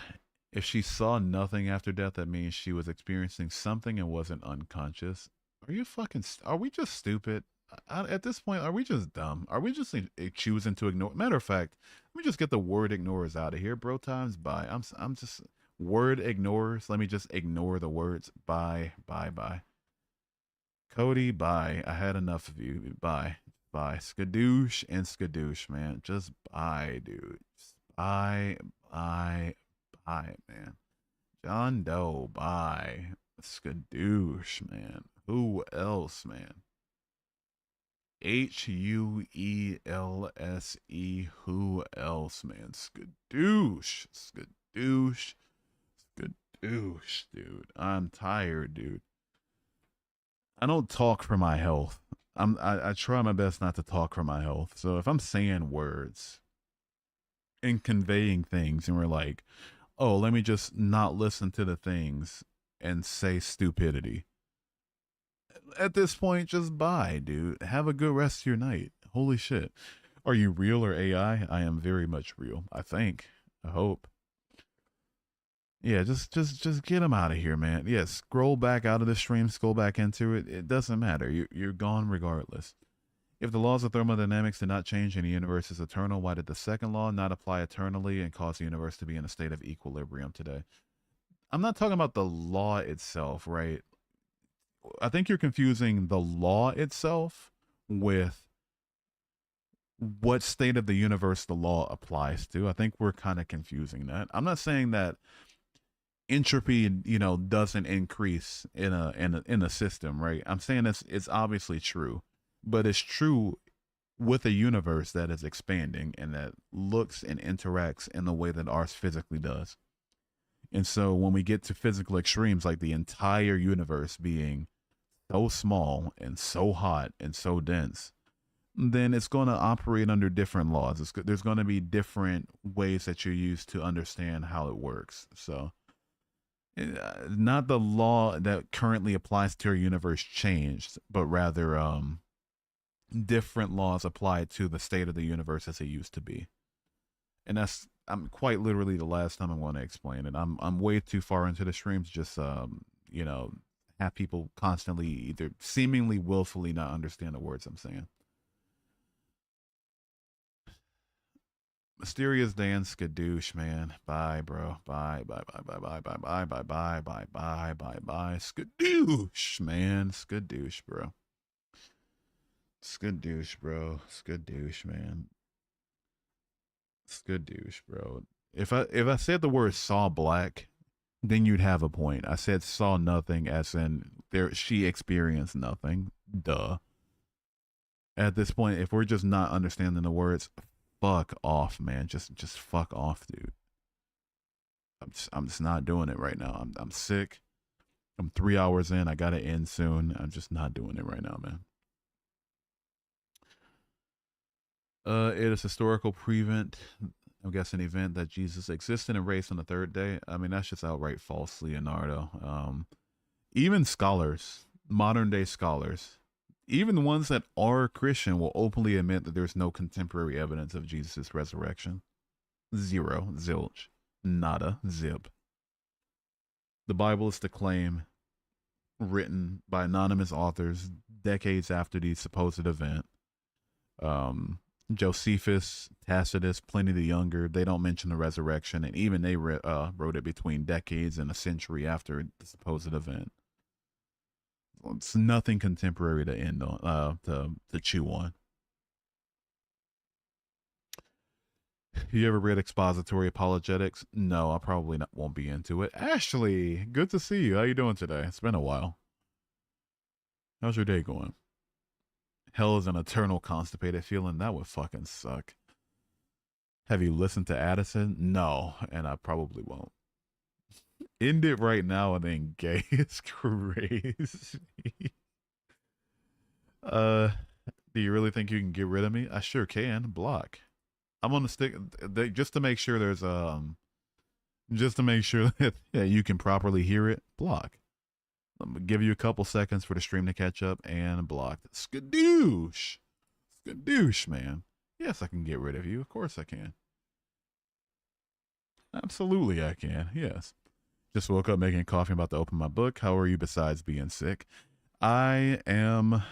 if she saw nothing after death, that means she was experiencing something and wasn't unconscious. Are you fucking? Are we just stupid? At this point, are we just dumb? Are we just choosing to ignore? Matter of fact, let me just get the word ignorers out of here, bro. Times bye. I'm just word ignorers. Let me just ignore the words. Bye, bye, bye. Cody, bye. I had enough of you. Bye, bye. Skadoosh and skadoosh, man. Just bye, dude. Just bye, bye, bye, man. John Doe, bye. Skadoosh, man. Who else, man? HUELSE. Who else, man? Skadoosh. Skadoosh. Skadoosh, dude. I'm tired, dude. I don't talk for my health. I try my best not to talk for my health. So if I'm saying words and conveying things and we're like, oh, let me just not listen to the things and say stupidity. At this point, just bye, dude. Have a good rest of your night. Holy shit. Are you real or AI? I am very much real. I think. I hope. Yeah, just get him out of here, man. Yeah, scroll back out of the stream, scroll back into it. It doesn't matter. You're gone regardless. If the laws of thermodynamics did not change and the universe is eternal, why did the second law not apply eternally and cause the universe to be in a state of equilibrium today? I'm not talking about the law itself, right? I think you're confusing the law itself with what state of the universe the law applies to. I think we're kind of confusing that. I'm not saying that entropy, doesn't increase in a system, right? I'm saying it's obviously true, but it's true with a universe that is expanding and that looks and interacts in the way that ours physically does. And so when we get to physical extremes, like the entire universe being so small and so hot and so dense, then it's going to operate under different laws. There's going to be different ways that you use to understand how it works. So, not the law that currently applies to our universe changed, but rather different laws applied to the state of the universe as it used to be. And that's I'm quite literally the last time I want to explain it. I'm way too far into the stream to just you know have people constantly either seemingly willfully not understand the words I'm saying. Mysterious Dan Skadoosh, man. Bye, bro. Bye, bye, bye, bye, bye, bye, bye, bye, bye, bye, bye, bye, bye. Skadoosh, man. Skadoosh, bro. Skadoosh, bro. Skadoosh, man. Skadoosh, bro. If I said the word saw black, then you'd have a point. I said saw nothing as in there she experienced nothing. Duh. At this point, if we're just not understanding the words, fuck off, man. Just fuck off, dude. I'm just not doing it right now. I'm sick. I'm 3 hours in. I gotta end soon. I'm just not doing it right now, man. It is historical prevent. I'm guessing event that Jesus existed and raised on the third day. I mean, that's just outright false, Leonardo. Even scholars, modern day scholars, even the ones that are Christian, will openly admit that there's no contemporary evidence of Jesus' resurrection. Zero, zilch, nada, zip. The Bible is the claim written by anonymous authors decades after the supposed event. Josephus, Tacitus, Pliny the Younger, they don't mention the resurrection, and even they wrote it between decades and a century after the supposed event. It's nothing contemporary to end on, to chew on. You ever read expository apologetics? No, I probably won't be into it. Ashley, good to see you. How you doing today? It's been a while. How's your day going? Hell is an eternal constipated feeling. That would fucking suck. Have you listened to Addison? No, and I probably won't. End it right now and then gay is crazy. Do you really think you can get rid of me? I sure can. Block. I'm gonna stick just to make sure there's just to make sure that you can properly hear it. Block. I'm gonna give you a couple seconds for the stream to catch up and block. Skadoosh. Skadoosh, man. Yes, I can get rid of you. Of course I can. Absolutely I can. Yes. Just woke up making coffee. I'm about to open my book. How are you besides being sick? I am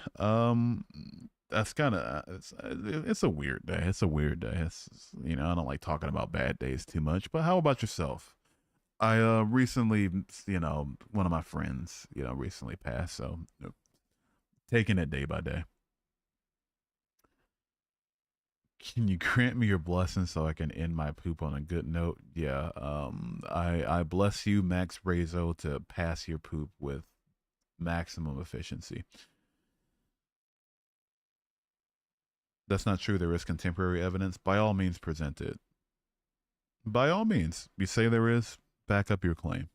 that's kind of it's a weird day. It's a weird day. It's I don't like talking about bad days too much, but how about yourself? I recently, one of my friends, recently passed, so taking it day by day. Can you grant me your blessing so I can end my poop on a good note? Yeah, I bless you, Max Brazo, to pass your poop with maximum efficiency. That's not true. There is contemporary evidence. By all means, present it. By all means, you say there is, back up your claim.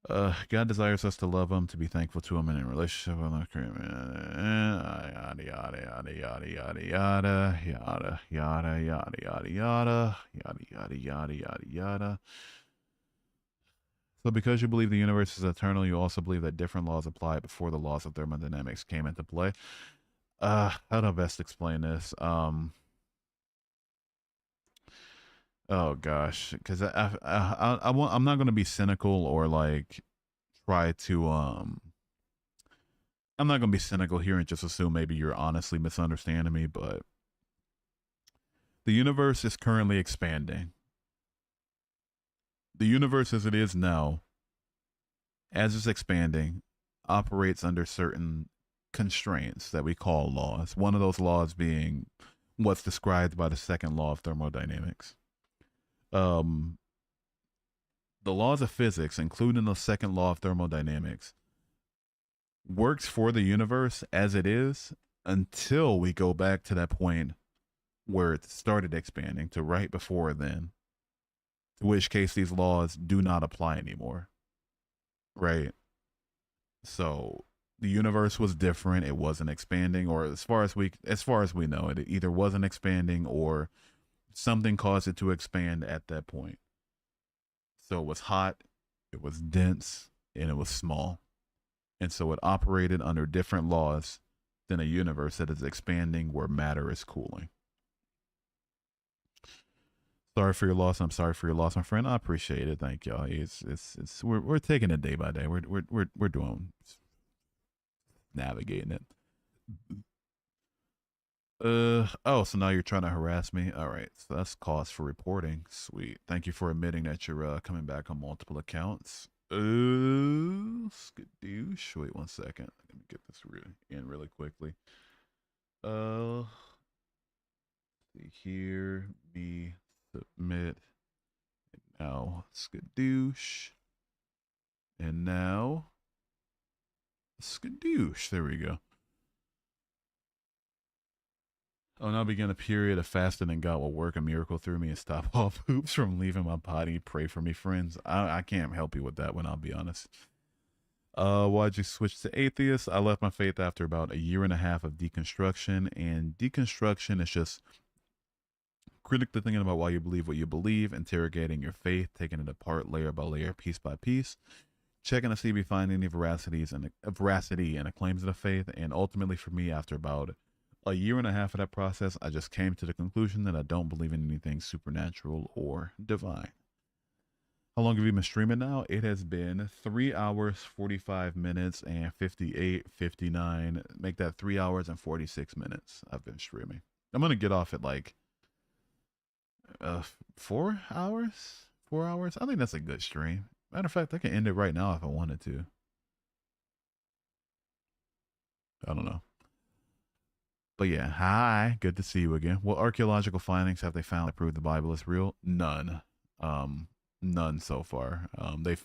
God desires us to love him, to be thankful to him, and in relationship with him. Yada yada yada yada yada yada yada yada yada yada yada yada yada yada yada. So because you believe the universe is eternal, you also believe that different laws apply before the laws of thermodynamics came into play. How do I best explain this? Oh gosh, because I'm not going to be cynical or like try to I'm not going to be cynical here and just assume maybe you're honestly misunderstanding me, but the universe is currently expanding. The universe as it is now, as it's expanding, operates under certain constraints that we call laws. One of those laws being what's described by the second law of thermodynamics. The laws of physics, including the second law of thermodynamics, works for the universe as it is until we go back to that point where it started expanding to right before then, in which case these laws do not apply anymore. Right? So the universe was different. It wasn't expanding, or as far as we know, it either wasn't expanding or something caused it to expand at that point. So it was hot, it was dense, and it was small. And so it operated under different laws than a universe that is expanding where matter is cooling. Sorry for your loss. I'm sorry for your loss, my friend. I appreciate it. Thank y'all. It's we're taking it day by day. We're doing navigating it. Oh, so now you're trying to harass me. All right, so that's cause for reporting. Sweet. Thank you for admitting that you're coming back on multiple accounts. Skadoosh. Wait 1 second. Let me get this in really quickly. See here. Me submit. And now skadoosh. And now skadoosh. There we go. Oh, now begin a period of fasting, and God will work a miracle through me and stop all poops from leaving my body. Pray for me, friends. I can't help you with that one, I'll be honest. Why'd you switch to atheist? I left my faith after about a year and a half of deconstruction, and deconstruction is just critically thinking about why you believe what you believe, interrogating your faith, taking it apart layer by layer, piece by piece, checking to see if you find any veracity in the claims of the faith, and ultimately for me, after about a year and a half of that process, I just came to the conclusion that I don't believe in anything supernatural or divine. How long have you been streaming now? It has been 3 hours, 45 minutes, and 58, 59. Make that 3 hours and 46 minutes I've been streaming. I'm going to get off at like 4 hours? 4 hours? I think that's a good stream. Matter of fact, I can end it right now if I wanted to. I don't know. But yeah, hi, good to see you again. What archaeological findings have they found that prove the Bible is real? None. None so far. They've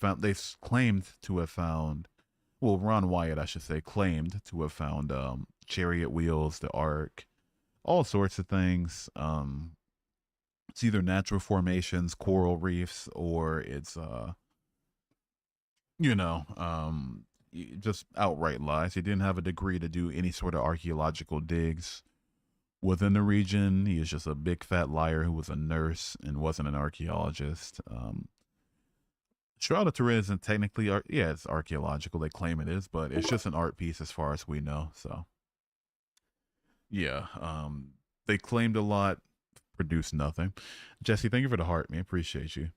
claimed to have found, well, Ron Wyatt, I should say, claimed to have found chariot wheels, the Ark, all sorts of things. It's either natural formations, coral reefs, or it's you know, just outright lies. He didn't have a degree to do any sort of archaeological digs within the region. He is just a big fat liar who was a nurse and wasn't an archaeologist. Shroud of Turin isn't technically art. Yeah, it's archaeological. They claim it is, but it's just an art piece as far as we know. So, yeah, they claimed a lot, produced nothing. Jesse, thank you for the heart, man. Appreciate you.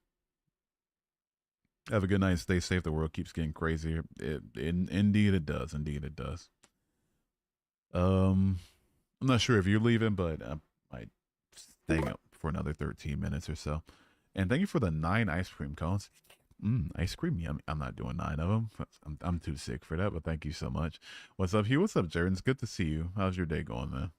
Have a good night. Stay safe. The world keeps getting crazier. Indeed, it does. Indeed, it does. I'm not sure if you're leaving, but I might stay up for another 13 minutes or so. And thank you for the 9 ice cream cones. Ice cream, yummy. I'm not doing 9 of them. I'm too sick for that, but thank you so much. What's up, Hugh? What's up, Jared? It's good to see you. How's your day going, man?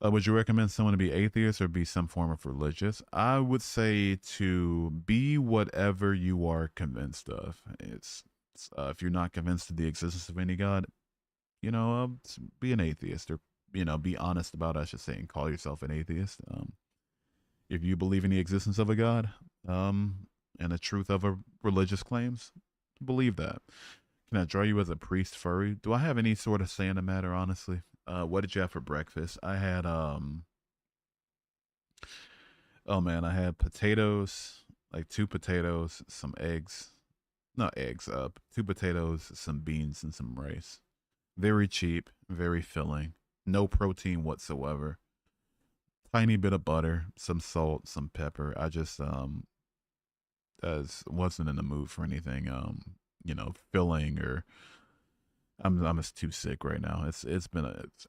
Would you recommend someone to be atheist or be some form of religious? I would say to be whatever you are convinced of. If you're not convinced of the existence of any God, be an atheist, or be honest about it, I should say, and call yourself an atheist. If you believe in the existence of a God, and the truth of a religious claims, believe that. Can I draw you as a priest furry? Do I have any sort of say in the matter, honestly? What did you have for breakfast? I had oh man, I had potatoes, like 2 potatoes, some eggs. Not eggs, 2 potatoes, some beans, and some rice. Very cheap, very filling. No protein whatsoever. Tiny bit of butter, some salt, some pepper. I just wasn't in the mood for anything filling, or I'm just too sick right now.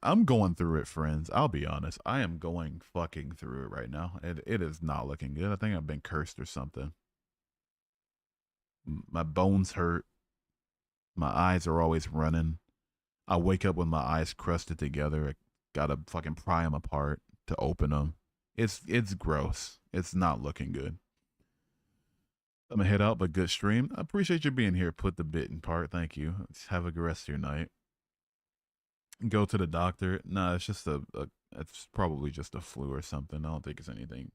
I'm going through it, friends. I'll be honest. I am going fucking through it right now. It is not looking good. I think I've been cursed or something. My bones hurt. My eyes are always running. I wake up with my eyes crusted together. I gotta fucking pry them apart to open them. It's gross. It's not looking good. I'm gonna head out, but good stream. I appreciate you being here. Put the bit in part. Thank you. Have a good rest of your night. Go to the doctor. Nah, it's just it's probably just a flu or something. I don't think it's anything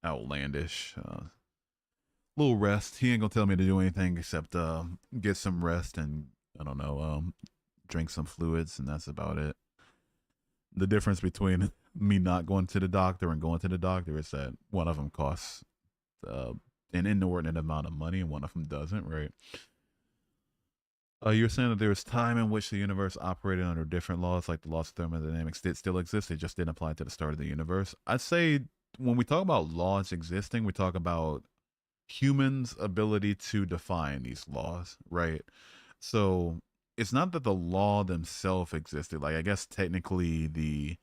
outlandish. Little rest. He ain't gonna tell me to do anything except get some rest and I don't know, drink some fluids, and that's about it. The difference between me not going to the doctor and going to the doctor is that one of them costs uh, an inordinate amount of money and one of them doesn't, right? You're saying that there was time in which the universe operated under different laws, like the laws of thermodynamics did still exist. They just didn't apply to the start of the universe. I'd say when we talk about laws existing, we talk about humans' ability to define these laws, right? So it's not that the law themselves existed. Like, I guess technically the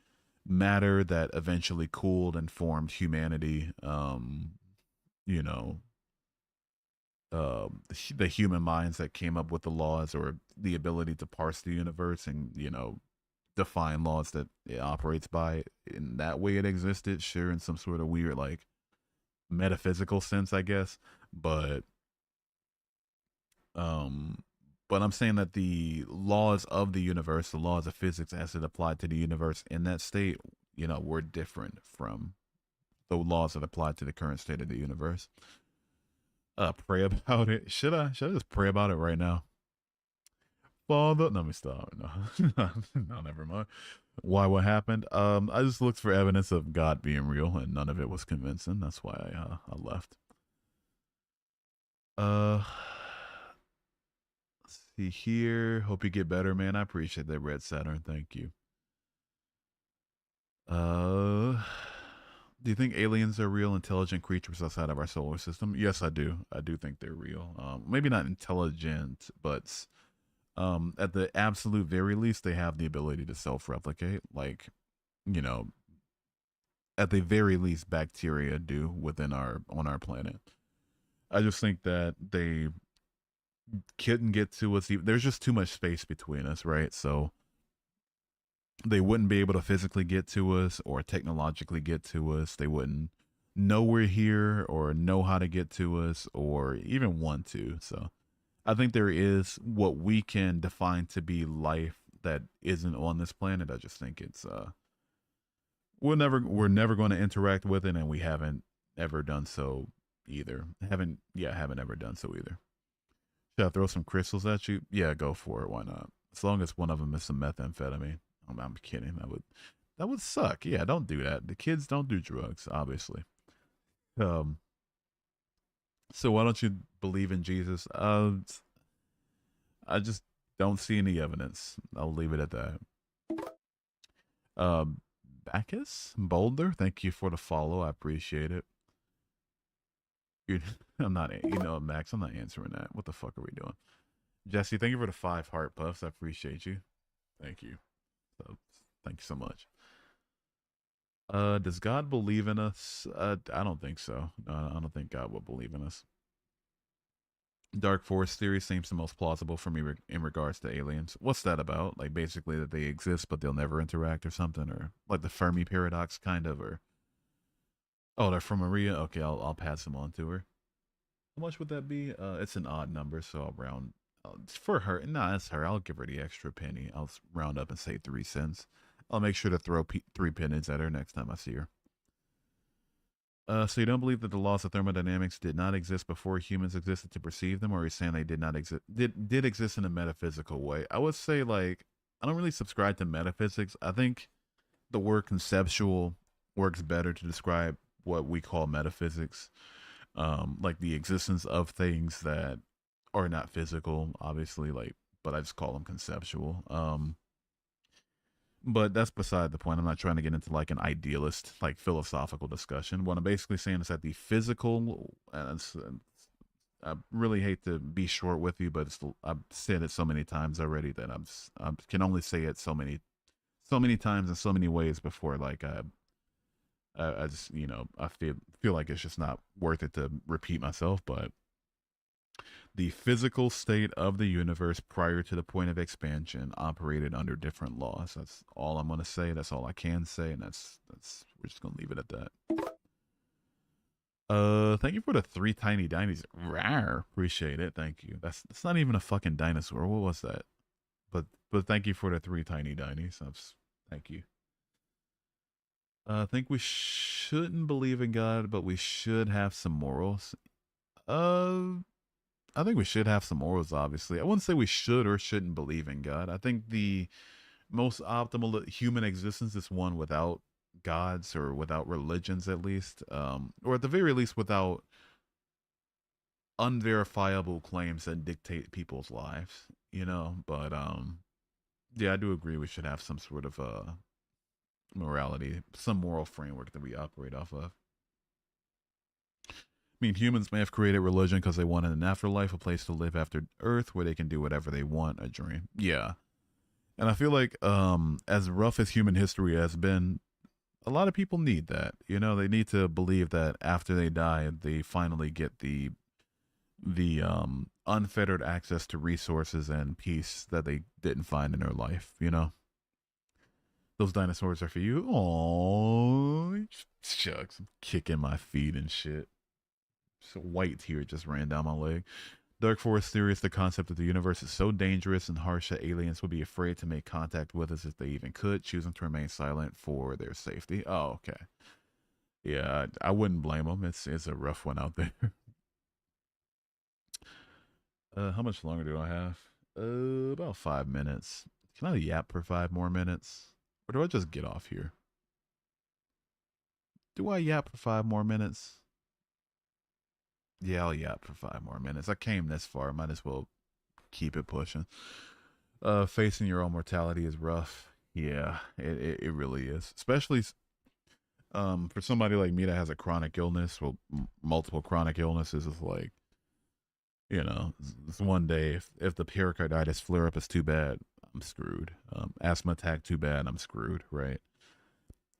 matter that eventually cooled and formed humanity, you know, the human minds that came up with the laws or the ability to parse the universe and, define laws that it operates by, in that way it existed, sure, in some sort of weird, like, metaphysical sense, I guess. But um but I'm saying that the laws of the universe, the laws of physics as it applied to the universe in that state, were different from the laws that apply to the current state of the universe. Pray about it. Should I just pray about it right now? Father, let me stop. No, no, never mind. Why? What happened? I just looked for evidence of God being real, and none of it was convincing. That's why I left. Uh, let's see here. Hope you get better, man. I appreciate that, Red Saturn. Thank you. Uh, do you think aliens are real intelligent creatures outside of our solar system? Yes, I do. I do think they're real. Maybe not intelligent, but at the absolute very least, they have the ability to self-replicate. Like, you know, at the very least, bacteria do within our on our planet. I just think that they couldn't get to us. There's just too much space between us, right? So they wouldn't be able to physically get to us or technologically get to us. They wouldn't know we're here or know how to get to us or even want to. So I think there is what we can define to be life that isn't on this planet. I just think it's we're never going to interact with it, and we haven't ever done so either. Haven't ever done so either. Should I throw some crystals at you? Yeah, go for it. Why not? As long as one of them is some methamphetamine. I'm kidding. That would suck. Yeah, don't do that. The kids don't do drugs, obviously. Um. So why don't you believe in Jesus? I just don't see any evidence. I'll leave it at that. Um, Bacchus Boulder, thank you for the follow. I appreciate it. You're, I'm not, Max. I'm not answering that. What the fuck are we doing? Jesse, thank you for the 5 heart puffs. I appreciate you. Thank you. So, thank you so much. Does God believe in us? I don't think so. No, I don't think God will believe in us. Dark Forest theory seems the most plausible for me in regards to aliens. What's that about? Like basically that they exist but they'll never interact or something, or like the Fermi paradox kind of, or oh, they're from Maria. Okay, I'll pass them on to her. How much would that be? It's an odd number, so I'll round. For her, nah, it's her. I'll give her the extra penny. I'll round up and say 3 cents. I'll make sure to throw 3 pennies at her next time I see her. So you don't believe that the laws of thermodynamics did not exist before humans existed to perceive them, or are you saying they did not exist? Did exist in a metaphysical way? I would say like I don't really subscribe to metaphysics. I think the word conceptual works better to describe what we call metaphysics, like the existence of things that are not physical, obviously. Like, but I just call them conceptual. But that's beside the point. I'm not trying to get into like an idealist, like philosophical discussion. What I'm basically saying is that the physical, I really hate to be short with you, but I've said it so many times already that I can only say it so many times in so many ways before like I just I feel like it's just not worth it to repeat myself. But the physical state of the universe prior to the point of expansion operated under different laws. That's all I'm gonna say. That's all I can say, and that's we're just gonna leave it at that. Thank you for the 3 tiny dinies. Rawr, appreciate it. Thank you. That's not even a fucking dinosaur. What was that? But thank you for the 3 tiny dinies. Thank you. I think we shouldn't believe in God, but we should have some morals. Uh, I think we should have some morals, obviously. I wouldn't say we should or shouldn't believe in God. I think the most optimal human existence is one without gods or without religions, at least, or at the very least, without unverifiable claims that dictate people's lives, you know? But, yeah, I do agree we should have some sort of morality, some moral framework that we operate off of. I mean, humans may have created religion because they wanted an afterlife, a place to live after Earth where they can do whatever they want, a dream. Yeah. And I feel like, as rough as human history has been, a lot of people need that. You know, they need to believe that after they die, they finally get the unfettered access to resources and peace that they didn't find in their life. You know, those dinosaurs are for you. Oh, shucks, I'm kicking my feet and shit. So white tear just ran down my leg. Dark Forest theory is the concept that the universe is so dangerous and harsh that aliens would be afraid to make contact with us if they even could, choosing to remain silent for their safety. Oh, okay. Yeah, I wouldn't blame them. It's a rough one out there. How much longer do I have? About 5 minutes. Can I yap for 5 more minutes, or do I just get off here? Do I yap for 5 more minutes? Yeah, I'll yap for 5 more minutes. I came this far. Might as well keep it pushing. Facing your own mortality is rough. Yeah, it really is. Especially for somebody like me that has a chronic illness, well, multiple chronic illnesses, is like, you know, it's one day if the pericarditis flare up is too bad, I'm screwed. Asthma attack too bad, I'm screwed, right?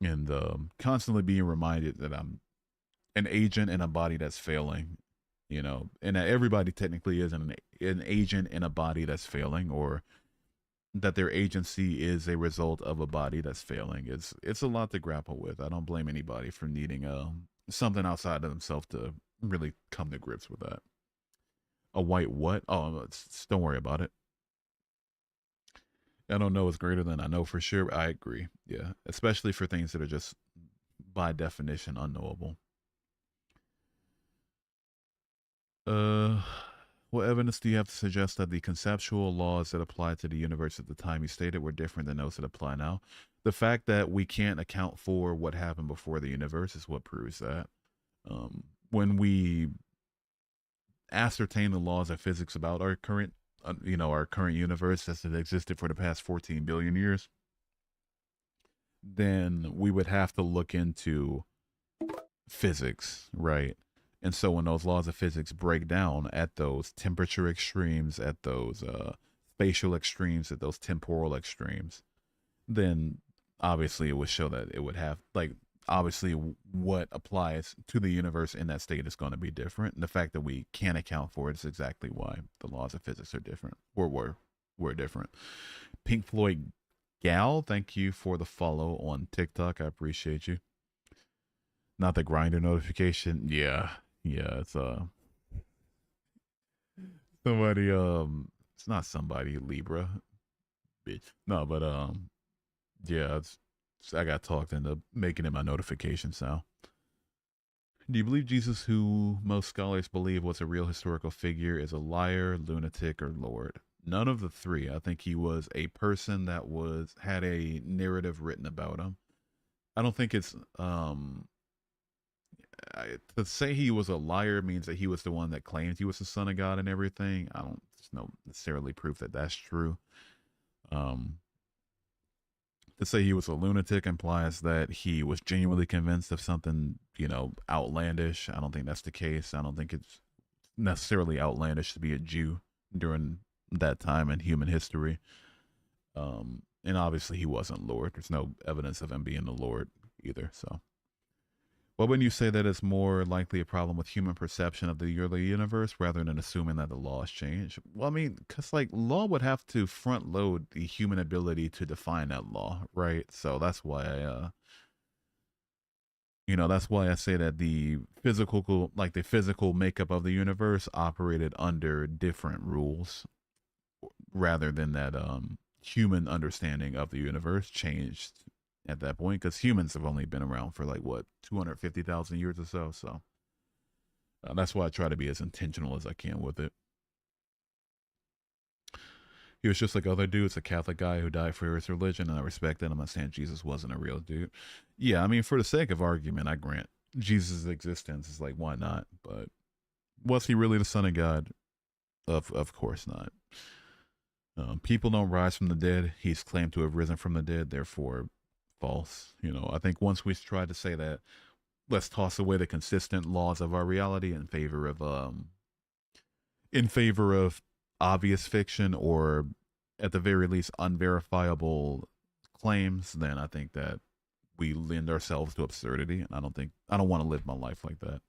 And constantly being reminded that I'm an agent in a body that's failing, you know, and that everybody technically is an agent in a body that's failing, or that their agency is a result of a body that's failing. It's a lot to grapple with. I don't blame anybody for needing something outside of themselves to really come to grips with that. A white what? Oh, don't worry about it. I don't know is greater than I know for sure. I agree. Yeah, especially for things that are just by definition unknowable. Uh, what evidence do you have to suggest that the conceptual laws that apply to the universe at the time you stated were different than those that apply now? The fact that we can't account for what happened before the universe is what proves that. When we ascertain the laws of physics about our current, our current universe as it existed for the past 14 billion years, then we would have to look into physics, right? And so when those laws of physics break down at those temperature extremes, at those spatial extremes, at those temporal extremes, then obviously it would show that it would have, like, obviously what applies to the universe in that state is going to be different. And the fact that we can't account for it is exactly why the laws of physics are different, or were different. Pink Floyd Gal, thank you for the follow on TikTok. I appreciate you. Not the grinder notification. Yeah. Yeah, it's somebody, it's not somebody, Libra, bitch. No, but yeah, I got talked into making it my notification sound. Do you believe Jesus, who most scholars believe was a real historical figure, is a liar, lunatic, or Lord? None of the three. I think he was a person that had a narrative written about him. I don't think it's to say he was a liar means that he was the one that claimed he was the son of God and everything. I don't, there's no necessarily proof that that's true. Um, to say he was a lunatic implies that he was genuinely convinced of something, outlandish. I don't think that's the case. I don't think it's necessarily outlandish to be a Jew during that time in human history. And obviously he wasn't Lord. There's no evidence of him being the Lord either. So, why wouldn't you say that it's more likely a problem with human perception of the early universe rather than assuming that the laws change? Well, I mean, because like law would have to front load the human ability to define that law, right? So that's why that's why I say that the physical makeup of the universe operated under different rules rather than that human understanding of the universe changed at that point, because humans have only been around for like what 250,000 years or so. So that's why I try to be as intentional as I can with it. He was just like other dudes, a Catholic guy who died for his religion, and I respect that. I'm not saying Jesus wasn't a real dude. Yeah, I mean, for the sake of argument, I grant Jesus' existence is like, why not? But was he really the Son of God? Of course not. People don't rise from the dead. He's claimed to have risen from the dead, therefore false. I think once we try to say that, let's toss away the consistent laws of our reality in favor of obvious fiction, or at the very least unverifiable claims, then I think that we lend ourselves to absurdity, and I don't want to live my life like that.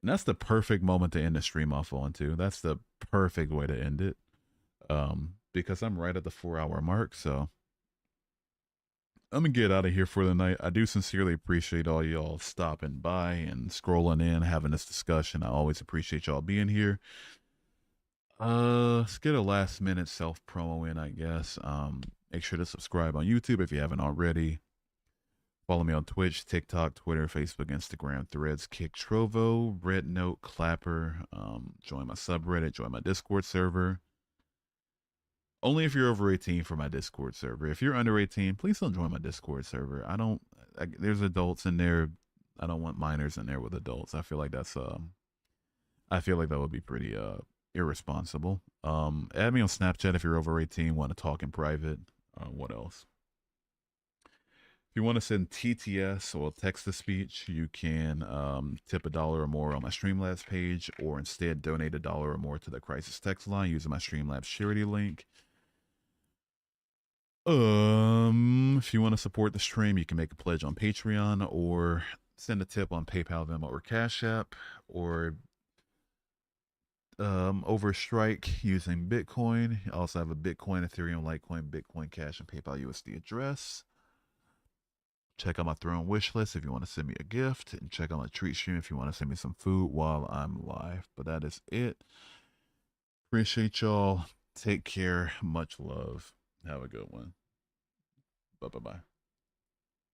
And that's the perfect moment to end the stream off on too. That's the perfect way to end it. Because I'm right at the 4 hour mark, so I'm gonna get out of here for the night. I do sincerely appreciate all y'all stopping by and scrolling in, having this discussion. I always appreciate y'all being here. Let's get a last minute self promo in, I guess. Make sure to subscribe on YouTube if you haven't already. Follow me on Twitch, TikTok, Twitter, Facebook, Instagram, Threads, Kick, Trovo, Red Note, Clapper. Join my subreddit, join my Discord server. Only if you're over 18 for my Discord server. If you're under 18, please don't join my Discord server. There's adults in there. I don't want minors in there with adults. I feel like that would be pretty irresponsible. Add me on Snapchat if you're over 18, want to talk in private. What else? If you want to send TTS or text to speech, you can tip $1 or more on my Streamlabs page, or instead donate $1 or more to the Crisis text line using my Streamlabs charity link. If you want to support the stream, you can make a pledge on Patreon or send a tip on PayPal, Venmo, or Cash App, or over Strike using Bitcoin. I also have a Bitcoin, Ethereum, Litecoin, Bitcoin Cash, and PayPal USD address. Check out my Throne wish list if you want to send me a gift, and check out my Treatstream if you want to send me some food while I'm live. But that is it. Appreciate y'all. Take care. Much love. Have a good one. Bye-bye.